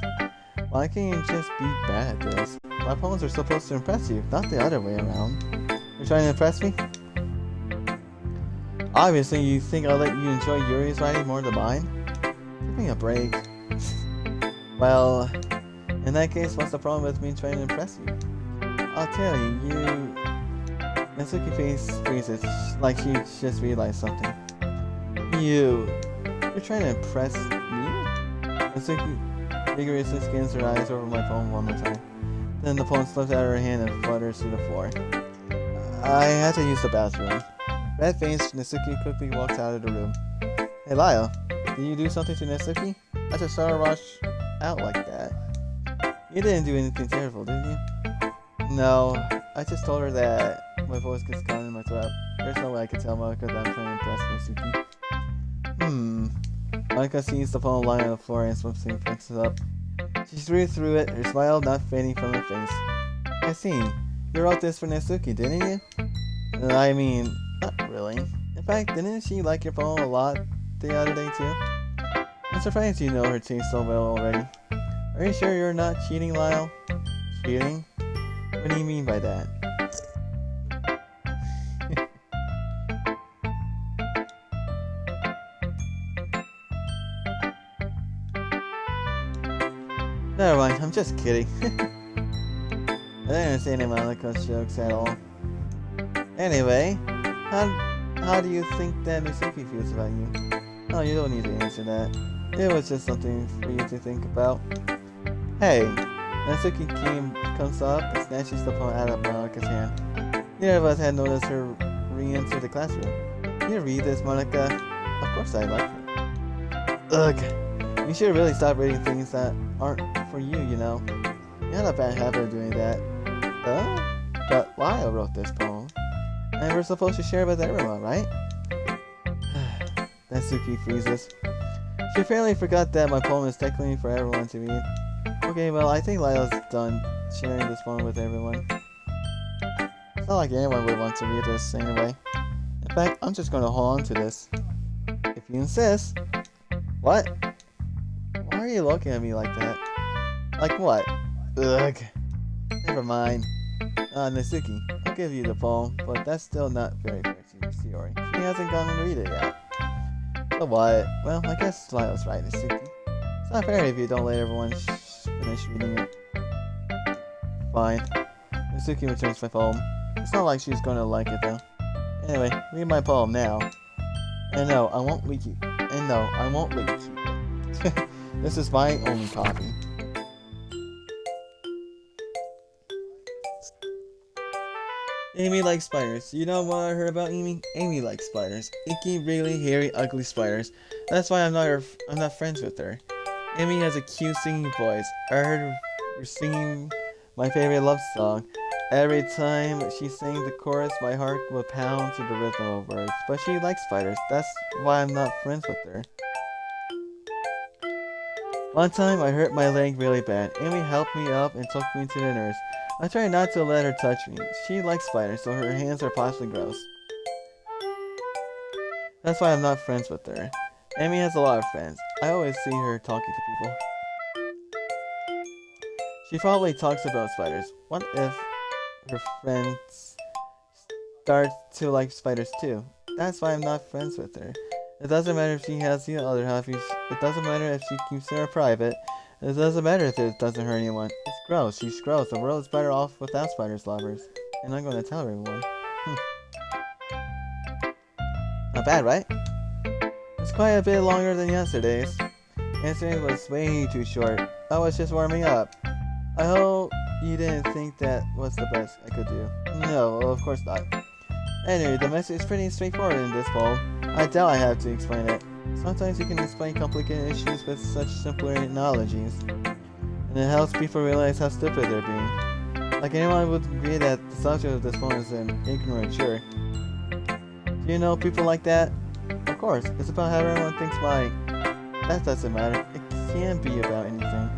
Why can't you just be bad at this? My poems are supposed to impress you, not the other way around. You're trying to impress me? Obviously, you think I'll let you enjoy Yuri's writing more than mine? Give me a break. Well, in that case, what's the problem with me trying to impress you? I'll tell you, Natsuki face freezes, like she just realized something. You're trying to impress me? Natsuki vigorously scans her eyes over my poem one more time. Then the poem slips out of her hand and flutters to the floor. I had to use the bathroom. Red-faced, Natsuki quickly walks out of the room. Hey Lyle, did you do something to Natsuki? I just saw her rush out like that. You didn't do anything terrible, did you? No, I just told her that my voice gets caught in my throat. There's no way I can tell Monica that I'm trying to impress Natsuki. Monica sees the poem lying on the floor and swiftly picks it up. She reads through it, her smile not fading from her face. I see. You wrote this for Natsuki, didn't you? I mean, Not really. In fact, didn't she like your poem a lot the other day too? I'm surprised you know her taste so well already. Are you sure you're not cheating, Lyle? Cheating? What do you mean by that? Never mind, I'm just kidding. I don't understand Monika's jokes at all. Anyway, how do you think that Natsuki feels about you? Oh, you don't need to answer that. It was just something for you to think about. Hey, Natsuki comes up and snatches the phone out of Monika's hand. Neither of us had noticed her re-enter the classroom. Can you read this, Monika? Of course I like it. Ugh, you should really stop reading things that aren't for you, you know. You had a bad habit of doing that. But Lyle wrote this poem. And we're supposed to share it with everyone, right? Natsuki freezes. She apparently forgot that my poem is technically for everyone to read. Okay, well, I think Lyle's done sharing this poem with everyone. It's not like anyone would want to read this anyway. In fact, I'm just going to hold on to this. If you insist. What? Why are you looking at me like that? Like what? Ugh. Never mind. Natsuki, I'll give you the poem, but that's still not very fair to Shiori. She hasn't gone and read it yet. So what? Well, I guess Lyle's right, Natsuki. It's not fair if you don't let everyone finish reading it. Fine. Natsuki returns my poem. It's not like she's gonna like it though. Anyway, read my poem now. And no, I won't leak you. And no, I won't leak you. This is my only copy. Amy likes spiders. You know what I heard about Amy? Amy likes spiders. Icky, wriggly, hairy, ugly spiders. That's why I'm not friends with her. Amy has a cute singing voice. I heard her singing my favorite love song. Every time she sang the chorus, my heart would pound to the rhythm of words. But she likes spiders. That's why I'm not friends with her. One time, I hurt my leg really bad. Amy helped me up and took me to the nurse. I tried not to let her touch me. She likes spiders, so her hands are possibly gross. That's why I'm not friends with her. Amy has a lot of friends. I always see her talking to people. She probably talks about spiders. What if her friends start to like spiders too? That's why I'm not friends with her. It doesn't matter if she has the other hobbies. It doesn't matter if she keeps her private. It doesn't matter if it doesn't hurt anyone. It's gross. She's gross. The world is better off without spiders lovers. And I'm going to tell everyone. Not bad, right? It's quite a bit longer than yesterday's. Yesterday was way too short. I was just warming up. I hope you didn't think that was the best I could do. No, of course not. Anyway, the message is pretty straightforward in this poem. I doubt I have to explain it. Sometimes you can explain complicated issues with such simpler analogies. And it helps people realize how stupid they're being. Like anyone would agree that the subject of this poem is an ignorant jerk. Do you know people like that? Of course, it's about how everyone thinks mine. That doesn't matter. It can't be about anything.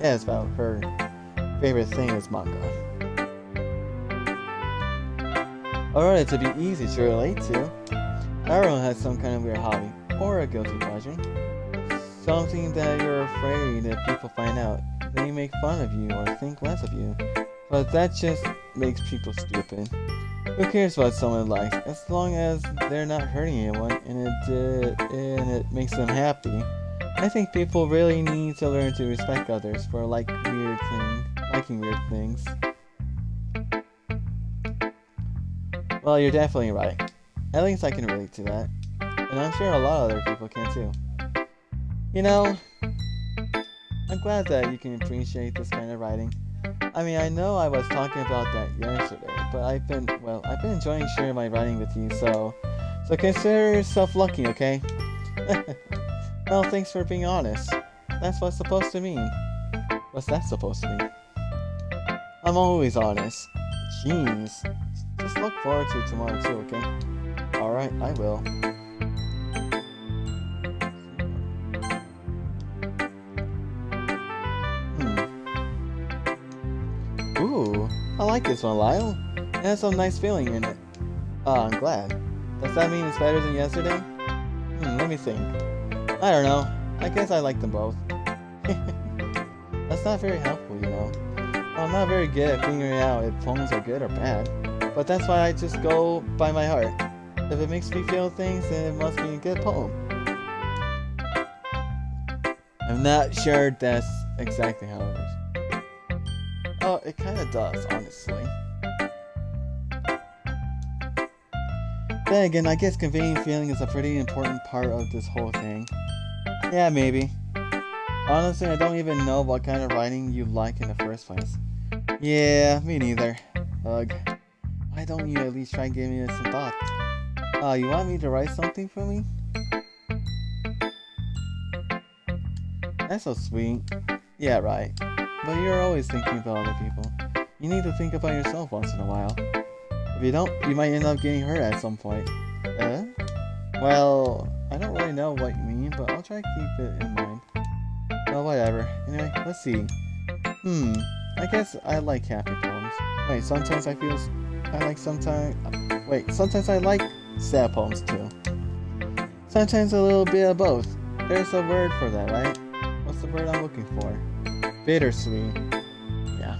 Yeah, it's about her favorite thing is manga. Alright, to be easy to relate to. Everyone has some kind of weird hobby, or a guilty pleasure. Something that you're afraid if people find out. They make fun of you or think less of you. But that just makes people stupid. Who cares what someone likes, as long as they're not hurting anyone and it makes them happy. I think people really need to learn to respect others for liking weird things. Well, you're definitely right. At least I can relate to that. And I'm sure a lot of other people can too. You know, I'm glad that you can appreciate this kind of writing. I mean, I know I was talking about that yesterday, but I've been enjoying sharing my writing with you, so consider yourself lucky, okay? Well, thanks for being honest. That's what's supposed to mean. What's that supposed to mean? I'm always honest. Jeez. Just look forward to tomorrow too, okay? Alright, I will. Ooh, I like this one, Lyle. It has some nice feeling in it. I'm glad. Does that mean it's better than yesterday? Let me think. I don't know. I guess I like them both. That's not very helpful, you know. I'm not very good at figuring out if poems are good or bad, but that's why I just go by my heart. If it makes me feel things, then it must be a good poem. I'm not sure that's exactly how it works. Oh, it kind of does, honestly. Then again, I guess conveying feeling is a pretty important part of this whole thing. Yeah, maybe. Honestly, I don't even know what kind of writing you like in the first place. Yeah, me neither. Ugh. Why don't you at least try giving it some thought? You want me to write something for me? That's so sweet. Yeah, right. But you're always thinking about other people. You need to think about yourself once in a while. If you don't, you might end up getting hurt at some point. Well, I don't really know what you mean, but I'll try to keep it in mind. Well, whatever. Anyway, let's see. I guess I like happy poems. Wait, sometimes I like sad poems too. Sometimes a little bit of both. There's a word for that, right? What's the word I'm looking for? Bittersweet. Yeah.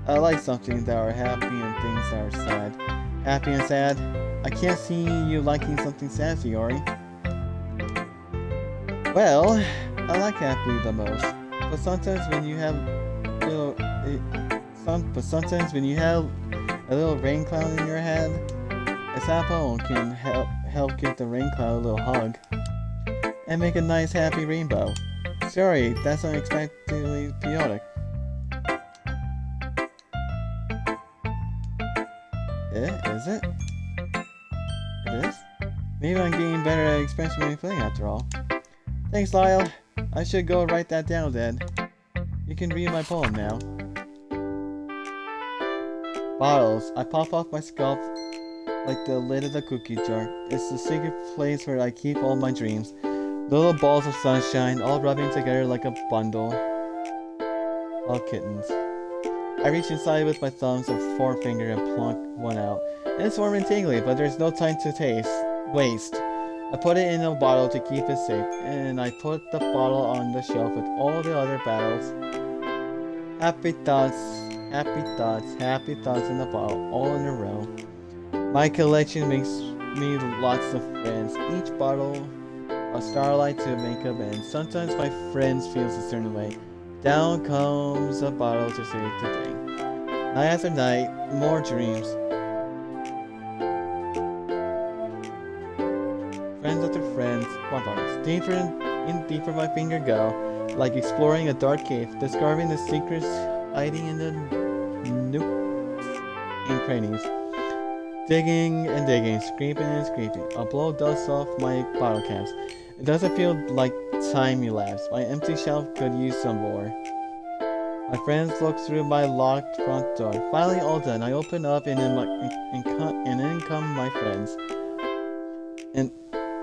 I like something that are happy and things that are sad. Happy and sad? I can't see you liking something sad, Fiori. Well, I like happy the most. But sometimes when you have a little rain cloud in your head, a sad poem can help give the rain cloud a little hug and make a nice happy rainbow. Sorry, that's unexpectedly chaotic. Is it? It is? Maybe I'm getting better at expressing my feeling after all. Thanks, Lyle. I should go write that down then. You can read my poem now. Bottles. I pop off my scalp like the lid of the cookie jar. It's the secret place where I keep all my dreams. Little balls of sunshine, all rubbing together like a bundle of kittens. I reach inside with my thumbs and forefinger and plunk one out. It's warm and tingly, but there's no time to waste. I put it in a bottle to keep it safe, and I put the bottle on the shelf with all the other bottles. Happy thoughts in the bottle, all in a row. My collection makes me lots of friends. Each bottle a starlight to make up, and sometimes my friends feels a certain way. Down comes a bottle to save the day. Night after night, more dreams. Friends after friends, more bottles. Deeper and deeper my finger go, like exploring a dark cave, discovering the secrets hiding in the nooks and crannies. Digging and digging, scraping and scraping. I'll blow dust off my bottle caps. It doesn't feel like time elapsed. My empty shelf could use some more. My friends look through my locked front door. Finally all done. I open up and in come my friends.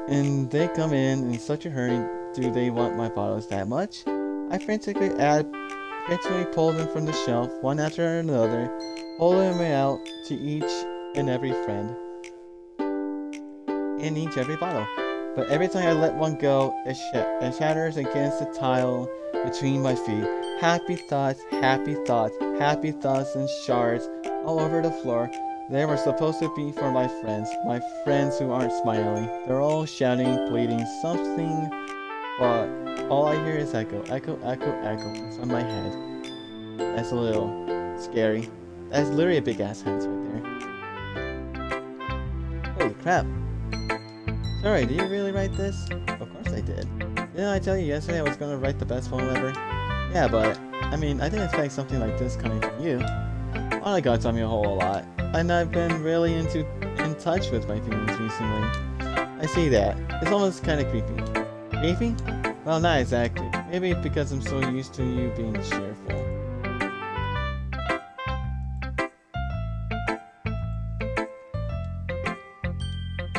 And they come in such a hurry. Do they want my bottles that much? I frantically pull them from the shelf, one after another, holding them out to each and every friend. In every bottle. But every time I let one go, it shatters against the tile between my feet. Happy thoughts, and shards all over the floor. They were supposed to be for my friends who aren't smiling. They're all shouting, pleading, something, but all I hear is echo. It's on my head. That's a little scary. That's literally a big ass hands right there. Holy crap. Sorry, did you really write this? Of course I did. Didn't I tell you yesterday I was gonna write the best poem ever? Yeah, but, I didn't expect something like this coming from you. All God taught me a whole lot, and I've been really in touch with my feelings recently. I see that. It's almost kinda creepy. Creepy? Well, not exactly. Maybe because I'm so used to you being cheerful.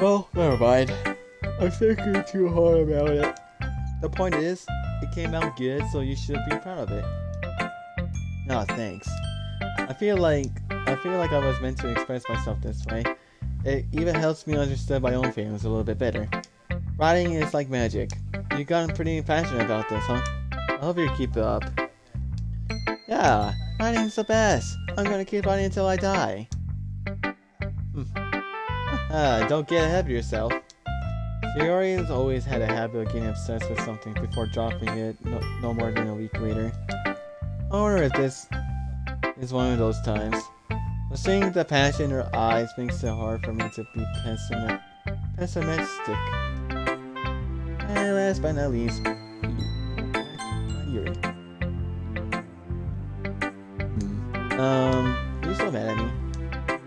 Well, never mind. I'm thinking too hard about it. The point is, it came out good, so you should be proud of it. Aw, thanks. I feel like I was meant to express myself this way. It even helps me understand my own feelings a little bit better. Writing is like magic. You gotten pretty passionate about this, huh? I hope you keep it up. Yeah, writing's the best. I'm gonna keep writing until I die. Don't get ahead of yourself. Shiori's always had a habit of getting obsessed with something before dropping it no more than a week later. I wonder if this is one of those times. But seeing the passion in her eyes makes it hard for me to be pessimistic. And last but not least, Yuri. Are you still mad at me?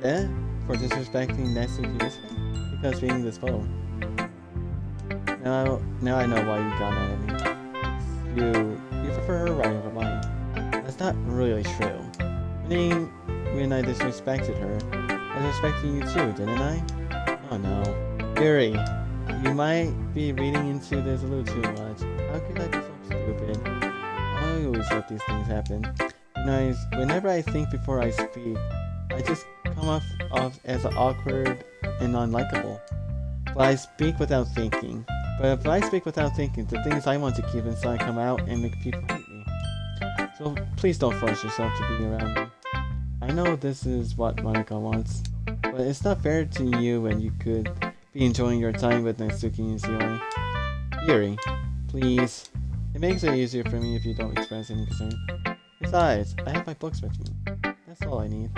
Eh? For disrespecting Natsuki yesterday? Because reading this poem. Now I know why you got mad at me. You prefer her writing over mine. That's not really true. Meaning, when I disrespected her, I disrespected you too, didn't I? Oh no. Yuri, you might be reading into this a little too much. How could I be so stupid? I always let these things happen. Whenever I think before I speak, I just come off as awkward and unlikable. But I speak without thinking. But if I speak without thinking, the things I want to keep inside come out and make people hate me. So please don't force yourself to be around me. I know this is what Monica wants, but it's not fair to you when you could be enjoying your time with Natsuki and Shiori. Yuri, please. It makes it easier for me if you don't express any concern. Besides, I have my books with me. That's all I need.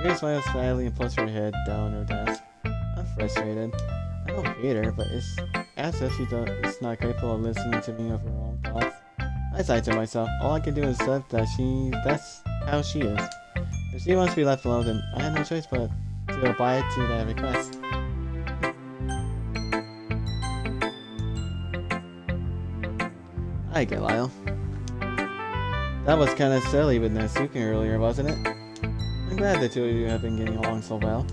Yuri smiles slightly and puts her head down her desk. I'm frustrated. I don't hate her, but it's as if she's not capable of listening to me of her own thoughts. I sighed to myself. All I can do is accept that that's how she is. If she wants to be left alone, then I have no choice but to abide to that request. Hi, Lyle. That was kind of silly with Natsuki earlier, wasn't it? I'm glad the two of you have been getting along so well.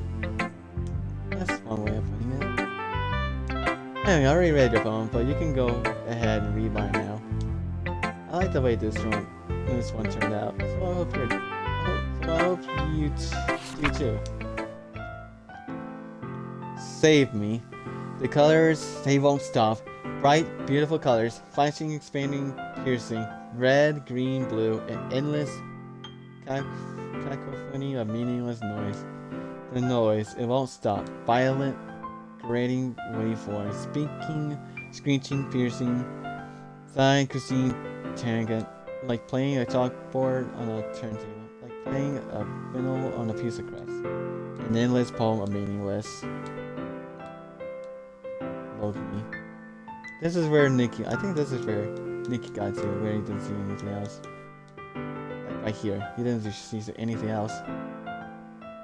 That's one way of putting it. Anyway, I already read your poem, but you can go ahead and read mine now. I like the way this one turned out, so I hope you do too. Save me. The colors, they won't stop. Bright, beautiful colors, flashing, expanding, piercing. Red, green, blue, an endless cacophony of meaningless noise. The noise, it won't stop. Violent, grating waveforms. Speaking, screeching, piercing. Sighing, cursing, tangent. Like playing a chalkboard on a turntable. Like playing a fiddle on a piece of grass. An endless poem of meaningless. Loki. This is where I think this is where Nikki got to, where he didn't see anything else. Like right here. He didn't see anything else.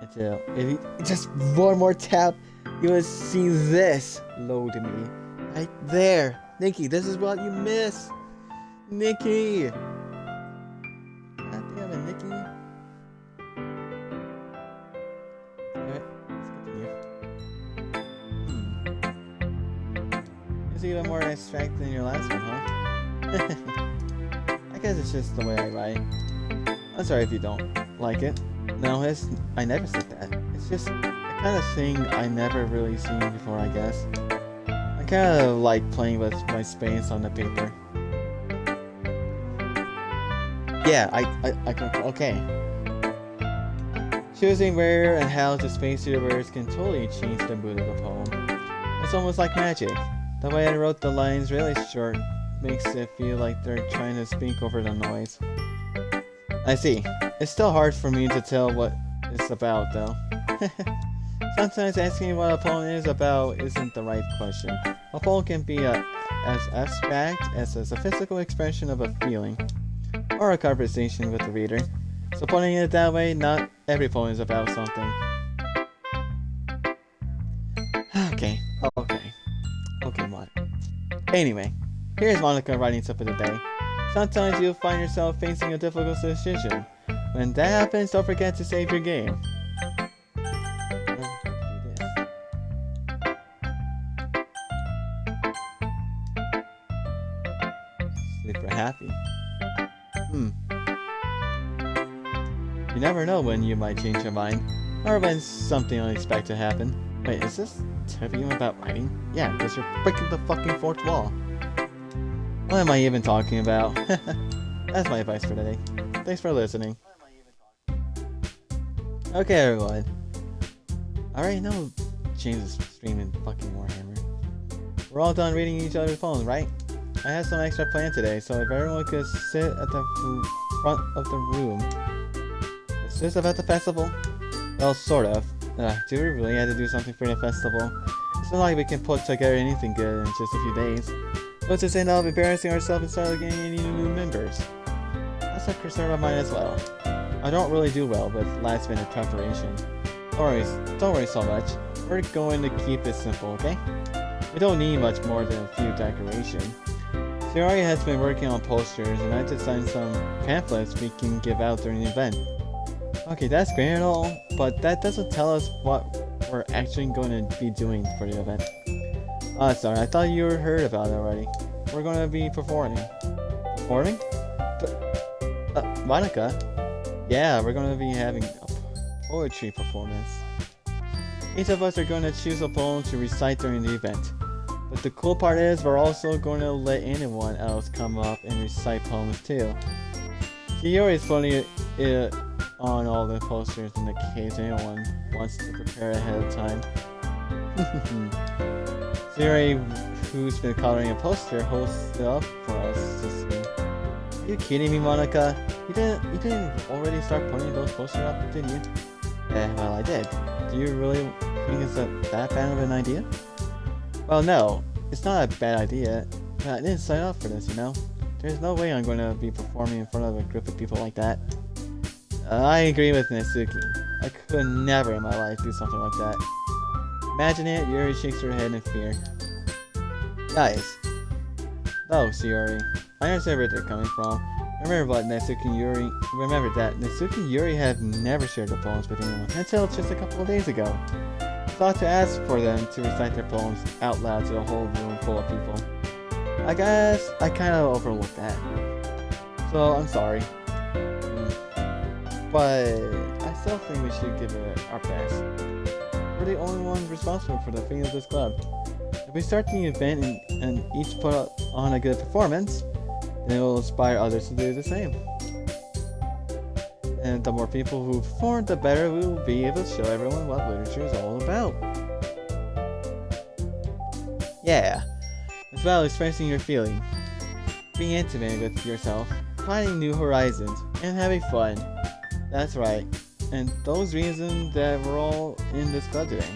Until, if he just one more tap, you would see this load to me. Right there. Nikki, this is what you miss. Nikki! God damn it, Nikki. Alright, let's continue. It's even more abstract than your last one, huh? I guess it's just the way I write. I'm sorry if you don't like it. No, I never said that. It's just the kind of thing I never really seen before, I guess. I kind of like playing with my space on the paper. Yeah, okay. Choosing where and how to space your words can totally change the mood of a poem. It's almost like magic. The way I wrote the lines really short makes it feel like they're trying to speak over the noise. I see. It's still hard for me to tell what it's about, though. Sometimes asking what a poem is about isn't the right question. A poem can be as abstract as a physical expression of a feeling, or a conversation with the reader. So putting it that way, not every poem is about something. Okay, Monica. Anyway, here's Monica writing tip of the day. Sometimes you'll find yourself facing a difficult decision. When that happens, don't forget to save your game. Super happy. You never know when you might change your mind. or when something unexpected happened. Wait, is this tipping about writing? Yeah, because you're breaking the fucking fourth wall. What am I even talking about? That's my advice for today. Thanks for listening. Okay, everyone. Alright, now James is streaming fucking Warhammer. We're all done reading each other's poems, right? I have some extra planned today, so if everyone could sit at the front of the room. Is this about the festival? Well, sort of. Do we really have to do something for the festival? It's not like we can put together anything good in just a few days. What's to say now of embarrassing ourselves and start getting any new members? That's a concern of mine as well. I don't really do well with last minute preparation. Don't worry so much. We're going to keep it simple, okay? We don't need much more than a few decorations. Shiori has been working on posters, and I designed some pamphlets we can give out during the event. Okay, that's great and all, but that doesn't tell us what we're actually going to be doing for the event. Oh, sorry, I thought you heard about it already. We're going to be performing. Performing? Monica? Yeah, we're going to be having a poetry performance. Each of us are going to choose a poem to recite during the event. But the cool part is we're also going to let anyone else come up and recite poems too. Shiori is putting it on all the posters in the case anyone wants to prepare ahead of time. Shiori, who's been coloring a poster, hosts it up for us to see. Are you kidding me, Monica? You didn't already start putting those posters up, did you? Yeah, well, I did. Do you really think it's that bad of an idea? Well, no, it's not a bad idea, but I didn't sign up for this, you know? There's no way I'm going to be performing in front of a group of people like that. I agree with Natsuki. I could never in my life do something like that. Imagine it, Yuri shakes her head in fear. Guys. Oh, Shiori. I understand where they're coming from. Remember that Natsuki and Yuri have never shared their poems with anyone until just a couple of days ago. I thought to ask for them to recite their poems out loud to a whole room full of people. I guess I kind of overlooked that. So I'm sorry. But I still think we should give it our best. We're the only ones responsible for the fate of this club. If we start the event and each put on a good performance, then it will inspire others to do the same. And the more people who perform, the better we will be able to show everyone what literature is all about. Yeah, as well as expressing your feeling, being intimate with yourself, finding new horizons, and having fun. That's right, and those reasons that we're all in this club today.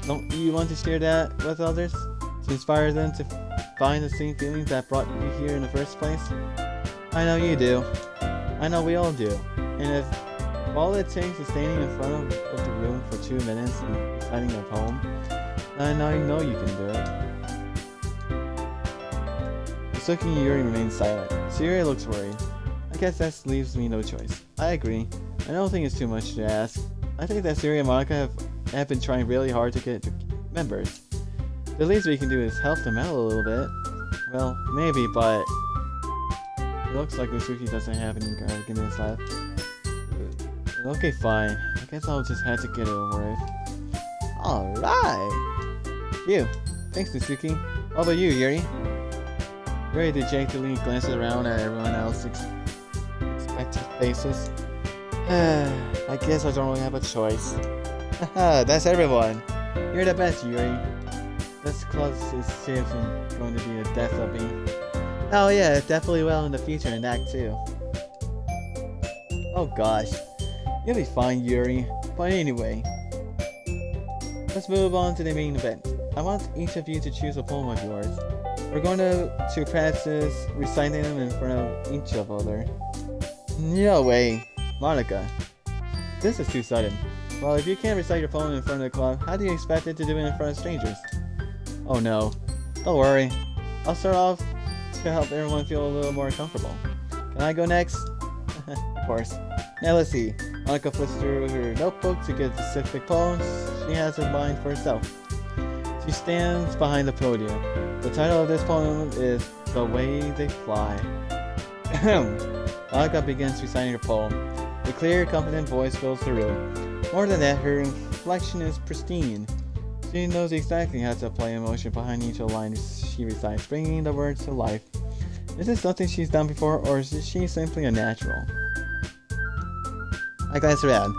Don't you want to share that with others? To inspire them to find the same feelings that brought you here in the first place? I know you do. I know we all do. And if all it takes is standing in front of the room for 2 minutes and reciting a poem, then I know you can do it. Natsuki and Yuri remain silent. Shiori looks worried. I guess that leaves me no choice. I agree. I don't think it's too much to ask. I think that Shiori and Monica have been trying really hard to get members. The least we can do is help them out a little bit. Well, maybe, but it looks like Natsuki doesn't have any arguments left. Okay, fine. I guess I'll just have to get it over with. Alright! Phew. Thanks, Natsuki. How about you, Yuri? Yuri dejectedly glances around at everyone else's expectant faces. I guess I don't really have a choice. Haha, that's everyone. You're the best, Yuri. This club is seriously going to be a death of me. Oh yeah, definitely will in the future in Act 2. Oh gosh. You'll be fine, Yuri. But anyway, let's move on to the main event. I want each of you to choose a poem of yours. We're going to practice reciting them in front of each other. No way. Monica. This is too sudden. Well, if you can't recite your poem in front of the club, how do you expect it to do it in front of strangers? Oh no. Don't worry. I'll start off to help everyone feel a little more comfortable. Can I go next? Of course. Now let's see. Monica flips through her notebook to get specific poems she has in mind for herself. She stands behind the podium. The title of this poem is The Way They Fly. Monica begins reciting her poem. A clear, confident voice fills the room. More than that, her inflection is pristine. She knows exactly how to apply emotion behind each line she recites, bringing the words to life. Is this something she's done before, or is she simply a natural? I glance around.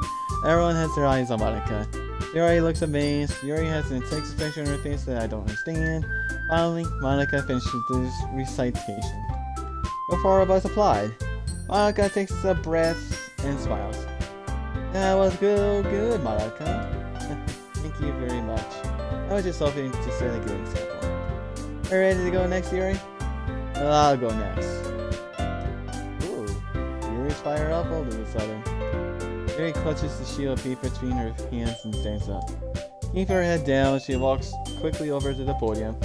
Everyone has their eyes on Monica. Yuri looks amazed. Yuri has an intense expression on her face that I don't understand. Finally, Monica finishes this recitation. Before was applied, Monica takes a breath and smiles. That was good, Monica. Thank you very much. I was just hoping to set a good example. Are you ready to go next, Yuri? Well, I'll go next. Ooh, Yuri's fire up all of a sudden. Yuri clutches the sheet of paper between her hands and stands up. Keeping her head down, she walks quickly over to the podium.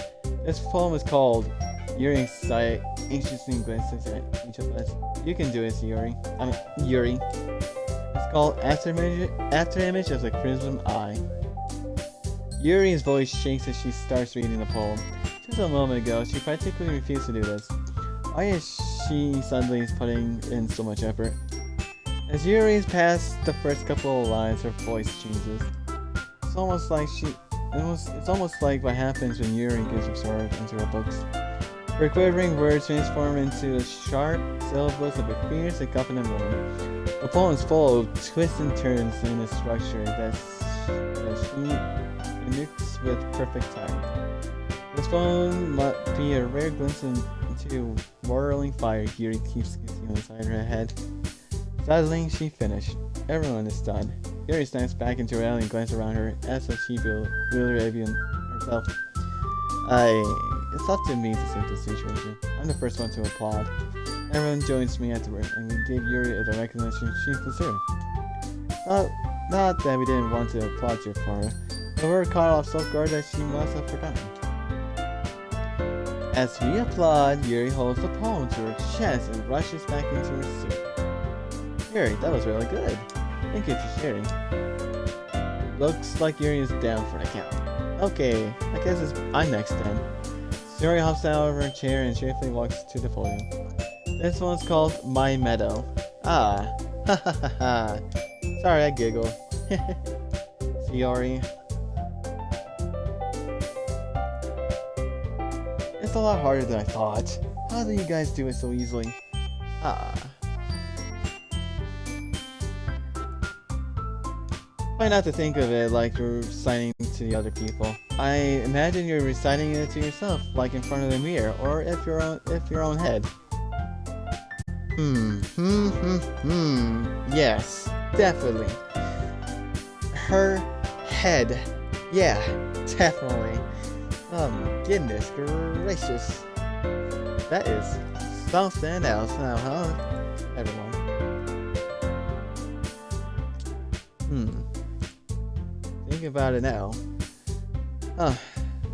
This poem is called Yuri Sight, anxiously glances at each of us. You can do it, Yuri. Yuri. It's called Afterimage of the Crimson Eye. Yuri's voice shakes as she starts reading the poem. Just a moment ago, she practically refused to do this. Why is she suddenly putting in so much effort? As Yuri's past the first couple of lines, her voice changes. It's almost like what happens when Yuri gets absorbed into her books. Her quivering words transform into a sharp syllables of a fierce and confident woman. The poem is full of twists and turns in a structure that she connects with perfect time. This poem might be a rare glimpse into whirling fire Yuri keeps concealed inside her head. Suddenly, she finished. Everyone is stunned. Yuri snaps back into her alley and glances around her as if she will review herself. It's up to me to save the situation. I'm the first one to applaud. Everyone joins me afterward, and we give Yuri the recognition she deserves. Not that we didn't want to applaud you for her, but we were caught off so guard that she must have forgotten. As we applaud, Yuri holds the poem to her chest and rushes back into her seat. Yuri, that was really good. Thank you for sharing. Looks like Yuri is down for the count. Okay, I guess I'm next then. Yuri hops out of her chair and cheerfully walks to the podium. This one's called My Meadow. Ah, ha ha ha ha. Sorry, I giggle. Yuri. It's a lot harder than I thought. How do you guys do it so easily? Ah. Try not to think of it like you're reciting to the other people. I imagine you're reciting it to yourself, like in front of the mirror, or if your own head. Yes, definitely. Her head. Yeah, definitely. Oh my goodness gracious. That is something else now, huh? Everyone. Think about it now. Huh.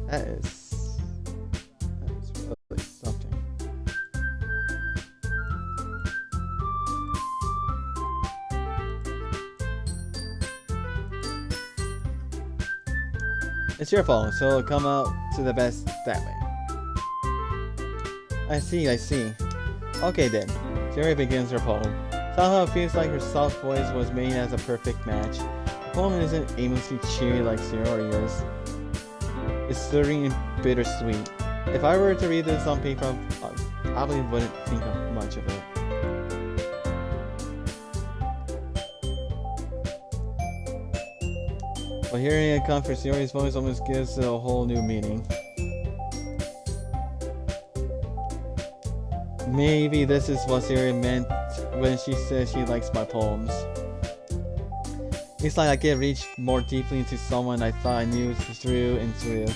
That is really something. It's your fault, so it'll come out to the best that way. I see. Okay then. Jerry begins her poem. Somehow it feels like her soft voice was made as a perfect match. The poem isn't aimlessly cheery like Sayori is. It's stirring and bittersweet. If I were to read this on paper, I probably wouldn't think of much of it. But hearing it come from Sayori's voice almost gives it a whole new meaning. Maybe this is what Sayori meant when she said she likes my poems. It's like I get reached more deeply into someone I thought I knew through and through.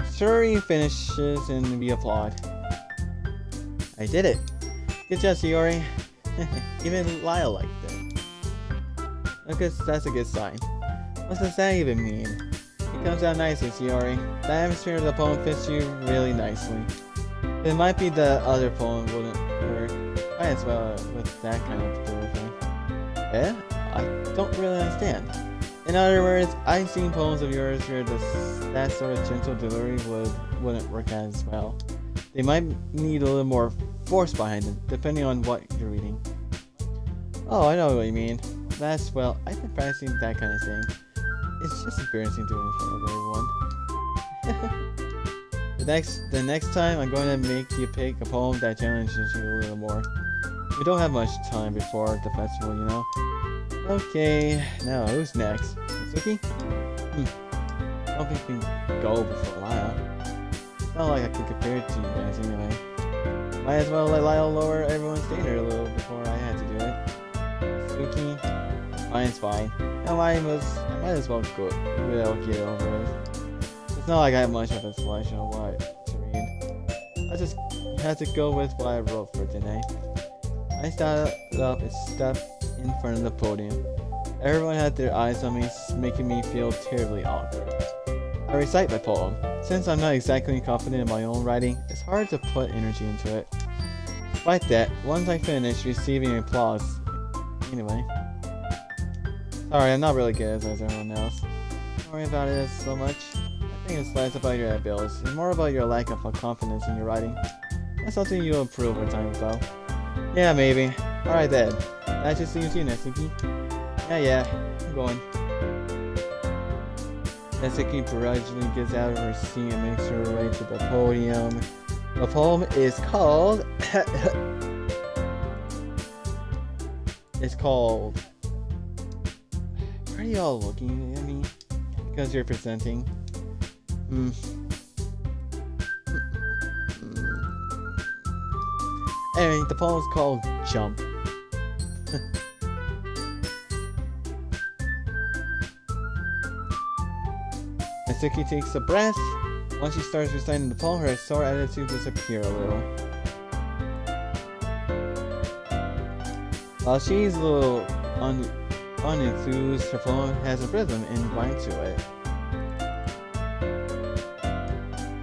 Sayori finishes and we applaud. I did it! Good job, Sayori. Even Lyle liked it. Okay, that's a good sign. What does that even mean? It comes out nicely, Sayori. The atmosphere of the poem fits you really nicely. It might be the other poem wouldn't work. Might as well with that kind of delivery. Eh? I don't really understand. In other words, I've seen poems of yours where that sort of gentle delivery wouldn't work as well. They might need a little more force behind it, depending on what you're reading. Oh, I know what you mean. That's, well, I've been practicing that kind of thing. It's just embarrassing doing it in front of everyone. The next time, I'm going to make you pick a poem that challenges you a little more. We don't have much time before the festival, you know. Okay, now who's next? Natsuki? I don't think we can go before Lyle. It's not like I can compare it to you guys anyway. Might as well let Lyle lower everyone's standard a little before I had to do it. Natsuki? Mine's fine. I might as well go. We'll get over it. It's not like I have much of a selection of what to read. I just had to go with what I wrote for today. I started up and stepped in front of the podium. Everyone had their eyes on me, making me feel terribly awkward. I recite my poem. Since I'm not exactly confident in my own writing, it's hard to put energy into it. Despite that, once I finished receiving applause, anyway. Sorry, I'm not really good as everyone else. Don't worry about it so much. I think it's less about your abilities and more about your lack of confidence in your writing. That's something you'll improve with time, though. Yeah, maybe. Alright then. Nice to see you, Natsuki. Yeah, I'm going. Natsuki begrudgingly gets out of her seat and makes her way to the podium. The poem is called... it's called... Why are y'all looking at me? Because you're presenting. Anyway, the poem is called Jump. Natsuki takes a breath. Once she starts reciting the poem, her sore attitude disappears a little. While she's a little unenthused, her poem has a rhythm and rhyme to it.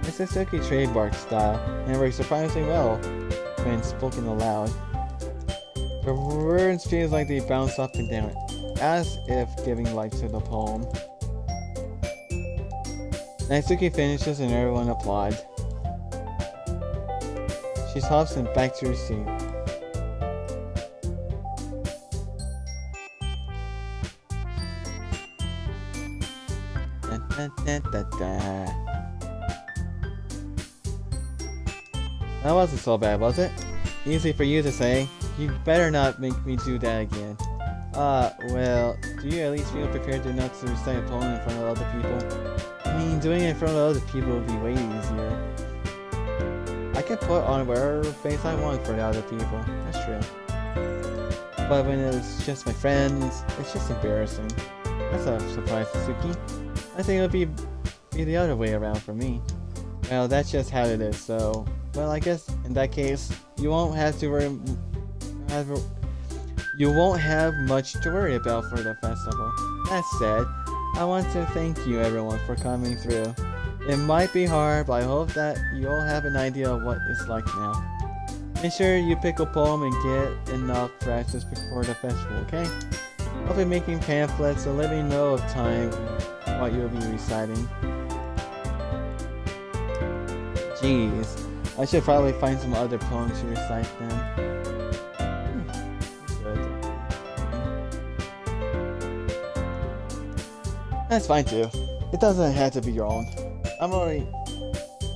It's Natsuki trademark style, and works surprisingly well when spoken aloud. The words feel like they bounce up and down, as if giving life to the poem. Natsuki finishes and everyone applauds. She hops and back to her seat. That wasn't so bad, was it? Easy for you to say. You better not make me do that again. Well, do you at least feel prepared enough to recite a poem in front of other people? I mean, doing it in front of other people would be way easier. I can put on whatever face I want for the other people, that's true. But when it's just my friends, it's just embarrassing. That's a surprise, Suzuki. I think it'll be the other way around for me. Well, that's just how it is, so... Well, I guess in that case, you won't have much to worry about for the festival. That said, I want to thank you everyone for coming through. It might be hard, but I hope that you all have an idea of what it's like now. Make sure you pick a poem and get enough practice before the festival, okay? I'll be making pamphlets, so let me know of time what you'll be reciting. Jeez, I should probably find some other poems to recite then. That's fine too. It doesn't have to be your own. I'm already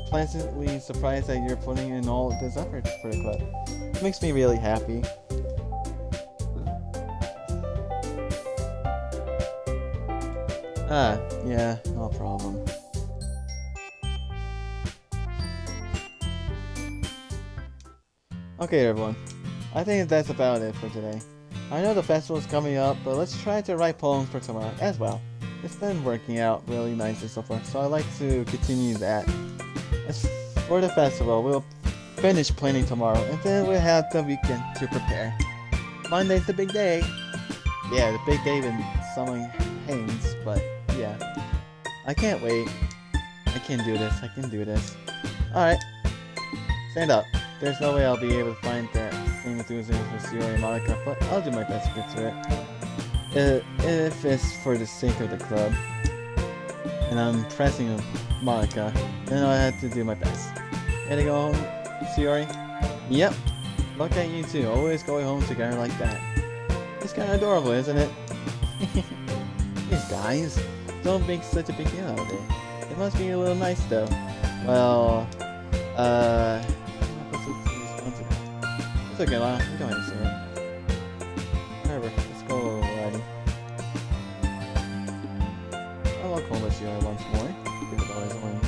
pleasantly surprised that you're putting in all this effort for the club. It makes me really happy. Yeah, no problem. Okay everyone, I think that's about it for today. I know the festival is coming up, but let's try to write poems for tomorrow as well. It's been working out really nicely so far, so I'd like to continue that. As for the festival, we'll finish planning tomorrow, and then we'll have the weekend to prepare. Monday's the big day. Yeah, the big day when someone hangs, but yeah. I can't wait. I can do this, Alright. Stand up. There's no way I'll be able to find that same enthusiasm for Yuri and Monica, but I'll do my best to get to it. If it's for the sake of the club, and I'm impressing Monica, then I have to do my best. Ready to go home, Sayori? Yep. Look at you two, always going home together like that. It's kind of adorable, isn't it? These guys don't make such a big deal out of it. It must be a little nice though. Well, it's okay, Lana. We don't understand. Whatever, let's go riding. I'll walk home with you once more. Give it always only.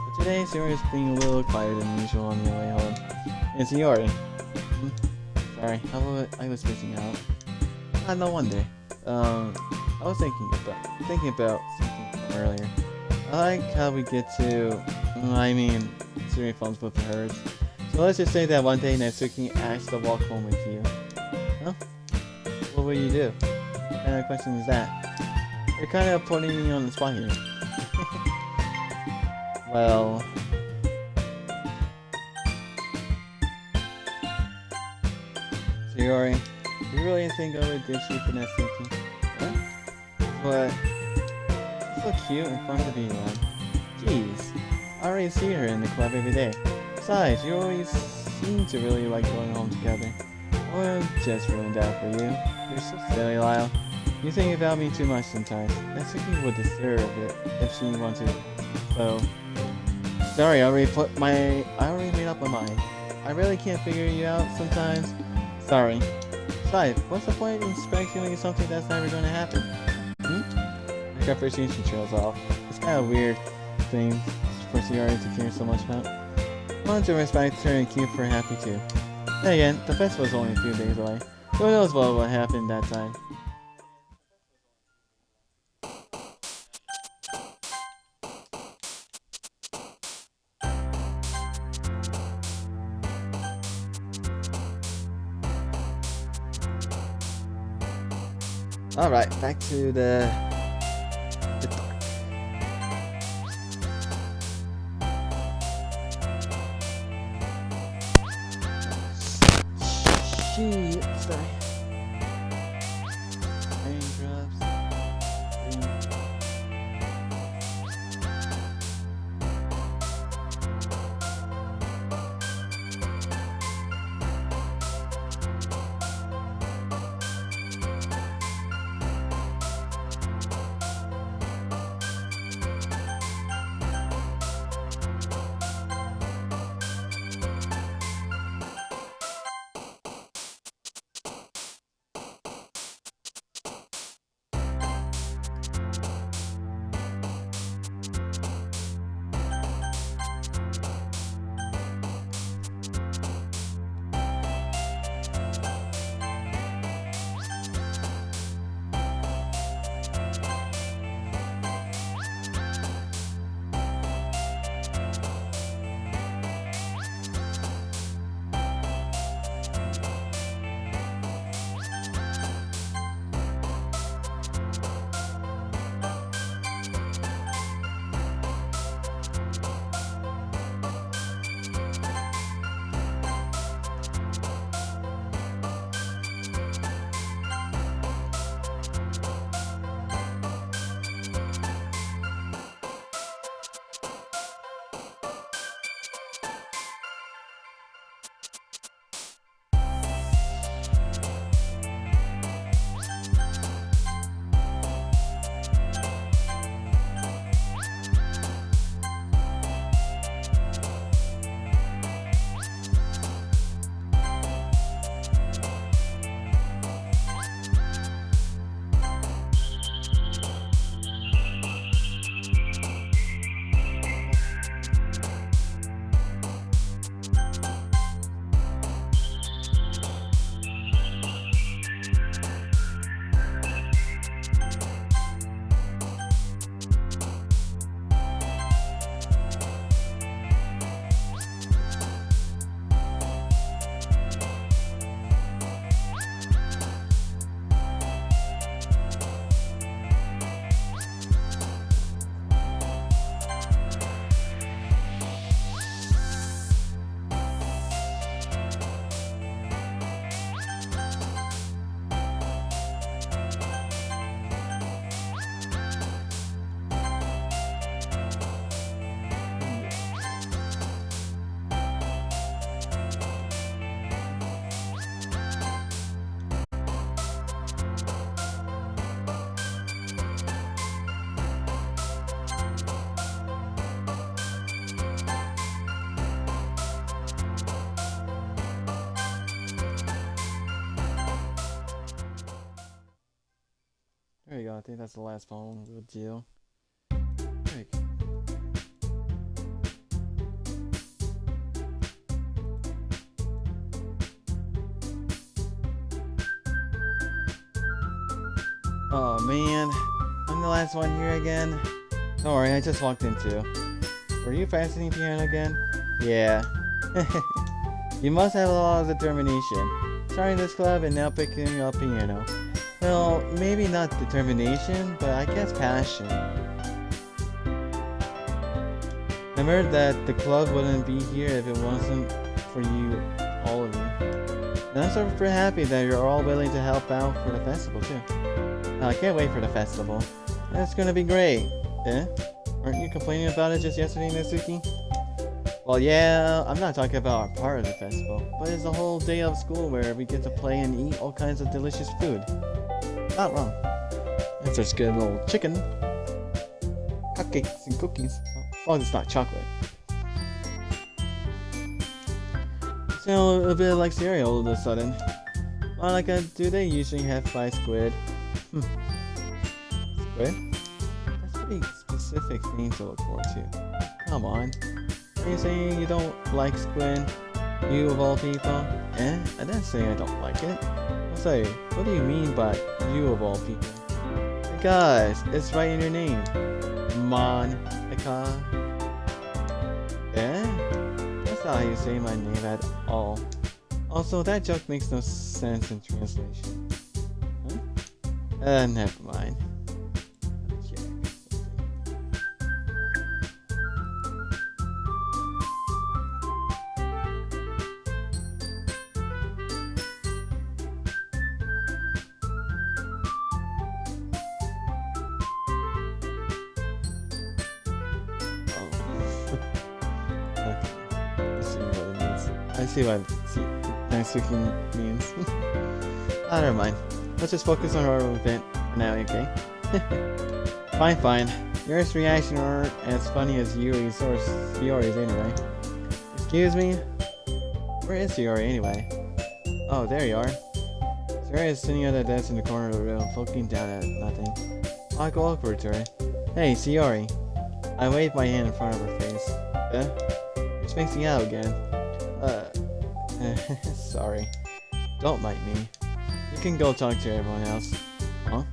But today, Sayori is being a little quieter than usual on the way home. It's Sayori. Sorry, I was missing out. Ah, no wonder. I was thinking about something from earlier. I like how we get to, Sayori phones both of hers. So let's just say that one day Natsuki asked to walk home with you. Huh? What will you do? What kind of question is that? You're kind of putting me on the spot here. Well... Sayori, do you really think I would ditch you for Natsuki? Huh? But... she's so cute and fun to be around. Jeez, I already see her in the club every day. Besides, you always seem to really like going home together. Oh, I'm just ruined that for you. You're so silly, Lyle. You think about me too much sometimes. Natsuki would deserve it if she wanted to. So... sorry, I already made up my mind. I really can't figure you out sometimes. Sorry. Besides, what's the point in speculating something that's never going to happen? Like our appreciation trails off. It's kind of a weird thing for Sayori to care so much about. I want to respect her and keep her happy too. Then again, the festival's only a few days away. Who knows what will happen that time? Alright, back to the dark. Shit, sorry. Raindrops. There we go. I think that's the last poem we'll do. There we go. Oh man, I'm the last one here again. Don't worry, I just walked into. Were you fastening piano again? Yeah. You must have a lot of determination. Starting this club and now picking up piano. Well, maybe not determination, but I guess passion. I heard that the club wouldn't be here if it wasn't for you, all of you. And I'm super happy that you're all willing to help out for the festival too. I can't wait for the festival. It's gonna be great. Eh? Aren't you complaining about it just yesterday, Natsuki? Well, yeah, I'm not talking about our part of the festival, but it's a whole day of school where we get to play and eat all kinds of delicious food. Not wrong. That's just good little chicken, cupcakes, and cookies. As long as it's not chocolate. So a bit like cereal all of a sudden. Monica, do they usually have fried squid? Squid? That's a pretty specific thing to look forward to. Come on. Are you saying you don't like squid? You of all people? Eh? I didn't say I don't like it. I'll say, what do you mean by you of all people? Guys, it's right in your name. Monica. Eh? That's not how you say my name at all. Also, that joke makes no sense in translation. Huh? Never mind. I see what natsuki means. Never mind. Let's just focus on our event for now, okay? Fine. Yours reaction aren't as funny as Yuri's or Shiori's anyway. Excuse me? Where is Shiori anyway? Oh, there you are. Shiori is sitting at a desk in the corner of the room, looking down at nothing. I'll go over to her. Hey, Shiori. I waved my hand in front of her face. You're spacing out again. Sorry. Don't bite me. You can go talk to everyone else. Huh?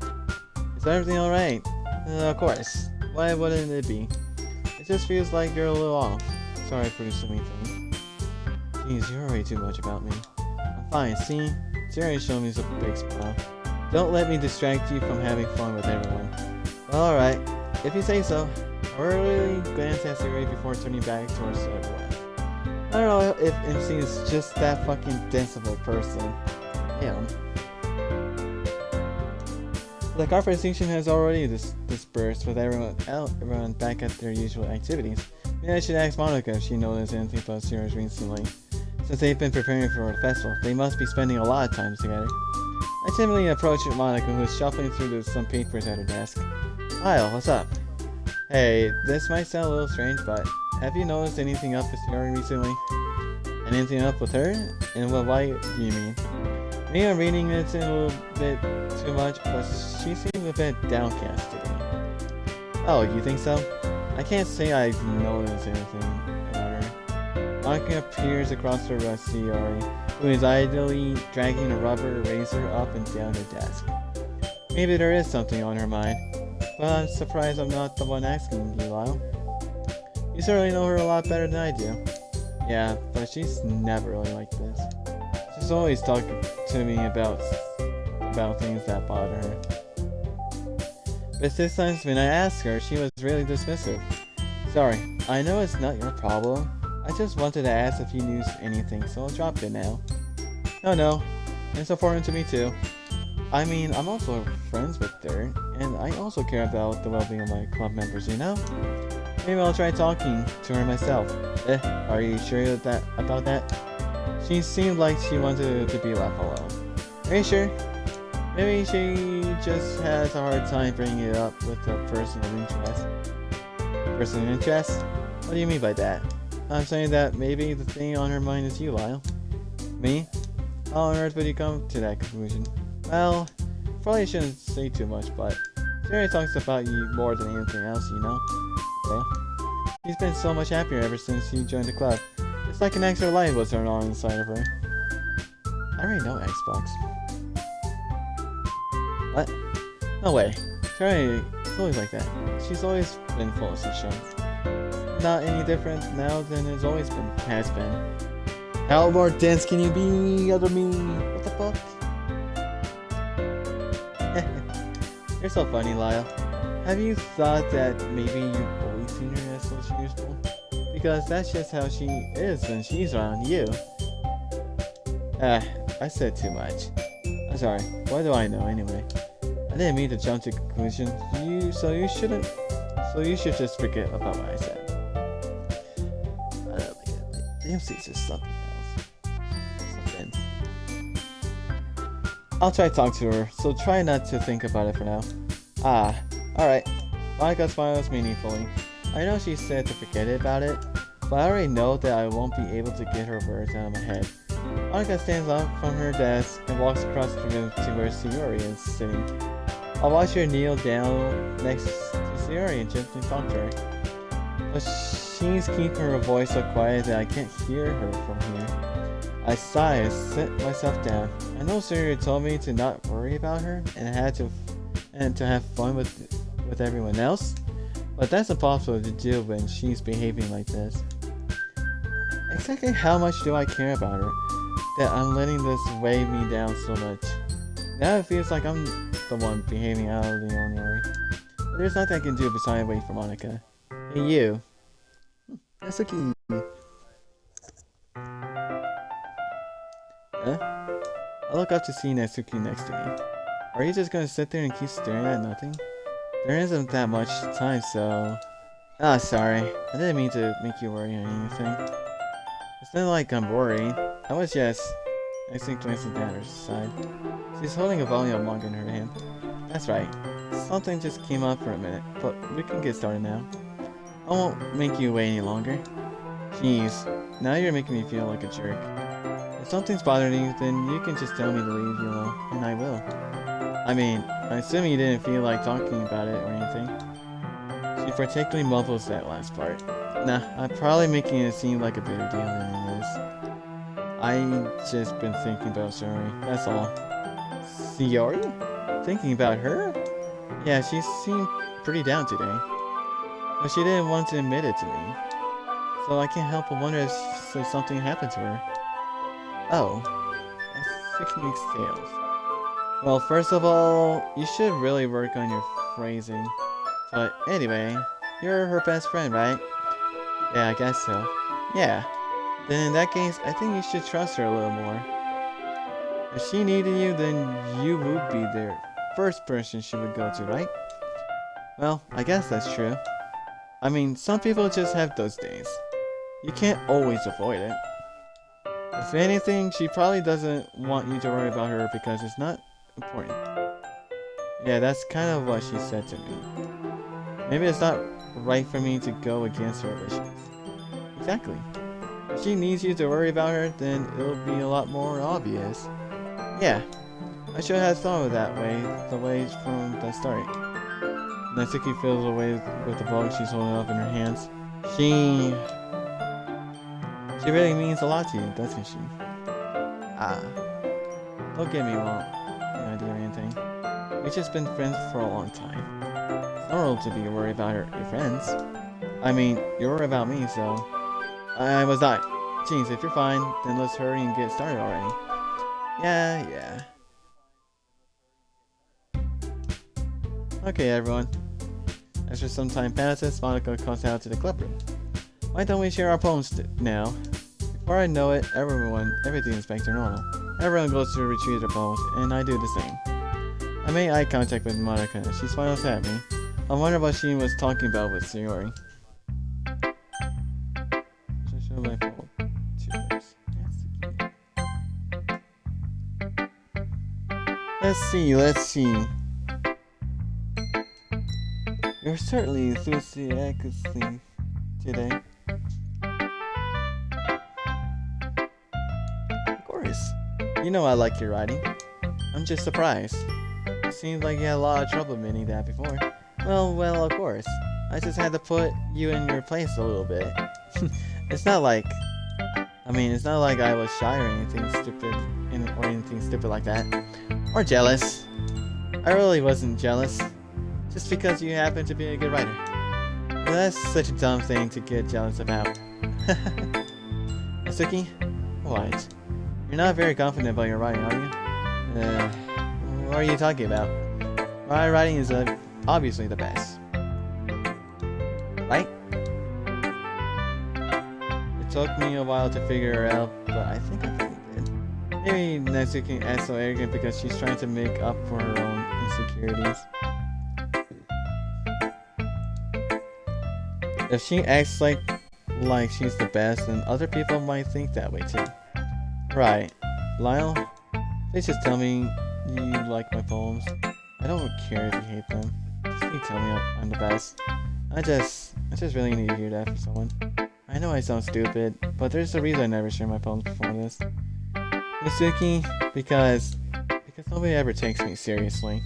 Is everything alright? Of course. Why wouldn't it be? It just feels like you're a little off. Sorry for assuming things. Jeez, you worry too much about me. I'm fine, see? Jerry showed me a big smile. Don't let me distract you from having fun with everyone. Well, alright. If you say so. I really glanced at Siri before turning back towards everyone. I don't know if MC is just that fucking dense of a person. Damn. The conversation has already dispersed with everyone back at their usual activities. Maybe I should ask Monica if she noticed anything about Sirius recently. Since they've been preparing for the festival, they must be spending a lot of time together. I timidly approached Monica, who was shuffling through some papers at her desk. Kyle, what's up? Hey, this might sound a little strange, but have you noticed anything up with Siri recently? Anything up with her? And what why do you mean? Maybe I'm reading it a little bit too much, but she seemed a bit downcast today. Oh, you think so? I can't say I've noticed anything about her. Monica peers across the room at Siri, who is idly dragging a rubber eraser up and down her desk. Maybe there is something on her mind, but I'm surprised I'm not the one asking you, Lyle. You certainly know her a lot better than I do. Yeah, but she's never really like this. She's always talking to me about things that bother her. But this time when I asked her, she was really dismissive. Sorry, I know it's not your problem. I just wanted to ask if you knew anything, so I'll drop it now. No, it's important to me too. I mean, I'm also friends with her, and I also care about the well-being of my club members, you know? Maybe I'll try talking to her myself. Are you sure about that? She seemed like she wanted to be left alone. Are you sure? Maybe she just has a hard time bringing it up with a person of interest. Person of interest? What do you mean by that? I'm saying that maybe the thing on her mind is you, Lyle. Me? How on earth would you come to that conclusion? Well, probably shouldn't say too much, but Sayori talks about you more than anything else, you know? Okay? She's been so much happier ever since she joined the club. It's like an extra light was turned on inside of her. I already know Xbox. What? No way. Sayori is always like that. She's always been full of such show. Not any different now than it's always been, has been. How more dense can you be, other me? What the fuck? You're so funny, Lyle. Have you thought that maybe you've always seen her as so useful? Because that's just how she is when she's around you. I said too much. I'm sorry. What do I know anyway? I didn't mean to jump to conclusions. So you should just forget about what I said. I don't like it. DMC's just something else. Something. I'll try to talk to her, so try not to think about it for now. Alright. Monica smiles meaningfully. I know she said to forget about it, but I already know that I won't be able to get her words out of my head. Monica stands up from her desk and walks across the room to where Sayori is sitting. I'll watch her kneel down next to Sayori and gently talk to her. But she's keeping her voice so quiet that I can't hear her from here. I sigh and sit myself down. I know Sayori told me to not worry about her and to have fun with everyone else, but that's impossible to do when she's behaving like this. Exactly how much do I care about her that I'm letting this weigh me down so much? Now it feels like I'm the one behaving out of the ordinary. But there's nothing I can do besides wait for Monica. Hey you. Natsuki. Huh? I look up to see Natsuki next to me. Are you just gonna sit there and keep staring at nothing? There isn't that much time, so... sorry. I didn't mean to make you worry or anything. It's not like I'm worried. I was just... Natsuki glances down her side. She's holding a volume of manga in her hand. That's right. Something just came up for a minute, but we can get started now. I won't make you wait any longer. Jeez, now you're making me feel like a jerk. If something's bothering you, then you can just tell me to leave you alone, and I will. I mean, I assume you didn't feel like talking about it or anything. She particularly mumbles that last part. Nah, I'm probably making it seem like a bigger deal than it is. I just been thinking about Sayori, that's all. Sayori? Thinking about her? Yeah, she seemed pretty down today. But she didn't want to admit it to me. So I can't help but wonder if something happened to her. Oh. That's 6 weeks sales. Well, first of all, you should really work on your phrasing. But anyway, you're her best friend, right? Yeah, I guess so. Yeah. Then in that case, I think you should trust her a little more. If she needed you, then you would be the first person she would go to, right? Well, I guess that's true. I mean, some people just have those days. You can't always avoid it. If anything, she probably doesn't want you to worry about her because it's not important. Yeah, that's kind of what she said to me. Maybe it's not right for me to go against her wishes. Exactly. If she needs you to worry about her, then it'll be a lot more obvious. Yeah, I should have thought of that way, the way from the start. Natsuki fills away with the bug she's holding up in her hands. She really means a lot to you, doesn't she? Don't get me wrong. No idea or anything. We've just been friends for a long time. It's normal to be worried about your friends. I mean, you're worried about me, so... I was not. Jeez, if you're fine, then let's hurry and get started already. Yeah. Okay, everyone. After some time passes, Monica comes out to the club room. Why don't we share our poems now? Before I know it, everything is back to normal. Everyone goes to retrieve their poems, and I do the same. I made eye contact with Monica, and she smiles at me. I wonder what she was talking about with Sayori. Let's see. You're certainly enthusiastic today. Of course. You know I like your writing. I'm just surprised. It seemed like you had a lot of trouble admitting that before. Well, of course. I just had to put you in your place a little bit. It's not like... it's not like I was shy or anything stupid like that. Or jealous. I really wasn't jealous. Just because you happen to be a good writer. That's such a dumb thing to get jealous about. Natsuki? What? You're not very confident about your writing, are you? What are you talking about? My writing is obviously the best. Right? It took me a while to figure it out, but I think I finally did. Maybe Natsuki acts so arrogant because she's trying to make up for her own insecurities. If she acts like she's the best, then other people might think that way too. Right. Lyle, please just tell me you like my poems. I don't care if you hate them. Just please tell me I'm the best. I just really need to hear that from someone. I know I sound stupid, but there's a reason I never share my poems before this. Natsuki, because nobody ever takes me seriously.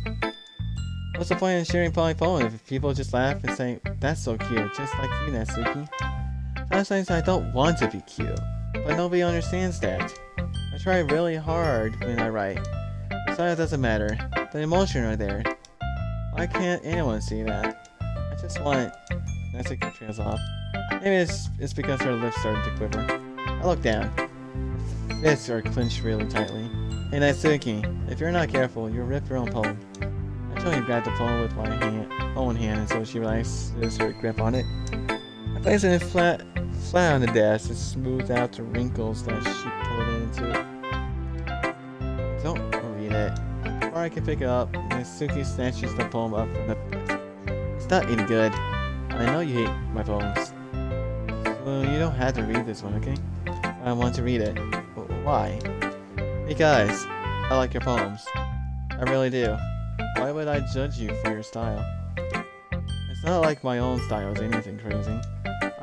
What's the point in sharing my poem if people just laugh and say, "That's so cute," just like you, Natsuki? Sometimes I don't want to be cute, but nobody understands that. I try really hard when I write. The style doesn't matter. The emotion are there. Why can't anyone see that? I just want... Natsuki trails off. Maybe it's because her lips started to quiver. I look down. Fists are clenched really tightly. Hey Natsuki, if you're not careful, you'll rip your own poem. I totally grabbed the poem with my own hand until she relaxes her grip on it. I place it flat on the desk and smooth out the wrinkles that she pulled into it. Don't read it. Before I can pick it up, Natsuki snatches the poem up from the desk. It's not any good. I know you hate my poems. So you don't have to read this one, okay? I want to read it. But why? Because I like your poems. I really do. Why would I judge you for your style? It's not like my own style is anything crazy.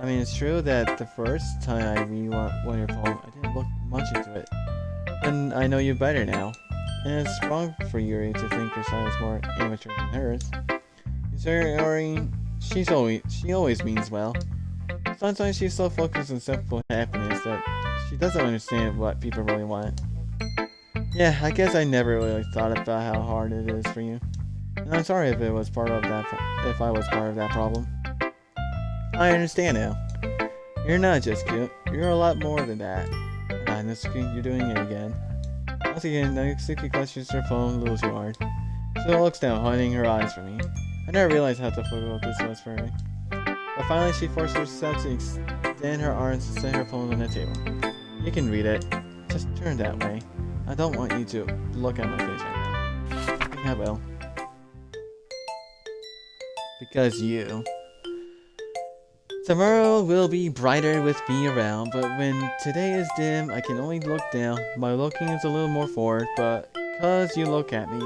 It's true that the first time I read one of your poems, I didn't look much into it. And I know you better now. And it's wrong for Yuri to think your style is more amateur than hers. Yuri, she always means well. Sometimes she's so focused on simple happiness that she doesn't understand what people really want. Yeah, I guess I never really thought about how hard it is for you. And I'm sorry if I was part of that problem. I understand now. You're not just cute. You're a lot more than that. Natsuki, you're doing it again. Once again, Natsuki clutches her phone a little too hard. She looks down, hiding her eyes from me. I never realized how difficult this was for her. But finally, she forced herself to extend her arms and set her phone on the table. You can read it. Just turn that way. I don't want you to look at my face right now. I think I will. Because you. Tomorrow will be brighter with me around, but when today is dim, I can only look down. My looking is a little more forward, but because you look at me,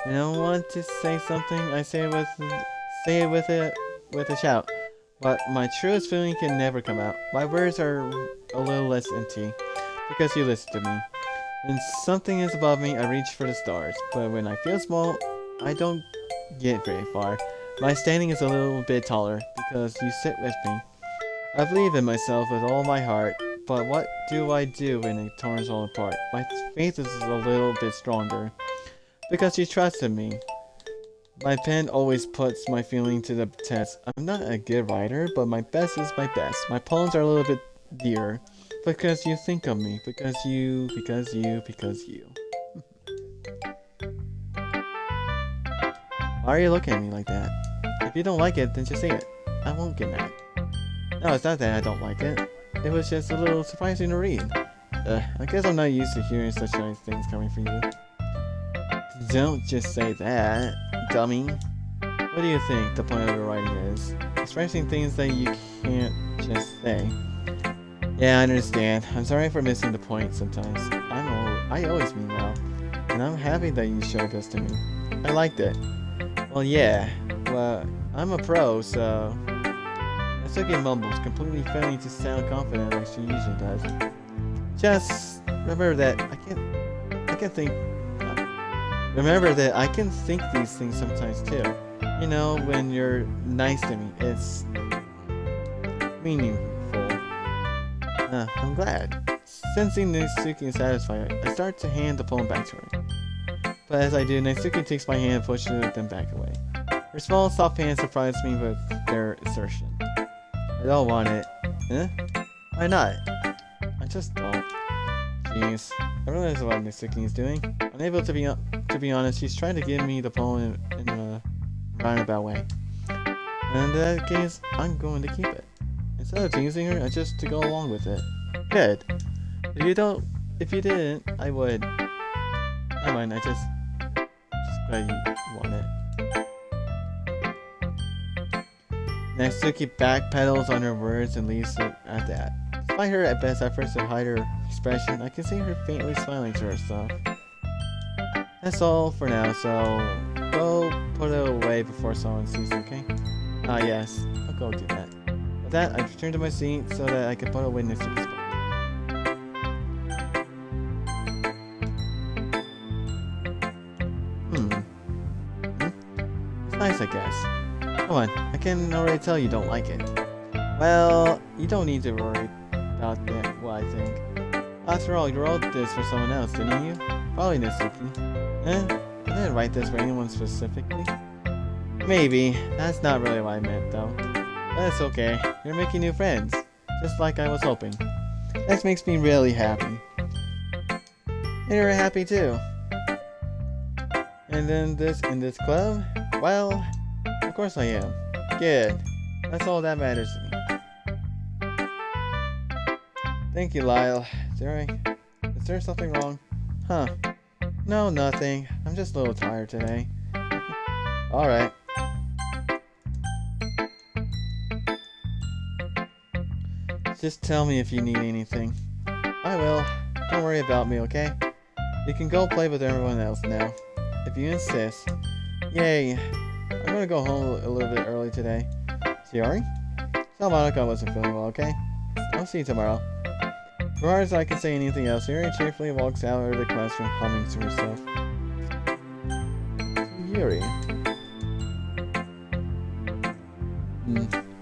when I want to say something, I say it with a shout. But my truest feeling can never come out. My words are a little less empty, because you listen to me. When something is above me, I reach for the stars, but when I feel small, I don't get very far. My standing is a little bit taller, because you sit with me. I believe in myself with all my heart, but what do I do when it turns all apart? My faith is a little bit stronger, because you trusted me. My pen always puts my feeling to the test. I'm not a good writer, but my best is my best. My poems are a little bit dearer, because you think of me, because you. Why are you looking at me like that? If you don't like it, then just say it. I won't get mad. No, it's not that I don't like it. It was just a little surprising to read. I guess I'm not used to hearing such nice things coming from you. Don't just say that, dummy. What do you think the point of your writing is? Expressing things that you can't just say. Yeah, I understand. I'm sorry for missing the point sometimes. I always mean well. And I'm happy that you showed this to me. I liked it. Well, yeah. Well, I'm a pro, so... Natsuki mumbles, completely failing to sound confident like she usually does. Just remember that I can't think... Remember that I can think these things sometimes too. You know, when you're nice to me, it's meaningful. I'm glad. Sensing Natsuki is satisfied, I start to hand the poem back to her. But as I do, Natsuki takes my hand and pushes it then back away. Her small, soft hand surprised me with their assertion. I don't want it. Huh? Why not? I just don't. Jeez. I realize what Natsuki is doing. Unable to be honest, she's trying to give me the poem in a roundabout way. And in that case, I'm going to keep it. Instead of teasing her, I just to go along with it. Good. If you didn't, I would. Never mind, I just glad you want it. Natsuki backpedals on her words and leaves it at that. Despite her at best efforts to hide her expression, I can see her faintly smiling to herself. That's all for now, so go put it away before someone sees it, okay? Ah yes, I'll go do that. With that, I return to my seat so that I can put away Natsuki's book. It's nice, I guess. Come on, I can already tell you don't like it. Well, you don't need to worry about that, what I think. After all, you wrote this for someone else, didn't you? Probably Natsuki. I didn't write this for anyone specifically. Maybe. That's not really what I meant, though. That's okay. You're making new friends. Just like I was hoping. That makes me really happy. And you're happy too. And then in this club? Well, of course I am. Good. That's all that matters to me. Thank you, Lyle. Is there something wrong? Huh. No, nothing. I'm just a little tired today. Alright. Just tell me if you need anything. I will. Don't worry about me, okay? You can go play with everyone else now. If you insist. Yay. I'm gonna go home a little bit early today. Shiori? Tell Monica I wasn't feeling well, okay? I'll see you tomorrow. As far as I can say anything else, Yuri cheerfully walks out of the classroom humming to herself. Yuri.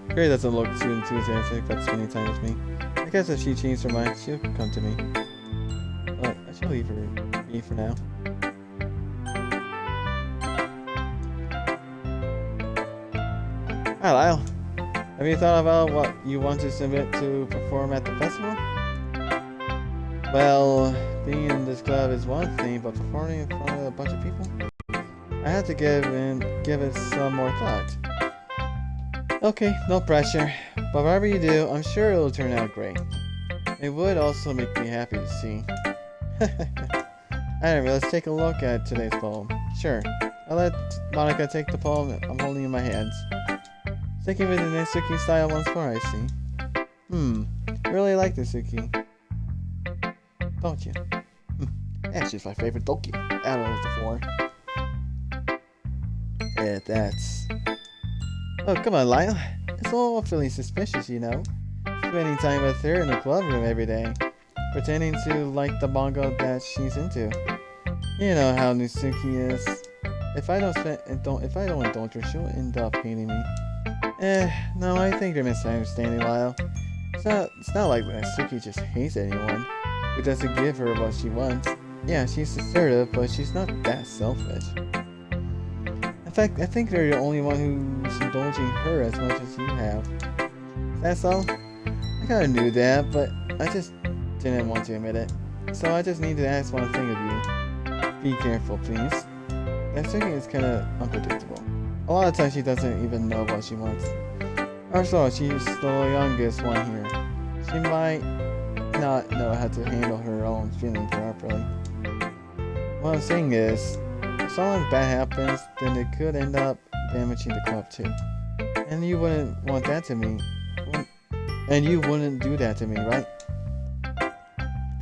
Yuri doesn't look too enthusiastic about spending time with me. I guess if she changes her mind, she'll come to me. But I should leave her be for now. Hi, Lyle. Have you thought about what you want to submit to perform at the festival? Well, being in this club is one thing, but performing in front of a bunch of people? I have to give it some more thought. Okay, no pressure. But whatever you do, I'm sure it'll turn out great. It would also make me happy to see. Anyway, let's take a look at today's poem. Sure, I'll let Monica take the poem I'm holding in my hands. Sticking with the Natsuki style once more, I see. I really like Natsuki. Don't you? Yeah, she's my favorite Doki out of the four. Yeah, that's... Oh, come on, Lyle. It's all feeling suspicious, you know. Spending time with her in the club room every day. Pretending to like the manga that she's into. You know how Natsuki is. If I don't indulge her, she'll end up hating me. No, I think you're misunderstanding, Lyle. It's not like Natsuki just hates anyone who doesn't give her what she wants. Yeah, she's assertive, but she's not that selfish. In fact, I think you're the only one who's indulging her as much as you have. That's all? I kinda knew that, but I just didn't want to admit it. So I just need to ask one thing of you. Be careful, please. Natsuki is kinda unpredictable. A lot of times she doesn't even know what she wants. Also, she's the youngest one here. She might not know how to handle her own feelings properly. What I'm saying is, if something bad happens, then it could end up damaging the club too. And you wouldn't want that to me. And you wouldn't do that to me, right?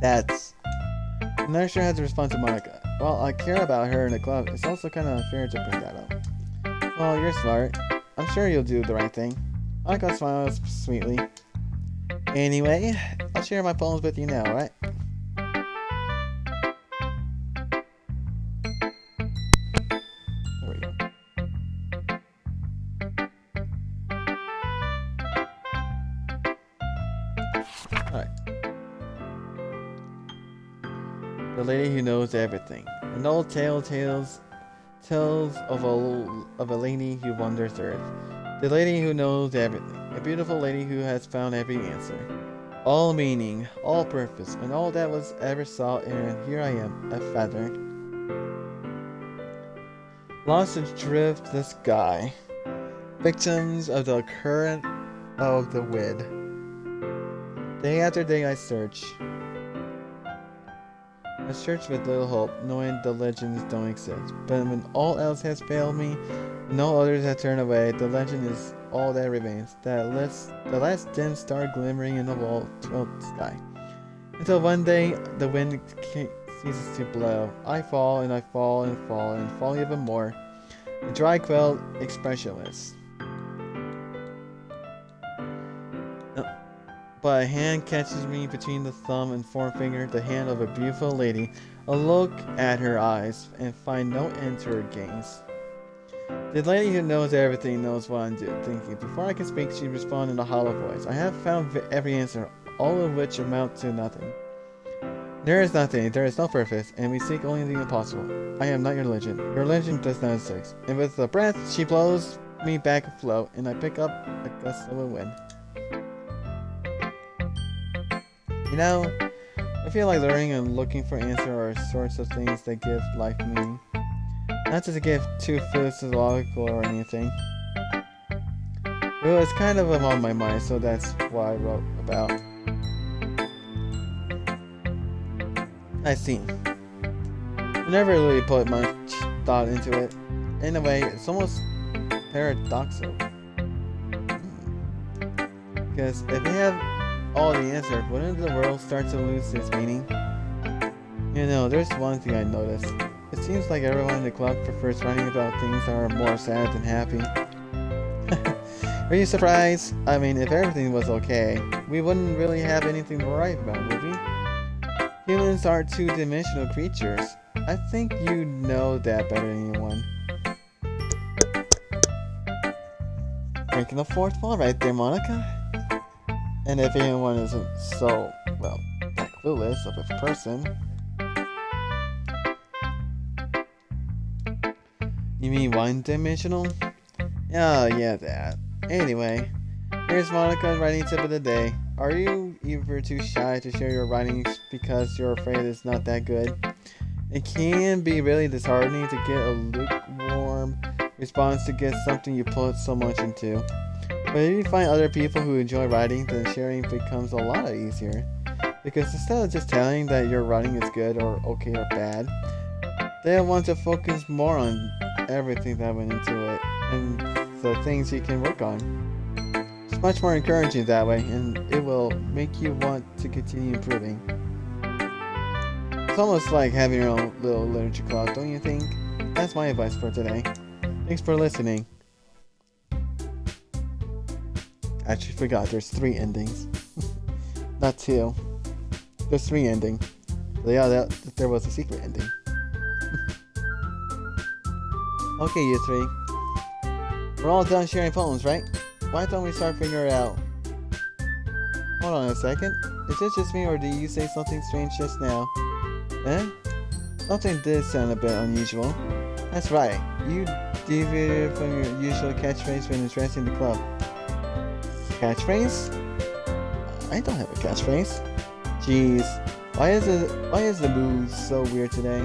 That's... I'm not sure how to respond to Monica. While I care about her in the club, it's also kind of unfair to bring that up. Well, you're smart. I'm sure you'll do the right thing. Monica smiles sweetly. Anyway, I'll share my poems with you now, right? the lady who knows everything. An old tale tells of a lady who wanders earth. The lady who knows everything. A beautiful lady who has found every answer. All meaning, all purpose, and all that was ever sought, and here I am, a feather. Lost adrift the sky. Victims of the current of the wind. Day after day I search. I search with little hope, knowing the legends don't exist. But when all else has failed me, no others have turned away, the legend is all that remains. The last dim star glimmering in the wall-filled sky. Until one day, the wind ceases to blow. I fall and I fall and fall and fall even more. A dry quill, expressionless. But a hand catches me between the thumb and forefinger, the hand of a beautiful lady. I look at her eyes and find no end to her gaze. The lady who knows everything knows what I'm thinking. Before I can speak, she responds in a hollow voice. I have found every answer, all of which amount to nothing. There is nothing, there is no purpose, and we seek only the impossible. I am not your religion. Your religion does not exist. And with a breath, she blows me back afloat, and I pick up a gust of a wind. You know, I feel like learning and looking for answers are sorts of things that give life meaning. Not just to get too philosophical or anything. It was kind of on my mind, so that's what I wrote about. I see. I never really put much thought into it. In a way, it's almost paradoxical. Because if we have all the answers, wouldn't the world start to lose its meaning? You know, there's one thing I noticed. It seems like everyone in the club prefers writing about things that are more sad than happy. Are you surprised? I mean, if everything was okay, we wouldn't really have anything to write about, would we? Humans are two-dimensional creatures. I think you know that better than anyone. Breaking the fourth wall right there, Monica. And if anyone isn't so, well, clueless of a person. You mean one-dimensional? Oh, yeah, that. Anyway, here's Monica's writing tip of the day. Are you ever too shy to share your writings because you're afraid it's not that good? It can be really disheartening to get a lukewarm response to get something you put so much into. But if you find other people who enjoy writing, then sharing becomes a lot easier. Because instead of just telling that your writing is good or okay or bad, they want to focus more on everything that went into it and the things you can work on. It's much more encouraging that way, and it will make you want to continue improving. It's almost like having your own little literature club, don't you think? That's my advice for today. Thanks for listening. Actually forgot, there's 3 endings. Not 2. There's 3 endings. So yeah, there was a secret ending. Okay, you 3. We're all done sharing poems, right? Why don't we start figuring it out? Hold on a second. Is this just me, or did you say something strange just now? Eh? Something did sound a bit unusual. That's right. You deviated from your usual catchphrase when addressing the club. Catchphrase? I don't have a catchphrase. Jeez. Why is the mood so weird today?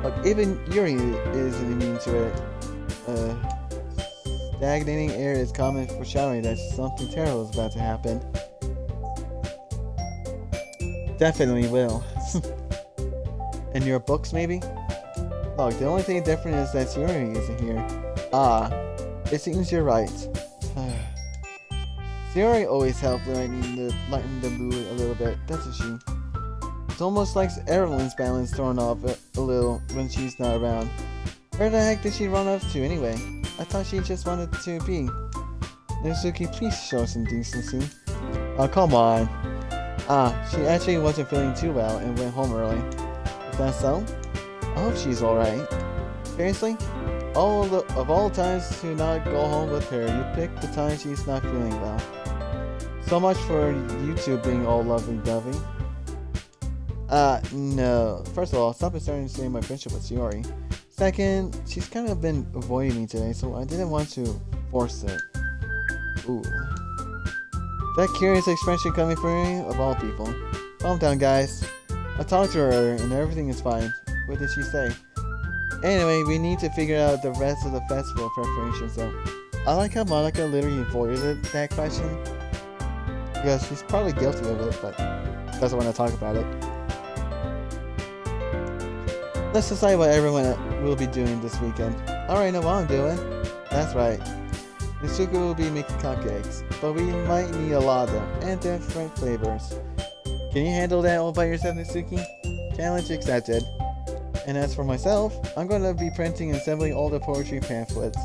Look, even Yuri isn't immune to it. Stagnating air is common foreshadowing that something terrible is about to happen. Definitely will. And your books, maybe? Look, the only thing different is that Yuri isn't here. Ah, it seems you're right. Yuri always helps lighten the mood a little bit, doesn't she? It's almost like everyone's balance thrown off a little when she's not around. Where the heck did she run off to anyway? I thought she just wanted to be. Natsuki, please show some decency. Oh, come on. Ah, she actually wasn't feeling too well and went home early. Is that so? I hope she's alright. Seriously? Of all times to not go home with her, you picked the time she's not feeling well. So much for you two being all lovey-dovey. No. First of all, stop starting to say my friendship with Shiori. Second, she's kind of been avoiding me today, so I didn't want to force it. Ooh. That curious expression coming from me, of all people. Calm down, guys. I talked to her and everything is fine. What did she say? Anyway, we need to figure out the rest of the festival preparations, though. I like how Monica literally avoided that question. Because she's probably guilty of it, but doesn't want to talk about it. Let's decide what everyone will be doing this weekend. I already know what I'm doing. That's right. Natsuki will be making cupcakes, but we might need a lot of them, and different flavors. Can you handle that all by yourself, Natsuki? Challenge accepted. And as for myself, I'm going to be printing and assembling all the poetry pamphlets.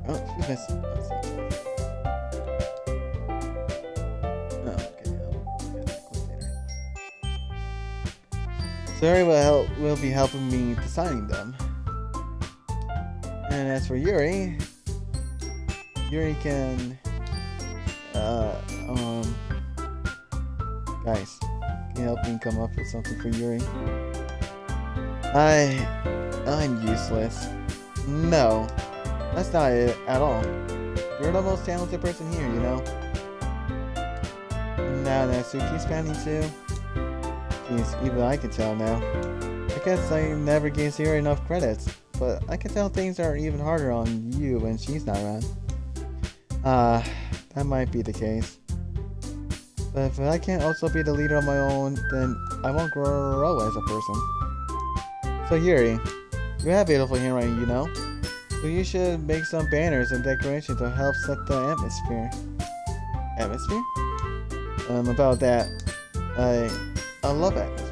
Oh, who missed? Let's see. Oh, okay. I'll get that quick later. Sari will be helping me designing them. And as for Yuri can, guys, can you help me come up with something for Yuri? I'm useless. No, that's not it at all. You're the most talented person here, you know? Now Natsuki's panning too. Jeez, even I can tell now. I guess I never gave Yuri enough credits. But I can tell things are even harder on you when she's not around. That might be the case. But if I can't also be the leader on my own, then I won't grow as a person. So Yuri, you have beautiful handwriting, you know? So you should make some banners and decorations to help set the atmosphere. Atmosphere? About that, I love atmosphere.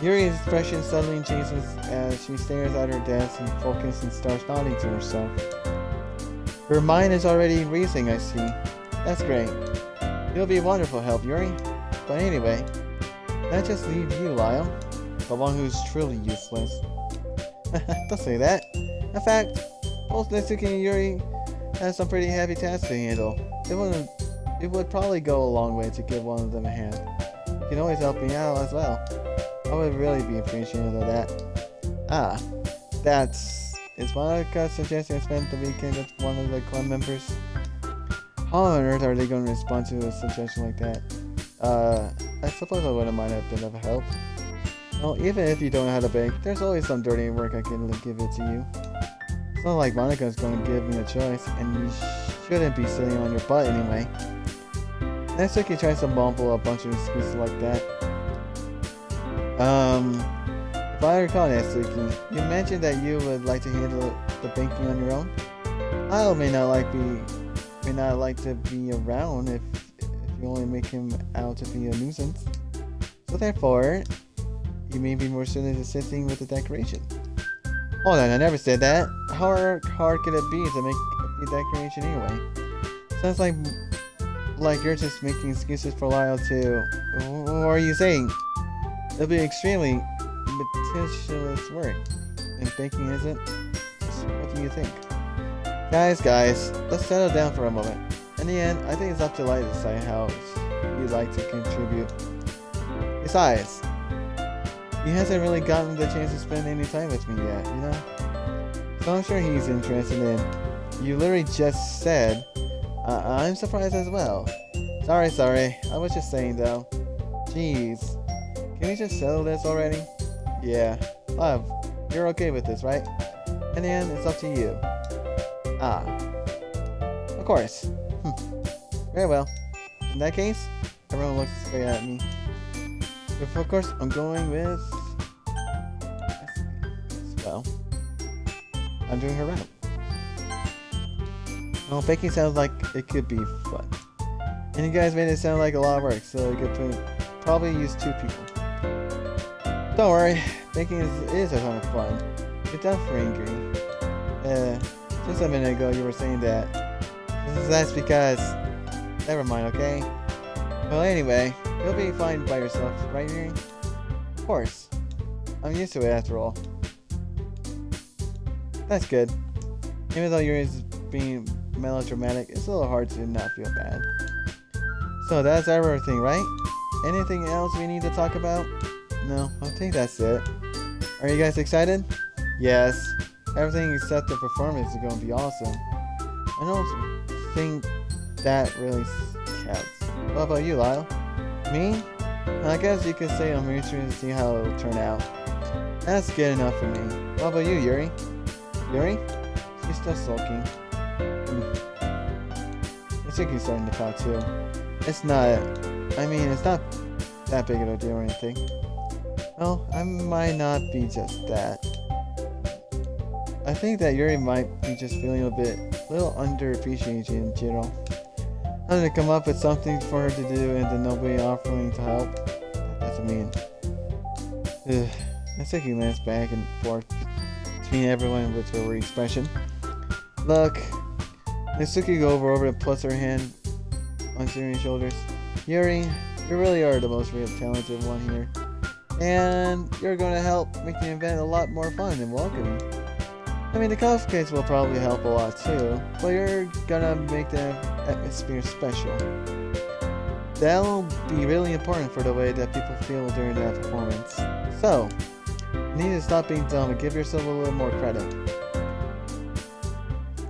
Yuri's expression suddenly changes as she stares at her desk and focuses and starts nodding to herself. Her mind is already racing, I see. That's great. You'll be a wonderful help, Yuri. But anyway, that just leaves you, Lyle. The one who's truly useless. Don't say that. In fact, both Natsuki and Yuri have some pretty heavy tasks to handle. It would probably go a long way to give one of them a hand. You can always help me out as well. I would really be appreciative of that. Is Monica suggesting I spend the weekend with one of the club members? How on earth are they going to respond to a suggestion like that? I suppose I wouldn't mind a bit of help. Well, even if you don't know how to bake, there's always some dirty work I can give it to you. It's not like Monica's going to give me a choice, and you shouldn't be sitting on your butt anyway. Natsuki tries to mumble a bunch of excuses like that. If I recall, Natsuki, you mentioned that you would like to handle the banking on your own. I may not like to be around if you only make him out to be a nuisance. So therefore, you may be more suited to assisting with the decoration. Hold on, I never said that. How hard could it be to make the decoration anyway? Sounds like you're just making excuses for Lyle to... What are you saying? It'll be extremely meticulous work. And baking isn't? What do you think? Guys, let's settle down for a moment. In the end, I think it's up to Light to decide how you'd like to contribute. Besides, he hasn't really gotten the chance to spend any time with me yet, you know? So I'm sure he's interested in... You literally just said... I'm surprised as well. Sorry. I was just saying though. Jeez. Can we just settle this already? Yeah. Love, you're okay with this, right? In the end, it's up to you. Of course. Very well. In that case, everyone looks straight at me. But of course, I'm going with... Well, I'm doing her route. Well, baking sounds like it could be fun. And you guys made it sound like a lot of work, so you could probably use 2 people. Don't worry, baking is a ton of fun. You're definitely angry. Just a minute ago you were saying that. That's because... Never mind, okay? Well, anyway, you'll be fine by yourself, right, Yuri? Of course. I'm used to it after all. That's good. Even though Yuri's being melodramatic, it's a little hard to not feel bad. So that's everything, right? anything else we need to talk about? No, I think that's it. Are you guys excited? Yes. Everything except the performance is going to be awesome. I don't think that really counts. What about you, Lyle? Me? I guess you could say I'm interested to see how it'll turn out. That's good enough for me. What about you, Yuri? Yuri? She's still sulking. I think he's starting to pout too. It's not that big of a deal or anything. Well, I might not be just that. I think that Yuri might be just feeling a little underappreciated in general. Having to come up with something for her to do and then nobody offering to help. That's mean. I think he glanced back and forth between everyone with a worried expression. Look, Natsuki goes over and puts her hand on Yuri's shoulders. Yuri, you really are the most real talented one here. And you're going to help make the event a lot more fun and welcoming. I mean, the cupcakes will probably help a lot too, but you're gonna make the atmosphere special. That'll be really important for the way that people feel during that performance. So, you need to stop being dumb and give yourself a little more credit.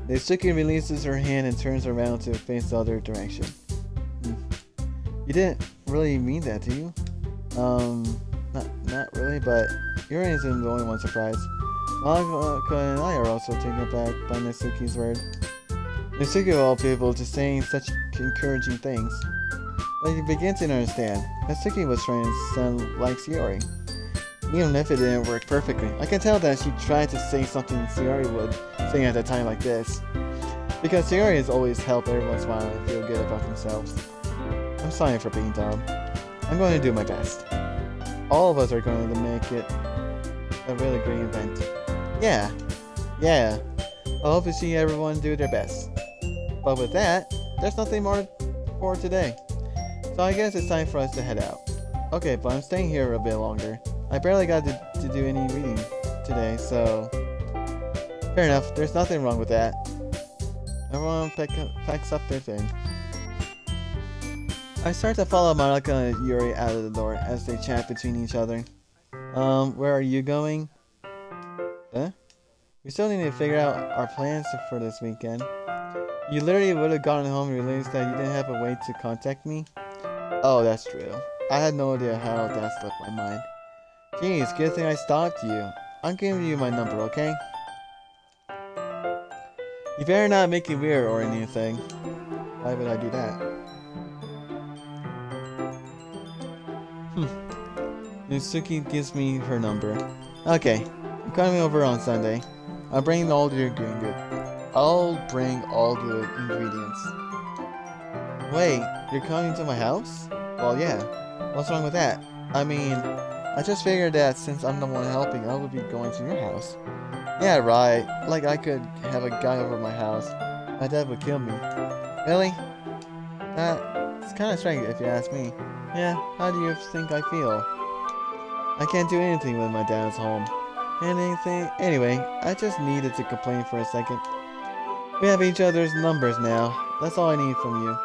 Natsuki releases her hand and turns around to face the other direction. You didn't really mean that, do you? Not really, but Yuri isn't the only one surprised. Malaka and I are also taken aback by Natsuki's word. Natsuki of all people just saying such encouraging things. But you begin to understand, Natsuki was trying to sound like Sayori. Even if it didn't work perfectly, I can tell that she tried to say something Sayori would say at a time like this. Because Sayori has always helped everyone smile and feel good about themselves. I'm sorry for being dumb. I'm going to do my best. All of us are going to make it a really great event. Yeah. I hope to see everyone do their best. But with that, there's nothing more for today. So I guess it's time for us to head out. Okay, but I'm staying here a bit longer. I barely got to do any reading today, so... Fair enough, there's nothing wrong with that. Everyone packs up their thing. I start to follow Malaka and Yuri out of the door as they chat between each other. Where are you going? Huh? We still need to figure out our plans for this weekend. You literally would have gotten home and realized that you didn't have a way to contact me? Oh, that's true. I had no idea how that slipped my mind. Jeez, good thing I stopped you. I'm giving you my number, okay? You better not make it weird or anything. Why would I do that? Natsuki gives me her number. Okay, I'm coming over on Sunday. I'll bring all the ingredients. Wait, you're coming to my house? Well, yeah. What's wrong with that? I mean, I just figured that since I'm the one helping, I would be going to your house. Yeah, right. Like I could have a guy over at my house. My dad would kill me. Really? It's kind of strange if you ask me. Yeah, how do you think I feel? I can't do anything when my dad's home. Anyway, I just needed to complain for a second. We have each other's numbers now. That's all I need from you.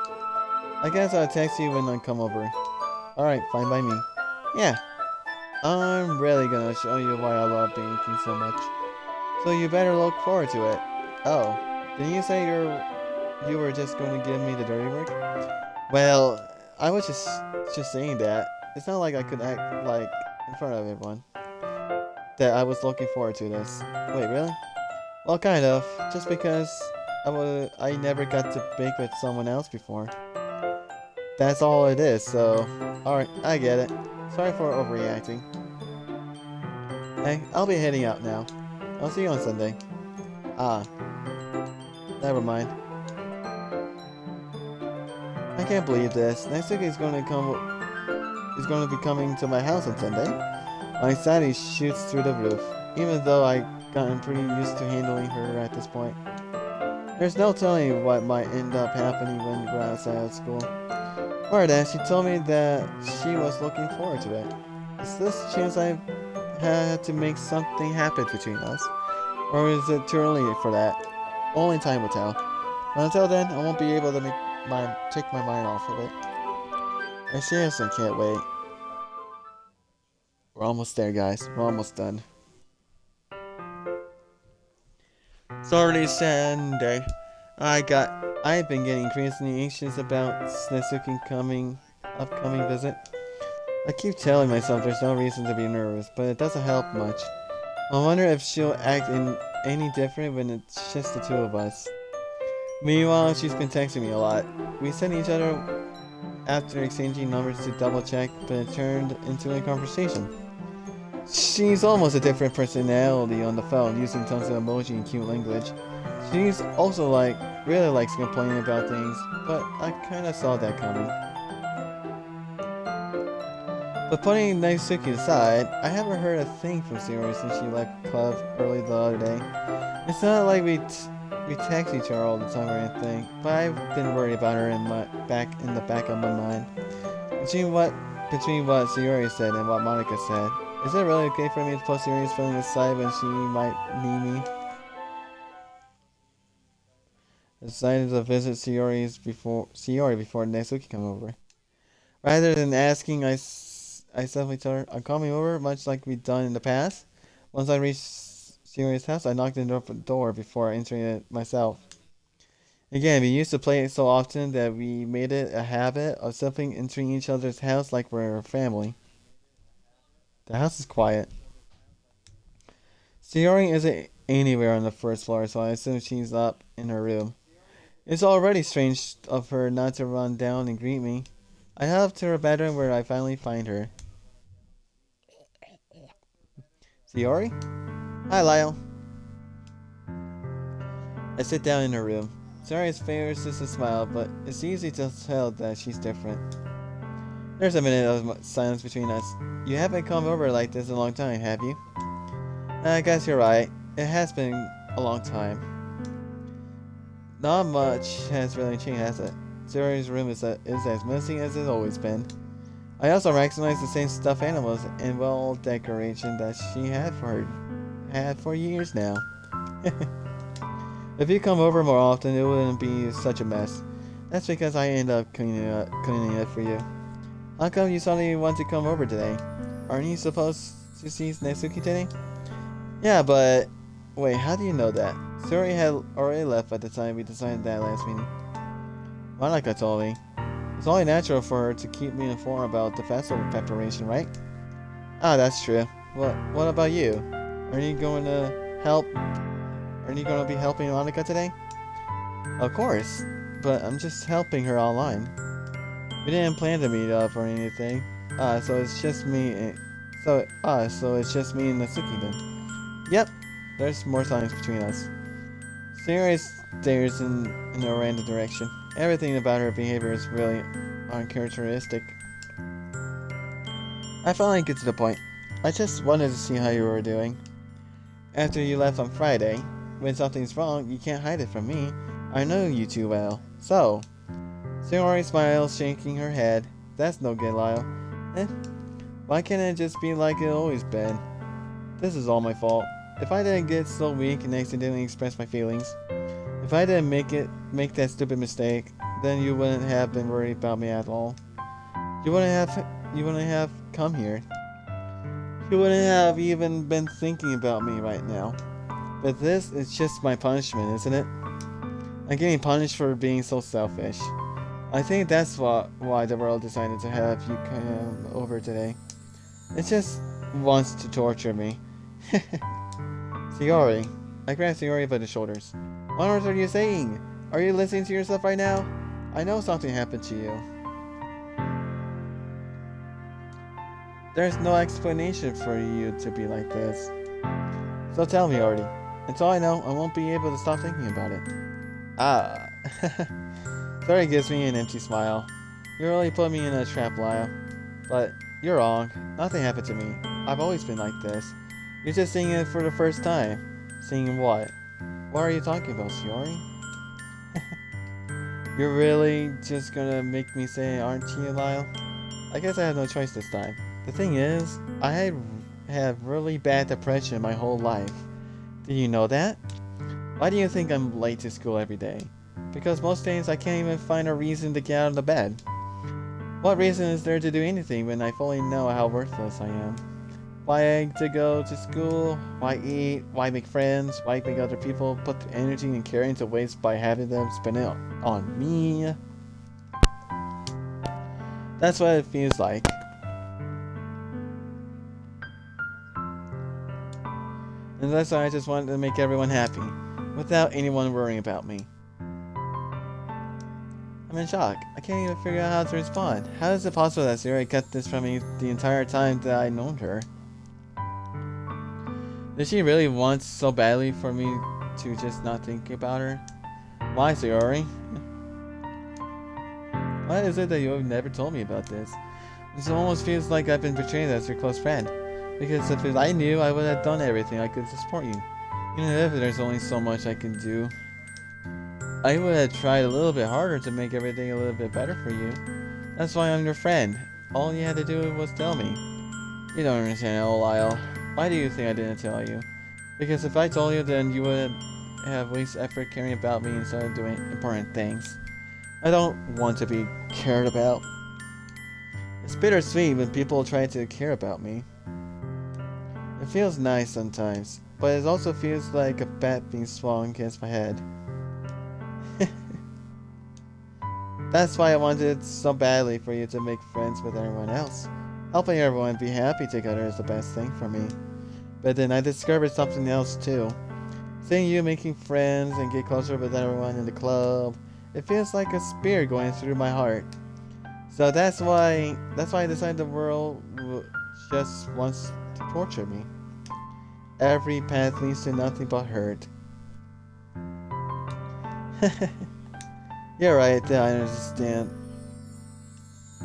I guess I'll text you when I come over. Alright, fine by me. Yeah. I'm really gonna show you why I love baking so much. So you better look forward to it. Oh, didn't you say you were just going to give me the dirty work? Well, I was just saying that. It's not like I could act like in front of everyone that I was looking forward to this. Wait, really? Well, kind of. Just because I never got to bake with someone else before. That's all it is, so... Alright, I get it. Sorry for overreacting. Hey, I'll be heading out now. I'll see you on Sunday. Ah. Never mind. I can't believe this. Natsuki is going to be coming to my house on Sunday. My anxiety shoots through the roof, even though I've gotten pretty used to handling her at this point. There's no telling what might end up happening when we're outside of school. Or that she told me that she was looking forward to it. Is this a chance I had to make something happen between us? Or is it too early for that? Only time will tell. But until then, I won't be able to take my mind off of it. I seriously can't wait. We're almost there, guys. We're almost done. It's already Sunday. I've been getting increasingly anxious about Natsuki's upcoming visit. I keep telling myself there's no reason to be nervous, but it doesn't help much. I wonder if she'll act any different when it's just the two of us. Meanwhile, she's been texting me a lot. We sent each other after exchanging numbers to double check, but it turned into a conversation. She's almost a different personality on the phone, using tons of emoji and cute language. She's also really likes complaining about things, but I kinda saw that coming. But putting Naisuke aside, I haven't heard a thing from Sayori since she left club early the other day. It's not like we text each other all the time or anything, but I've been worried about her in the back of my mind. Between what Sayori said and what Monica said, is it really okay for me to put Sayori's feelings aside when she might need me? I decided to visit Sayori before Naisuke come over. Rather than asking, I simply told her, I'm coming over, much like we've done in the past. Once I reached Sayori's house, I knocked on the door before entering it myself. Again, we used to play it so often that we made it a habit of simply entering each other's house like we're a family. The house is quiet. Sayori isn't anywhere on the first floor, so I assume she's up in her room. It's already strange of her not to run down and greet me. I head up to her bedroom where I finally find her. Sayori? Hi, Lyle. I sit down in her room. Sayori's face is a smile, but it's easy to tell that she's different. There's a minute of silence between us. You haven't come over like this in a long time, have you? I guess you're right. It has been a long time. Not much has really changed, has it? Sayori's room is as messy as it's always been. I also recognize the same stuffed animals and wall decoration that she had for years now. If you come over more often, it wouldn't be such a mess. That's because I end up cleaning it for you. How come you suddenly want to come over today? Aren't you supposed to see Natsuki today? Yeah, but wait, how do you know that? Sayori had already left by the time we decided that last meeting. Monica told me. It's only natural for her to keep me informed about the festival preparation, right? Ah, that's true. What about you? Are you going to help? Are you going to be helping Monica today? Of course, but I'm just helping her online. We didn't plan to meet up or anything. So it's just me. So it's just me and Natsuki then. Yep, there's more silence between us. Sayori stares in a random direction. Everything about her behavior is really uncharacteristic. I finally get to the point. I just wanted to see how you were doing. After you left on Friday, when something's wrong, you can't hide it from me. I know you too well. So, Sayori smiles, shaking her head. That's no good, Lyle. Why can't it just be like it always been? This is all my fault. If I didn't get so weak and accidentally express my feelings, if I didn't make that stupid mistake, then you wouldn't have been worried about me at all. You wouldn't have come here. You wouldn't have even been thinking about me right now. But this is just my punishment, isn't it? I'm getting punished for being so selfish. I think that's why the world decided to have you come over today. It just wants to torture me. Sayori. I grabbed Sayori by the shoulders. What on earth are you saying? Are you listening to yourself right now? I know something happened to you. There's no explanation for you to be like this. So tell me already. Until I know, I won't be able to stop thinking about it. Ah. Sayori gives me an empty smile. You really put me in a trap, Lyle. But you're wrong. Nothing happened to me. I've always been like this. You're just seeing it for the first time. Seeing what? What are you talking about, Sayori? You're really just gonna make me say, aren't you, Lyle? I guess I have no choice this time. The thing is, I have really bad depression my whole life. Did you know that? Why do you think I'm late to school every day? Because most days I can't even find a reason to get out of the bed. What reason is there to do anything when I fully know how worthless I am? Why to go to school? Why eat? Why make friends? Why make other people put the energy and care into waste by having them spend it on me? That's what it feels like. And that's why I just wanted to make everyone happy, without anyone worrying about me. I'm in shock. I can't even figure out how to respond. How is it possible that Zuri kept this from me the entire time that I known her? Did she really want so badly for me to just not think about her? Why, Sayori? Why is it that you have never told me about this? This almost feels like I've been betrayed as your close friend. Because if I knew, I would have done everything I could to support you. Even if there's only so much I can do. I would have tried a little bit harder to make everything a little bit better for you. That's why I'm your friend. All you had to do was tell me. You don't understand, oh Lyle. Why do you think I didn't tell you? Because if I told you, then you would have wasted effort caring about me instead of doing important things. I don't want to be cared about. It's bittersweet when people try to care about me. It feels nice sometimes, but it also feels like a bat being swung against my head. That's why I wanted so badly for you to make friends with everyone else. Helping everyone be happy together is the best thing for me. But then I discovered something else too. Seeing you making friends and get closer with everyone in the club, it feels like a spear going through my heart. So that's why I decided the world just wants to torture me. Every path leads to nothing but hurt. You're right, I understand.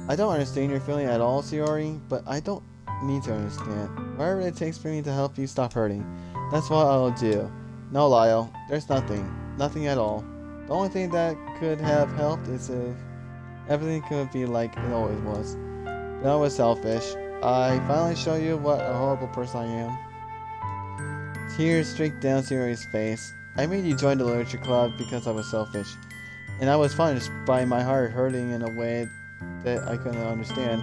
I don't understand your feeling at all, Sayori, but I don't need to understand. Whatever it takes for me to help you stop hurting, that's what I'll do. No, Lyle, there's nothing. Nothing at all. The only thing that could have helped is if everything could be like it always was. But I was selfish. I finally show you what a horrible person I am. Tears streaked down Sayori's face. I made you join the literature club because I was selfish. And I was punished by my heart hurting in a way that I couldn't understand.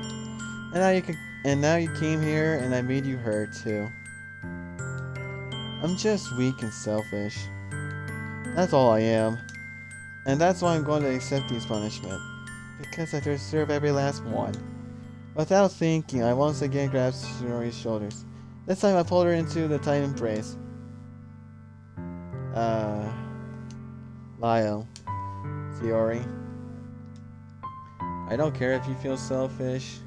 And now you came here and I made you hurt too. I'm just weak and selfish. That's all I am. And that's why I'm going to accept these punishments. Because I deserve every last one. Without thinking, I once again grabbed Shinori's shoulders. This time I pulled her into the tight embrace. Lyle. Sayori. I don't care if you feel selfish.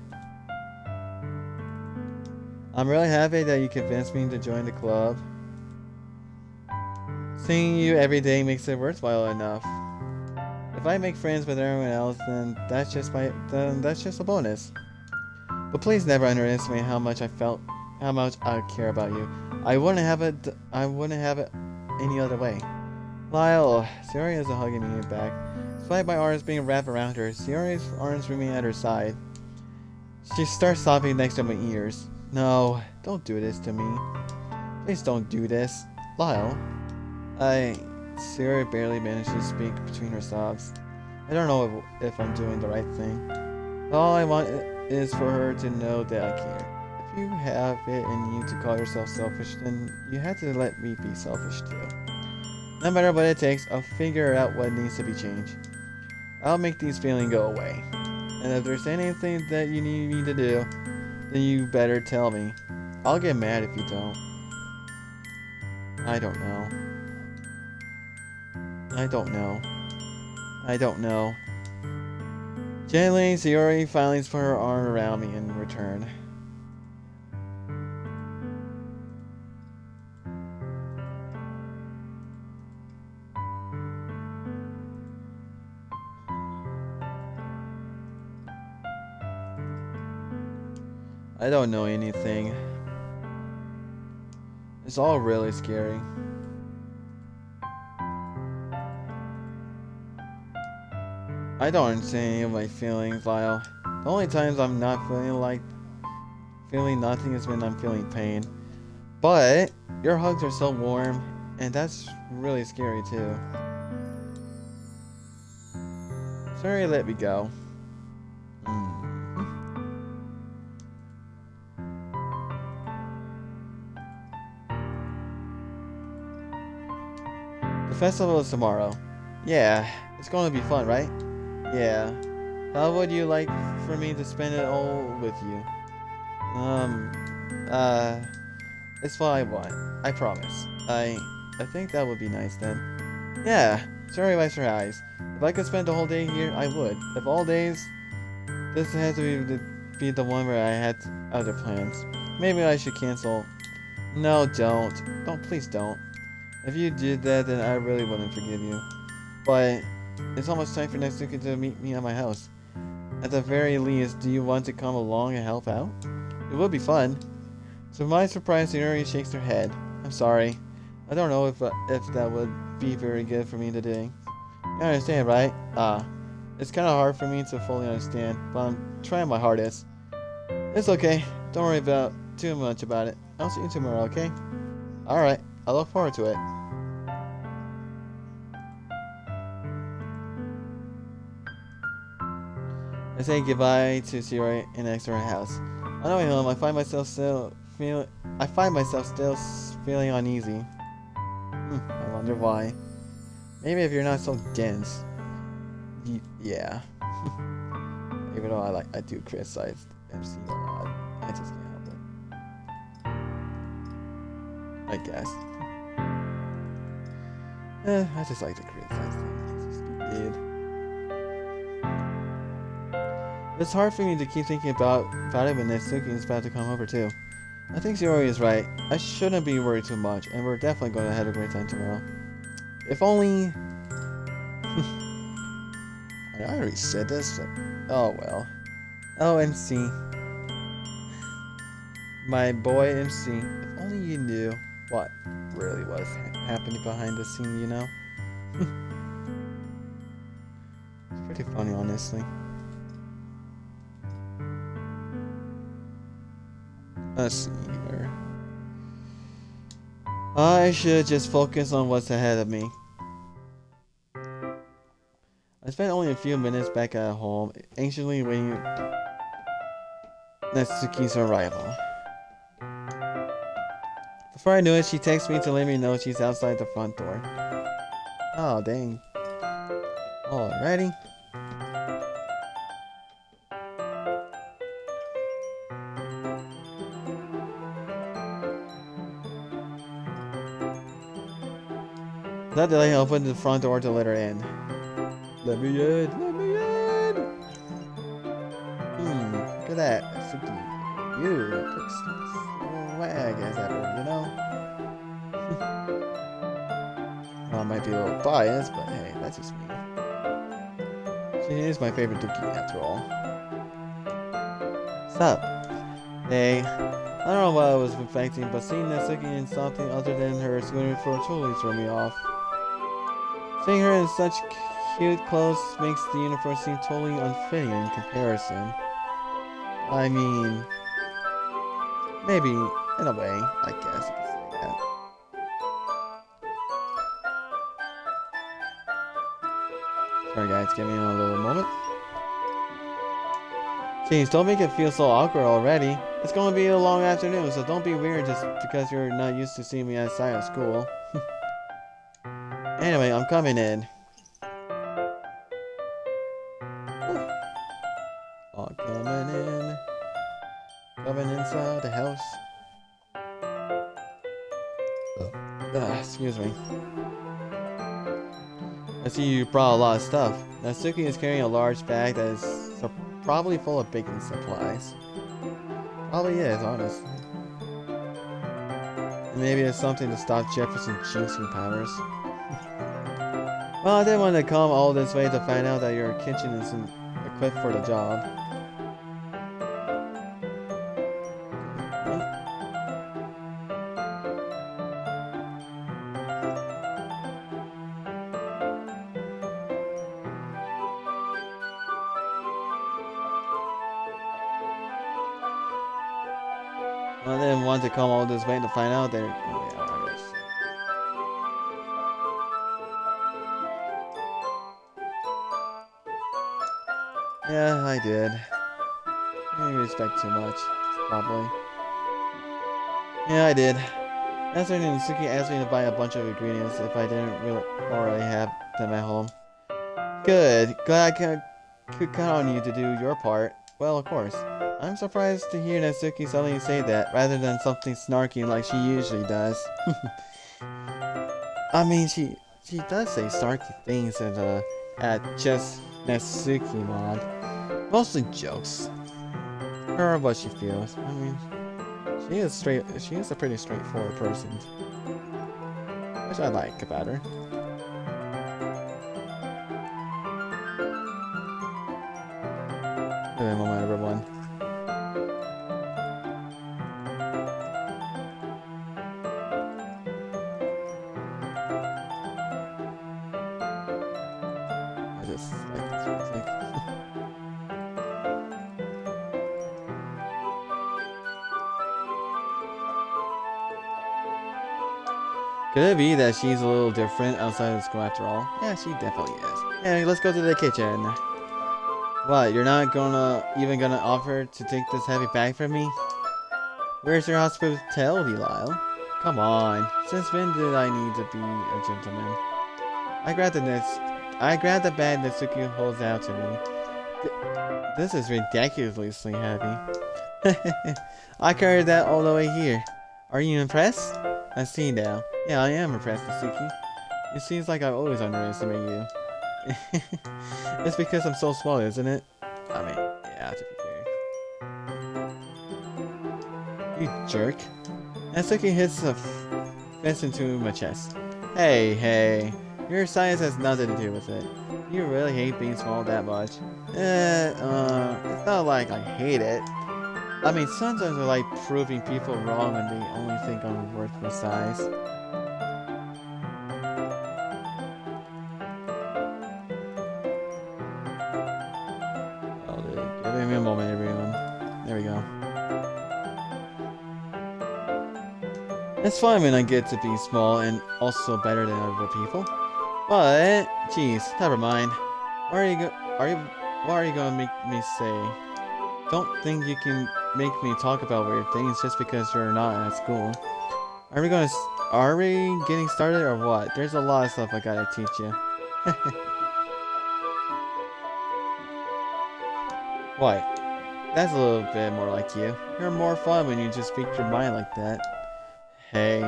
I'm really happy that you convinced me to join the club. Seeing you every day makes it worthwhile enough. If I make friends with everyone else, then that's just a bonus. But please never underestimate how much I care about you. I wouldn't have it any other way. Lyle, Sayori is hugging me back. Despite my arms being wrapped around her, Sayori's arms remain at her side. She starts sobbing next to my ears. No, don't do this to me. Please don't do this. Lyle. Sayori barely managed to speak between her sobs. I don't know if I'm doing the right thing. All I want is for her to know that I care. If you have it in you to call yourself selfish, then you have to let me be selfish too. No matter what it takes, I'll figure out what needs to be changed. I'll make these feelings go away. And if there's anything that you need me to do, then you better tell me. I'll get mad if you don't. I don't know. Gently, Sayori finally put her arm around me in return. I don't know anything. It's all really scary. I don't understand any of my feelings, Lyle. The only times I'm not feeling nothing is when I'm feeling pain. But your hugs are so warm, and that's really scary too. Sorry, let me go. festival is tomorrow. Yeah, it's going to be fun, right? Yeah. How would you like for me to spend it all with you? Um, uh, it's what I want. I promise. I think that would be nice then. Yeah, sorry by surprise. If I could spend the whole day here, I would. If all days, this has to be the one where I had other plans. Maybe I should cancel. No, don't. Don't, please don't. If you did that, then I really wouldn't forgive you. But it's almost time for Natsuki to meet me at my house. At the very least, do you want to come along and help out? It would be fun. To my surprise, Sayori shakes her head. I'm sorry. I don't know if that would be very good for me today. You understand, right? It's kind of hard for me to fully understand, but I'm trying my hardest. It's okay. Don't worry about too much about it. I'll see you tomorrow, okay? Alright. I look forward to it. I say goodbye to Sayori and exit her house. On the way home, I find myself still feeling uneasy. I wonder why. Maybe if you're not so dense. Yeah. Even though I do criticize MC a lot, I just can't help it. I guess. I just like to criticize them. It's stupid. It's hard for me to keep thinking about it when Natsuki is about to come over too. I think Sayori is right. I shouldn't be worried too much, and we're definitely going to have a great time tomorrow. If only... I already said this, but... Oh well. Oh, MC. My boy MC. If only you knew what really was happening behind the scene, you know? It's pretty funny, honestly. Let's see here. I should just focus on what's ahead of me. I spent only a few minutes back at home, anxiously waiting Natsuki's arrival. Before I knew it, she texted me to let me know she's outside the front door. Oh, dang. Alrighty. That delay opened the front door to let her in. Let me in! Let me in! Look at that. Natsuki. You look swag as ever, you know? Well, I might be a little biased, but hey, that's just me. She is my favorite Doki after all. Sup? Hey. I don't know what I was expecting, but seeing Natsuki in something other than her scooter floor totally threw me off. Seeing her in such cute clothes makes the uniform seem totally unfitting in comparison. I mean, maybe, in a way, I guess you could say that. Sorry guys, give me a little moment. Jeez, don't make it feel so awkward already. It's going to be a long afternoon, so don't be weird just because you're not used to seeing me outside of school. Anyway, I'm coming in. I'm coming in. Coming inside the house. Excuse me. I see you brought a lot of stuff. Natsuki is carrying a large bag that is probably full of baking supplies. Probably is, honestly. And maybe it's something to stop Jefferson juicing powers. Well, I didn't want to come all this way to find out that your kitchen isn't equipped for the job. I didn't want to come all this way to find out that... Oh, yeah, I guess. Yeah, I did. I didn't expect too much, probably. Yeah, I did. That's when Natsuki asked me to buy a bunch of ingredients if I didn't really already have them at home. Good. Glad could count on you to do your part. Well, of course. I'm surprised to hear Natsuki suddenly say that, rather than something snarky like she usually does. I mean, she does say snarky things at just Natsuki mod. Mostly jokes. Or what she feels. I mean, she is a pretty straightforward person. Which I like about her. Give me a moment, everyone. I just like this music. Could it be that she's a little different outside of school after all? Yeah, she definitely is. Yeah, let's go to the kitchen. What, you're not even gonna offer to take this heavy bag from me? Where's your hospitality, Lyle? Come on. Since when did I need to be a gentleman? I grabbed the bag that Suki holds out to me. This is ridiculously heavy. I carried that all the way here. Are you impressed? I see now. Yeah, I am impressed, Natsuki. It seems like I always underestimate you. It's because I'm so small, isn't it? I mean, yeah, to be fair. You jerk. Natsuki hits a fist into my chest. Hey, your size has nothing to do with it. You really hate being small that much. It's not like I hate it. I mean, sometimes I like proving people wrong when they only think I'm worth my size. Oh, dude. Give me a moment, everyone. There we go. It's fine when I get to be small and also better than other people. But, geez, never mind. What are you gonna make me say? Don't think you can make me talk about weird things just because you're not at school. Are we getting started or what? There's a lot of stuff I gotta teach you. Why? That's a little bit more like you. You're more fun when you just speak your mind like that. Hey,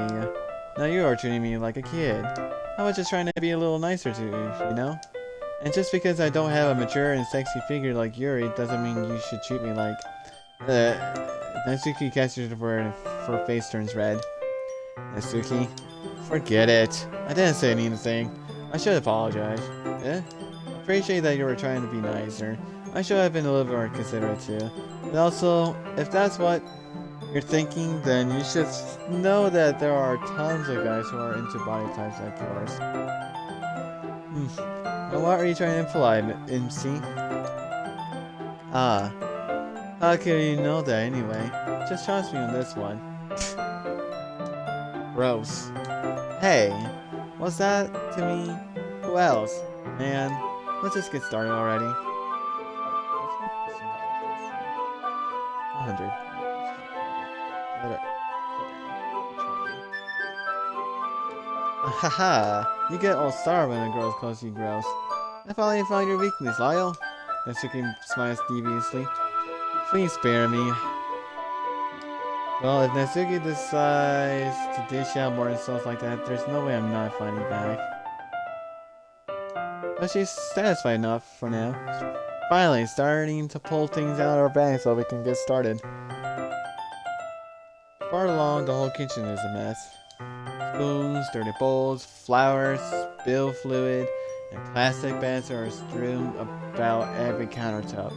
now you are treating me like a kid. I was just trying to be a little nicer to you, you know? And just because I don't have a mature and sexy figure like Yuri doesn't mean you should treat me like... Natsuki catches the word and her face turns red. Natsuki, forget it. I didn't say anything. I should apologize. Appreciate that you were trying to be nicer. I should have been a little more considerate too. And also, if that's what you're thinking, then you should know that there are tons of guys who are into body types like yours. Well, what are you trying to imply, MC? Ah, how can you know that anyway? Just trust me on this one. Gross. Hey, what's that to me? Who else? Man, let's just get started already. 100. Haha, you get all sour when a girl calls you gross. I finally found your weakness, Lyle. Natsuki smiles deviously. Please spare me. Well, if Natsuki decides to dish out more insults like that, there's no way I'm not fighting back. But she's satisfied enough for now. Finally, starting to pull things out of our bag so we can get started. Far along, the whole kitchen is a mess. Spoons, dirty bowls, flour, spill fluid, and plastic bags are strewn about every countertop.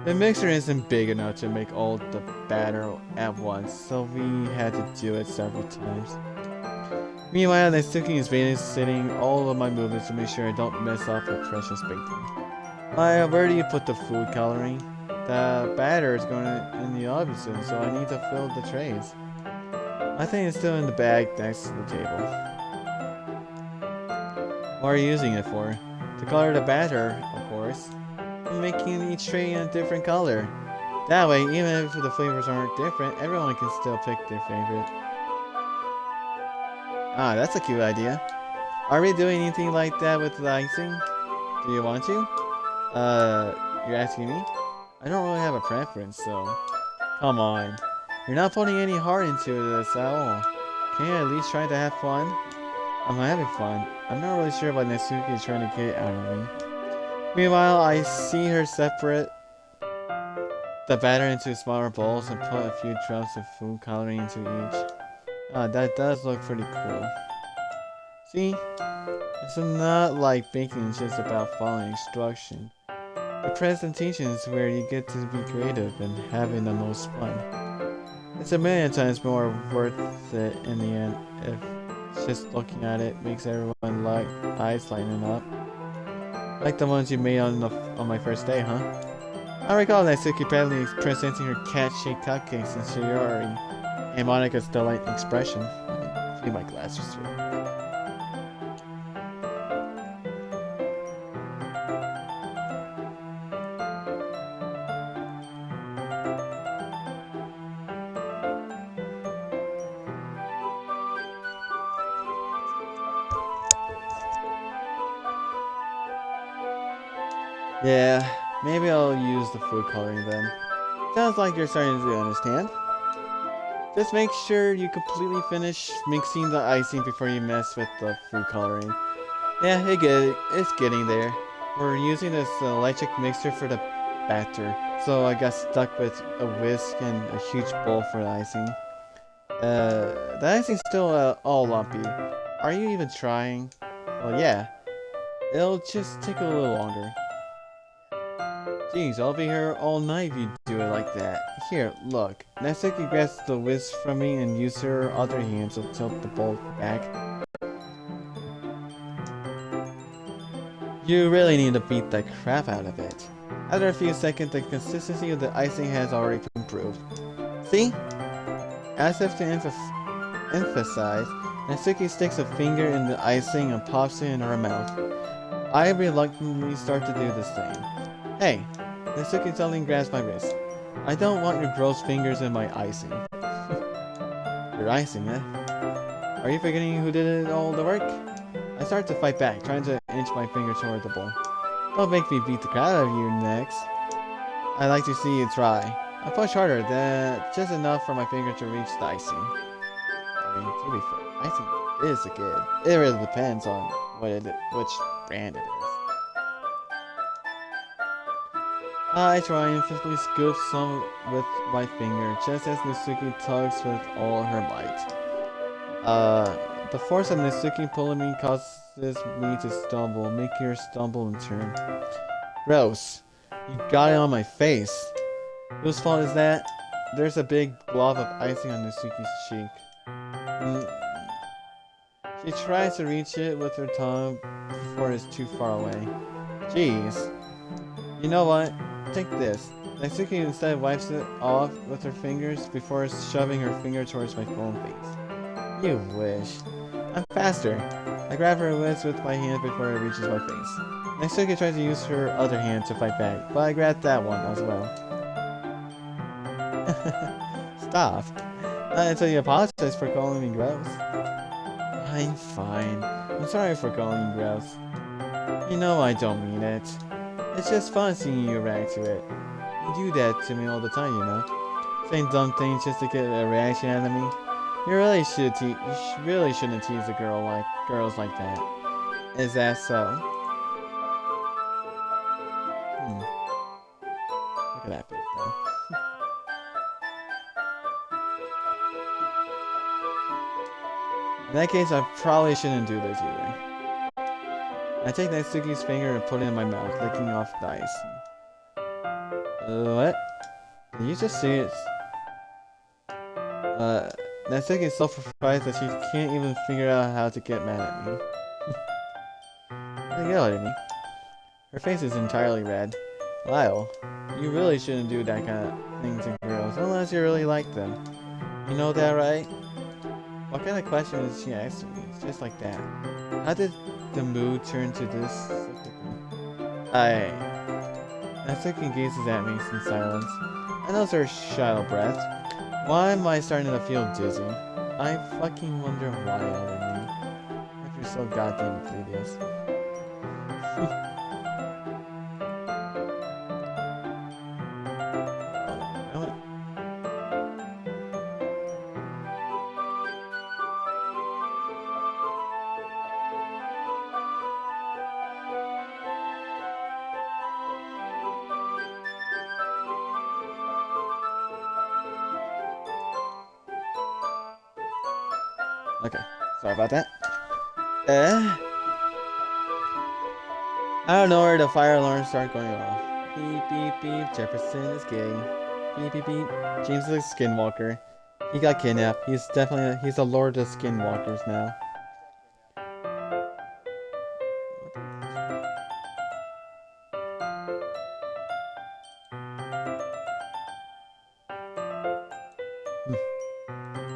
The mixer isn't big enough to make all the batter at once, so we had to do it several times. Meanwhile, Natsuki is babysitting all of my movements to make sure I don't mess up her precious baking. Where do you put the food coloring? The batter is going in the oven soon, so I need to fill the trays. I think it's still in the bag next to the table. What are you using it for? To color the batter, of course. I'm making each tray in a different color. That way, even if the flavors aren't different, everyone can still pick their favorite. Ah, that's a cute idea. Are we doing anything like that with the icing? Do you want to? You're asking me? I don't really have a preference, so... Come on. You're not putting any heart into this at all. Can you at least try to have fun? I'm having fun. I'm not really sure what Natsuki is trying to get out of me. Meanwhile, I see her separate the batter into smaller bowls and put a few drops of food coloring into each. Ah, that does look pretty cool. See? It's not like baking is just about following instruction. The presentation is where you get to be creative and having the most fun. It's a million times more worth it in the end if just looking at it makes everyone like eyes lighting up. Like the ones you made on my first day, huh? I recall Natsuki proudly presenting her cat-shaped cupcakes in Shiori, and Monika's delight expression. I need my glasses too. Yeah, maybe I'll use the food coloring then. Sounds like you're starting to understand. Just make sure you completely finish mixing the icing before you mess with the food coloring. Yeah, it's getting there. We're using this electric mixer for the batter, so I got stuck with a whisk and a huge bowl for the icing. The icing's still all lumpy. Are you even trying? Well, yeah. It'll just take a little longer. Jeez, I'll be here all night if you do it like that. Here, look. Natsuki grabs the whisk from me and uses her other hand to tilt the bowl back. You really need to beat the crap out of it. After a few seconds, the consistency of the icing has already improved. See? As if to emphasize, Natsuki sticks a finger in the icing and pops it in her mouth. I reluctantly start to do the same. Hey, Natsuki suddenly grabs my wrist. I don't want your gross fingers in my icing. Your icing, eh? Are you forgetting who did all the work? I start to fight back, trying to inch my finger toward the bowl. Don't make me beat the crap out of you next. I'd like to see you try. I push harder, just enough for my finger to reach the icing. I mean, to be fair, icing is good. It really depends on which brand it is. I triumphantly scoop some with my finger, just as Natsuki tugs with all her might. The force of Natsuki pulling me causes me to stumble, making her stumble in turn. Gross. You got it on my face. Whose fault is that? There's a big blob of icing on Natsuki's cheek. She tries to reach it with her tongue before it's too far away. Jeez. You know what? Take this. Natsuki instead wipes it off with her fingers before shoving her finger towards my phone face. You wish. I'm faster. I grab her wrist with my hand before it reaches my face. Natsuki tries to use her other hand to fight back, but I grab that one as well. Stop. Not until you apologize for calling me gross. I'm fine. I'm sorry for calling you gross. You know I don't mean it. It's just fun seeing you react to it. You do that to me all the time, you know. Saying dumb things just to get a reaction out of me. You really shouldn't tease girls like that. Is that so? Look at that bit though. In that case, I probably shouldn't do this either. I take Natsuki's finger and put it in my mouth, licking off the ice. What? Did you just see it? Natsuki is so surprised that she can't even figure out how to get mad at me. Get out of me. Her face is entirely red. Lyle, you really shouldn't do that kind of thing to girls, unless you really like them. You know that, right? What kind of question is she asking me? It's just like that. How did the mood turn to this? Natsuki gazes at me in silence. I notice her shallow breath. Why am I starting to feel dizzy? I fucking wonder why, other me. You're so goddamn oblivious. Okay, sorry about that. I don't know where the fire alarms start going off. Beep, beep, beep. Jefferson is gay. Beep, beep, beep. James is a skinwalker. He got kidnapped. He's a lord of skinwalkers now.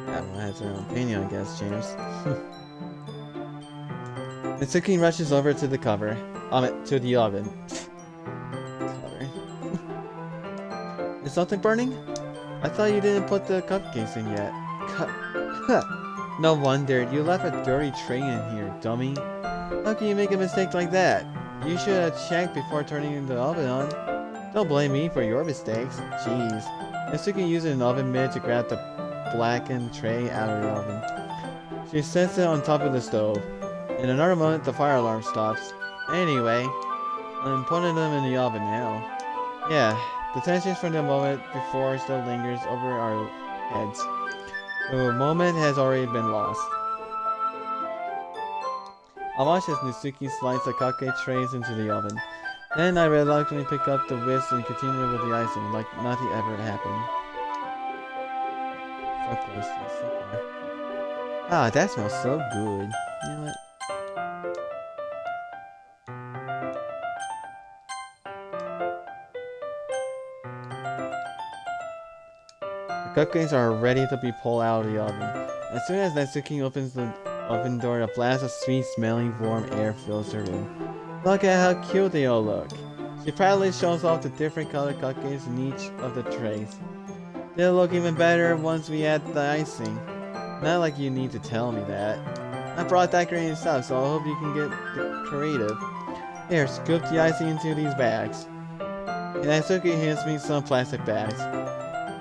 Everyone has their own opinion, I guess, James. Natsuki rushes over to the cover. To the oven. Cover. Is something burning? I thought you didn't put the cupcakes in yet. No wonder, you left a dirty tray in here, dummy. How can you make a mistake like that? You should have checked before turning the oven on. Don't blame me for your mistakes. Jeez. Natsuki used an oven mitt to grab the blackened tray out of the oven. She sets it on top of the stove. In another moment, the fire alarm stops. Anyway, I'm putting them in the oven now. Yeah, the tension from the moment before still lingers over our heads. The moment has already been lost. I watch as Natsuki slides the cupcake trays into the oven. Then I reluctantly pick up the whisk and continue with the icing, like nothing ever happened. So close, so far. Ah, that smells so good. You know what? The cupcakes are ready to be pulled out of the oven. As soon as Natsuki opens the oven door, a blast of sweet-smelling warm air fills the room. Look at how cute they all look. She proudly shows off the different colored cupcakes in each of the trays. They'll look even better once we add the icing. Not like you need to tell me that. I brought decorating stuff, so I hope you can get creative. Here, scoop the icing into these bags. And Natsuki hands me some plastic bags.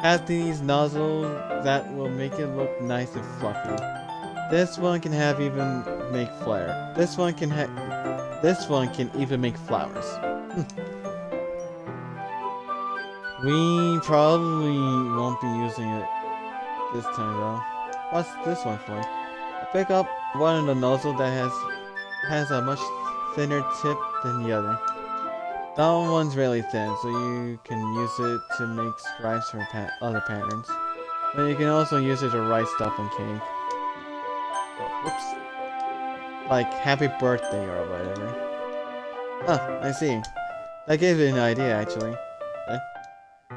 Have these nozzles that will make it look nice and fluffy. This one can make flare. This one can even make flowers. We probably won't be using it this time though. What's this one for? I pick up one of the nozzles that has a much thinner tip than the other. That one's really thin, so you can use it to make stripes or other patterns. But you can also use it to write stuff on cake. Oh, whoops. Like happy birthday or whatever. Huh, I see. That gave you an idea actually.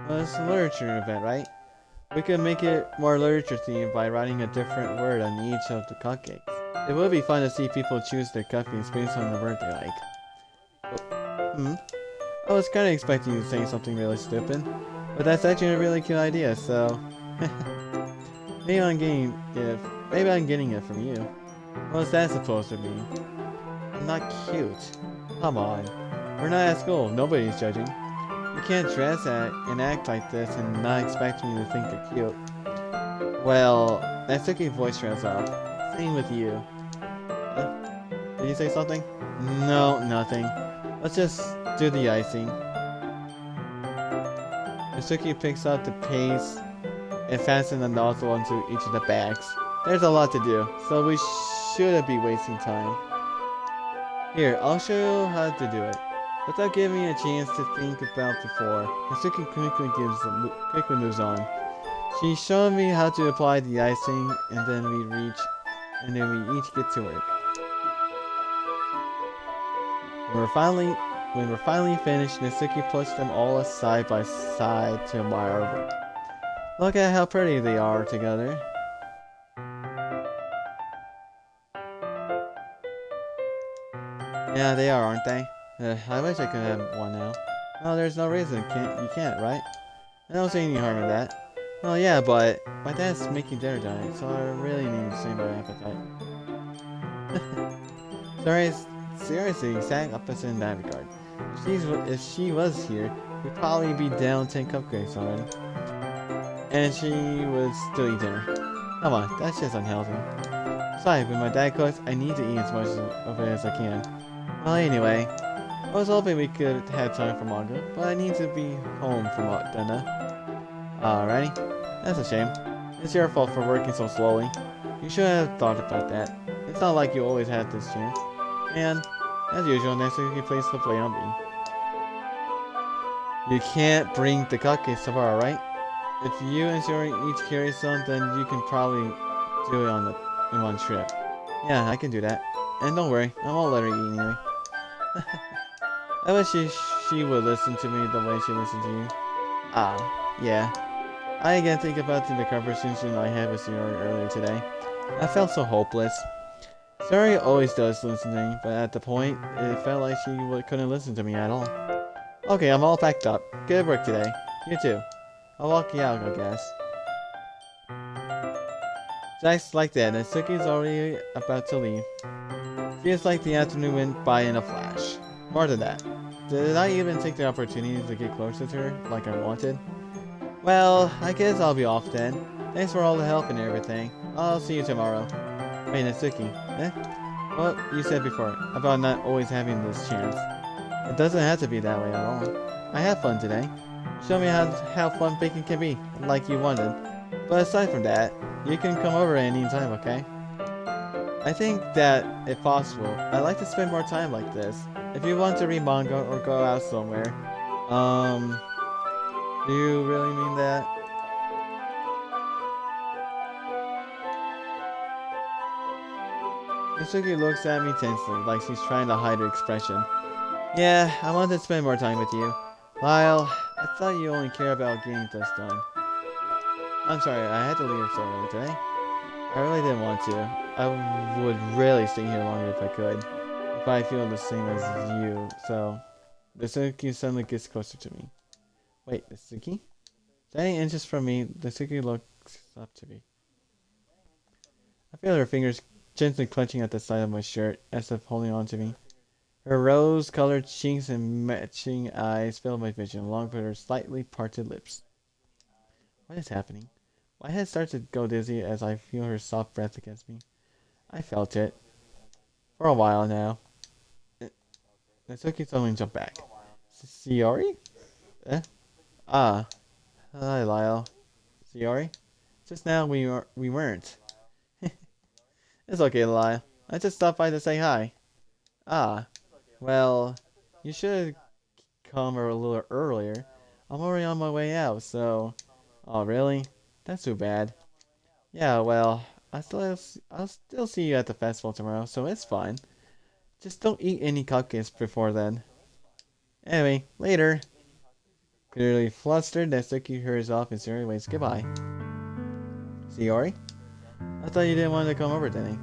Well, it's a literature event, right? We could make it more literature themed by writing a different word on each of the cupcakes. It would be fun to see people choose their cupcakes based on the word they like. Oh, I was kinda expecting you to say something really stupid, but that's actually a really cute idea, so... maybe I'm getting it from you. What's that supposed to mean? I'm not cute. Come on. We're not at school, nobody's judging. You can't dress and act like this and not expect me to think you're cute. Well, Natsuki's voice trails off. Same with you. Did you say something? No, nothing. Let's just do the icing. Natsuki picks up the paste and fastens the nozzle onto each of the bags. There's a lot to do, so we shouldn't be wasting time. Here, I'll show you how to do it. Without giving me a chance to think about before, Natsuki quickly moves on. She showed me how to apply the icing, and then we each get to work. When we're finally finished, Natsuki puts them all side by side to admire. Look at how pretty they are together. Yeah, they are, aren't they? I wish I could have one now. Oh, there's no reason you can't, right? I don't see any harm in that. Well, yeah, but my dad's making dinner tonight, so I really need to save my appetite. Sorry, seriously, exact opposite in that regard. If she was here, we'd probably be down 10 cupcakes already. And she would still eat dinner. Come on, that's just unhealthy. Besides, when my dad cooks, I need to eat as much of it as I can. Well, anyway, I was hoping we could have time for manga, but I need to be home from dinner. Alrighty, that's a shame. It's your fault for working so slowly. You should have thought about that. It's not like you always had this chance. And, as usual, natsuki plays the play on me. You can't bring the cupcakes tomorrow, right? If you and Shiori each carry some, then you can probably do it in one trip. Yeah, I can do that. And don't worry, I won't let her eat anyway. I wish she would listen to me the way she listened to you. Ah, yeah. I again think about the conversation I had with Shiori earlier today. I felt so hopeless. Shiori always does listen to me, but at the point, it felt like she couldn't listen to me at all. Okay, I'm all packed up. Good work today. You too. I'll walk you out, I guess. Just like that, and Suki's already about to leave. Feels like the afternoon went by in a flash. More than that. Did I even take the opportunity to get closer to her, like I wanted? Well, I guess I'll be off then. Thanks for all the help and everything. I'll see you tomorrow. Wait, Natsuki. Eh? What you said before, about not always having this chance. It doesn't have to be that way at all. I had fun today. Show me how fun baking can be, like you wanted. But aside from that, you can come over any time, okay? I think that, if possible, I'd like to spend more time like this. If you want to read manga or go out somewhere, do you really mean that? Mitsuki looks at me tensely, like she's trying to hide her expression. Yeah, I want to spend more time with you. Lyle, I thought you only care about getting this done. I'm sorry, I had to leave so early today. I really didn't want to. I would really stay here longer if I could. If I feel the same as you, so... Natsuki suddenly gets closer to me. Wait, Natsuki? Standing inches from me, Natsuki looks up to me. I feel her fingers gently clenching at the side of my shirt, as if holding on to me. Her rose-colored cheeks and matching eyes fill my vision, along with her slightly parted lips. What is happening? My head starts to go dizzy as I feel her soft breath against me. I felt it. For a while now. Natsuki suddenly jumped back. Shiori? Eh? Ah. Hi, Lyle. Shiori? Just now we weren't. It's okay, Lyle. I just stopped by to say hi. Ah. Well, you should have come a little earlier. I'm already on my way out, so... Oh, really? That's too bad. Yeah, well, I'll still see you at the festival tomorrow, so it's fine. Just don't eat any cupcakes before then. Anyway, later. Clearly flustered, Natsuki hurries off and Shiori waves goodbye. Shiori? I thought you didn't want to come over today.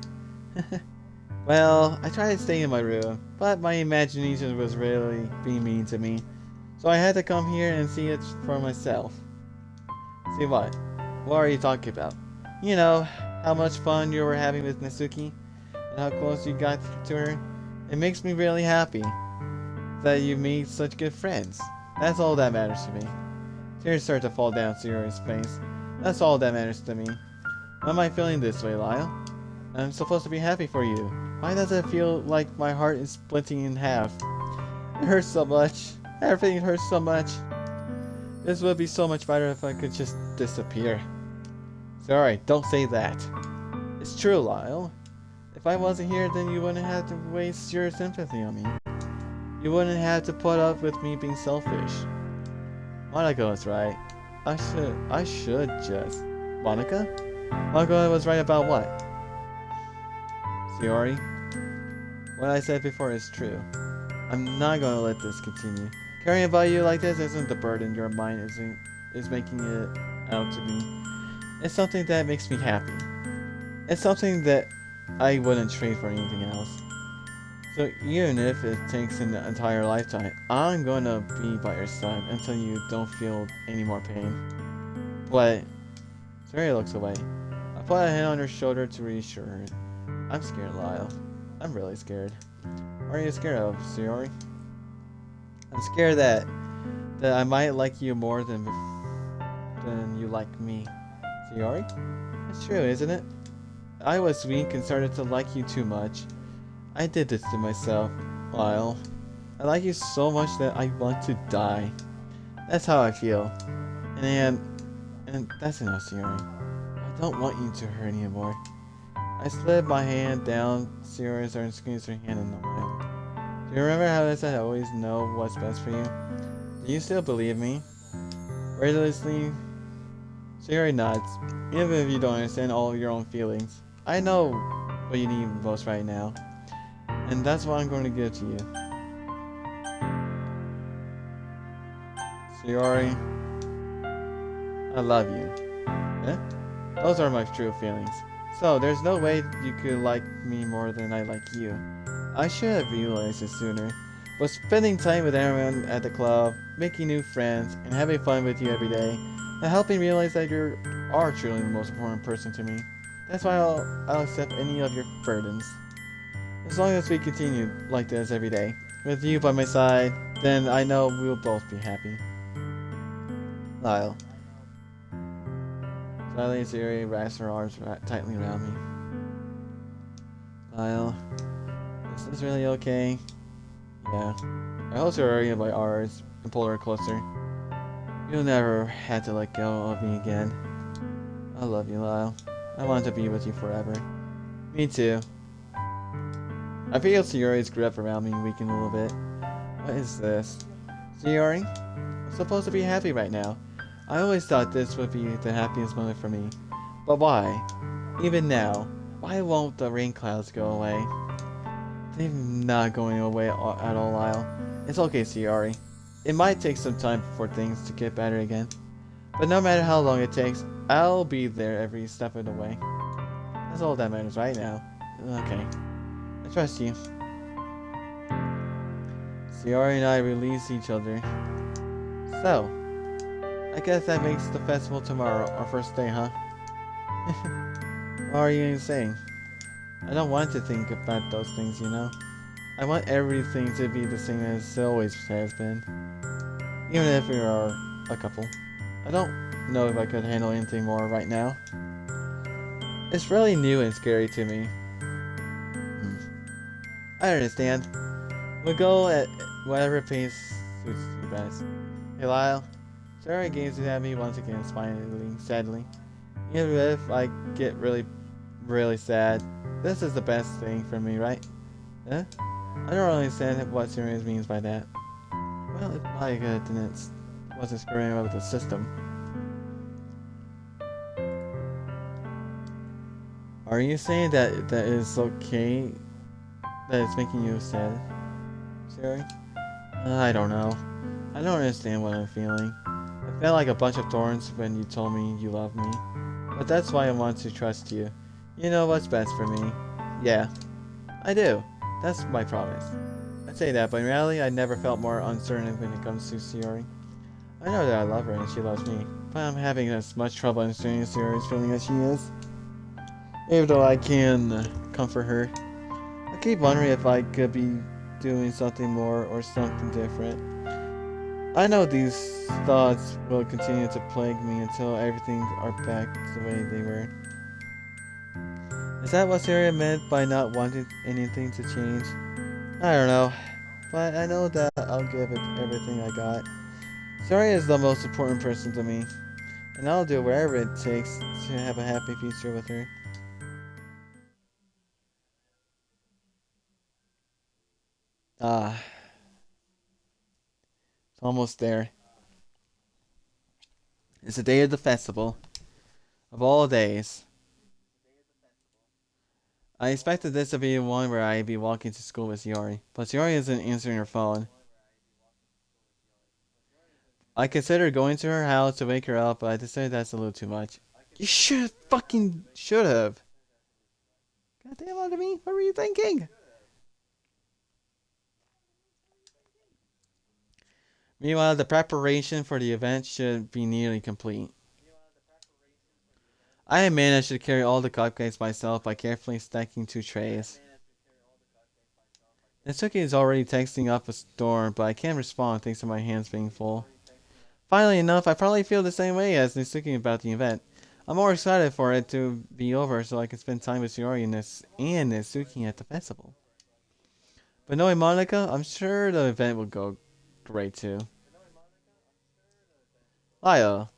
Well, I tried to stay in my room, but my imagination was really being mean to me. So I had to come here and see it for myself. See what? What are you talking about? You know, how much fun you were having with Natsuki, and how close you got to her. It makes me really happy that you made such good friends. That's all that matters to me. Tears start to fall down Shiori's face. That's all that matters to me. Why am I feeling this way, Lyle? I'm supposed to be happy for you. Why does it feel like my heart is splitting in half? It hurts so much. Everything hurts so much. This would be so much better if I could just disappear. Sorry, don't say that. It's true, Lyle. If I wasn't here, then you wouldn't have to waste your sympathy on me. You wouldn't have to put up with me being selfish. Monica was right. I should just... Monica? Monica was right about what? Shiori? What I said before is true. I'm not gonna let this continue. Caring about you like this isn't the burden your mind is making it out to be. It's something that makes me happy. It's something that I wouldn't trade for anything else. So even if it takes an entire lifetime, I'm gonna be by your side until you don't feel any more pain. But Sari looks away. I put a hand on her shoulder to reassure her. I'm scared, Lyle. I'm really scared. What are you scared of, Sayori? I'm scared that I might like you more than you like me. Sayori? It's true, isn't it? I was weak and started to like you too much. I did this to myself. Lyle. I like you so much that I want to die. That's how I feel. And and that's enough, Sayori. I don't want you to hurt anymore. I slid my hand down Sayori's arm and squeezed her hand in mine. Do you remember how I said I always know what's best for you? Do you still believe me? Relentlessly, Sayori nods, even if you don't understand all of your own feelings. I know what you need most right now, and that's what I'm going to give to you. Sayori, I love you. Eh? Those are my true feelings. So, there's no way you could like me more than I like you. I should have realized it sooner. But spending time with everyone at the club, making new friends, and having fun with you every day, and helping realize that you are truly the most important person to me. That's why I'll accept any of your burdens. As long as we continue like this every day, with you by my side, then I know we'll both be happy. Lyle. Suddenly, Siri wraps her arms tightly around me. Lyle, is this really okay? Yeah. I held her in my arms and pulled her closer. You'll never have to let go of me again. I love you, Lyle. I want to be with you forever. Me too. I feel Sayori's grip around me weaken a little bit. What is this? Sayori? I'm supposed to be happy right now. I always thought this would be the happiest moment for me. But why? Even now, why won't the rain clouds go away? They're not going away at all, Lyle. It's okay, Sayori. It might take some time for things to get better again. But no matter how long it takes, I'll be there every step of the way. That's all that matters right now. Okay. I trust you. Sayori and I release each other. So, I guess that makes the festival tomorrow our first day, huh? What are you saying? I don't want to think about those things, you know? I want everything to be the same as it always has been. Even if we are a couple. I don't know if I could handle anything more right now. It's really new and scary to me. I understand. We'll go at whatever pace suits you best. Hey Lyle. Sarah gazes at me once again, smiling sadly. Even if I get really sad, this is the best thing for me, right? Huh? I don't really understand what Sirius means by that. Well, it's probably good and it wasn't screwing up with the system. Are you saying that it's okay that it's making you sad, Siri? I don't know. I don't understand what I'm feeling. I felt like a bunch of thorns when you told me you love me. But that's why I want to trust you. You know what's best for me. Yeah, I do. That's my promise. I say that, but in reality, I never felt more uncertain when it comes to Sayori. I know that I love her and she loves me, but I'm having as much trouble understanding Sayori's feeling as she is. Even though I can comfort her, I keep wondering if I could be doing something more or something different. I know these thoughts will continue to plague me until everything are back the way they were. Is that what Sarah meant by not wanting anything to change? I don't know, but I know that I'll give it everything I got. Sarah is the most important person to me, and I'll do whatever it takes to have a happy future with her. Ah, it's almost there. It's the day of the festival. Of all days. I expected this to be one where I'd be walking to school with Yori, but Yori isn't answering her phone. I considered going to her house to wake her up, but I decided that's a little too much. You should have. God damn it, me. What were you thinking? Meanwhile, the preparation for the event should be nearly complete. I managed to carry all the cupcakes myself by carefully stacking two trays. Natsuki is already texting up a storm, but I can't respond thanks to my hands being full. Funnily enough, I probably feel the same way as Natsuki about the event. I'm more excited for it to be over so I can spend time with Shiori and Natsuki at the festival. But knowing Monica, I'm sure the event will go great too. Lyle,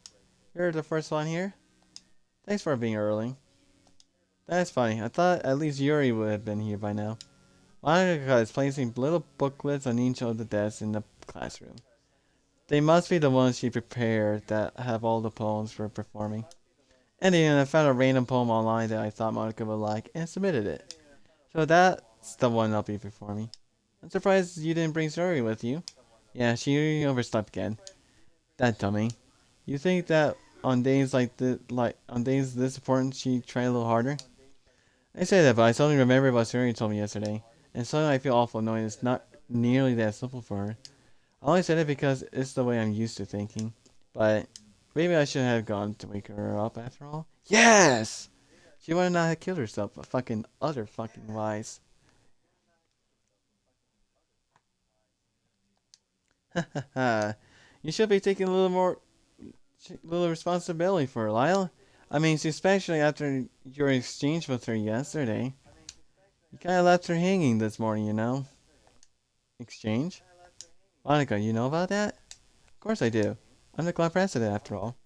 you're the first one here? Thanks for being early. That's funny. I thought at least Yuri would have been here by now. Monica is placing little booklets on each of the desks in the classroom. They must be the ones she prepared that have all the poems for performing. And then I found a random poem online that I thought Monica would like and submitted it. So that's the one I'll be performing. I'm surprised you didn't bring Yuri with you. Yeah, she overslept again. That dummy. You think that on days on days this important, she try a little harder? I say that, but I suddenly remember what Suri told me yesterday, and suddenly I feel awful knowing it's not nearly that simple for her. I only said it because it's the way I'm used to thinking, but maybe I should have gone to wake her up after all. Yes! She would not have killed herself, but fucking other fucking lies. You should be taking a little responsibility for her, Lyle. I mean, especially after your exchange with her yesterday. You kind of left her hanging this morning, you know? Exchange? Monica, you know about that? Of course I do. I'm the club president after all.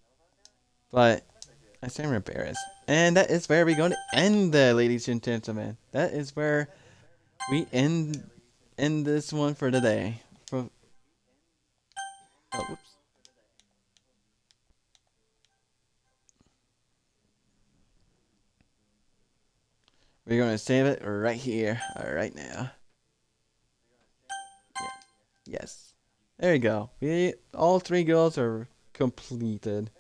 But I seem embarrassed. And that is where we're going to end it, ladies and gentlemen. That is where we end this one for today. Whoops. We're going to save it right here, right now. Yeah. Yes. There you go. All three goals are completed.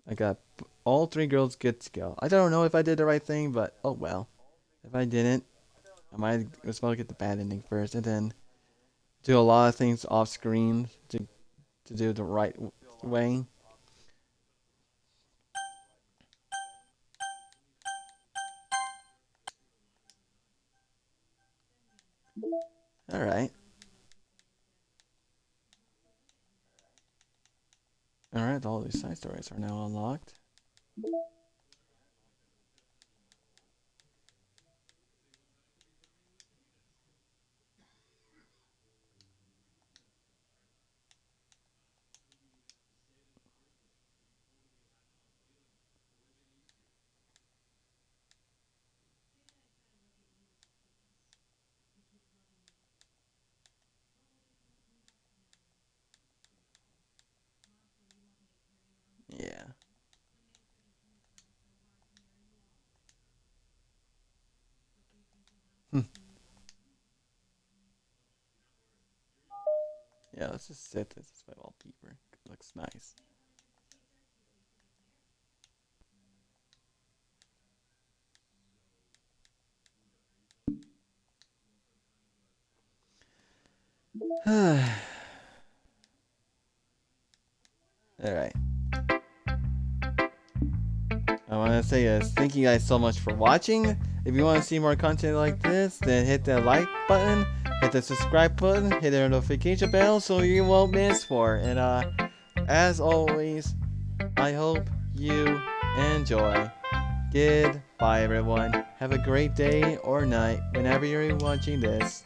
I got all three girls good to go. I don't know if I did the right thing, but oh well. If I didn't, I might as well get the bad ending first, and then do a lot of things off screen to do the right way. All right. All right. All these side stories are now unlocked. Yeah. Hmm. Yeah. Let's just set this as my wallpaper. It looks nice. All right. I want to say is thank you guys so much for watching. If you want to see more content like this, then hit that like button, hit the subscribe button, hit the notification bell so you won't miss more. And as always, I hope you enjoy. Goodbye, everyone. Have a great day or night whenever you're watching this.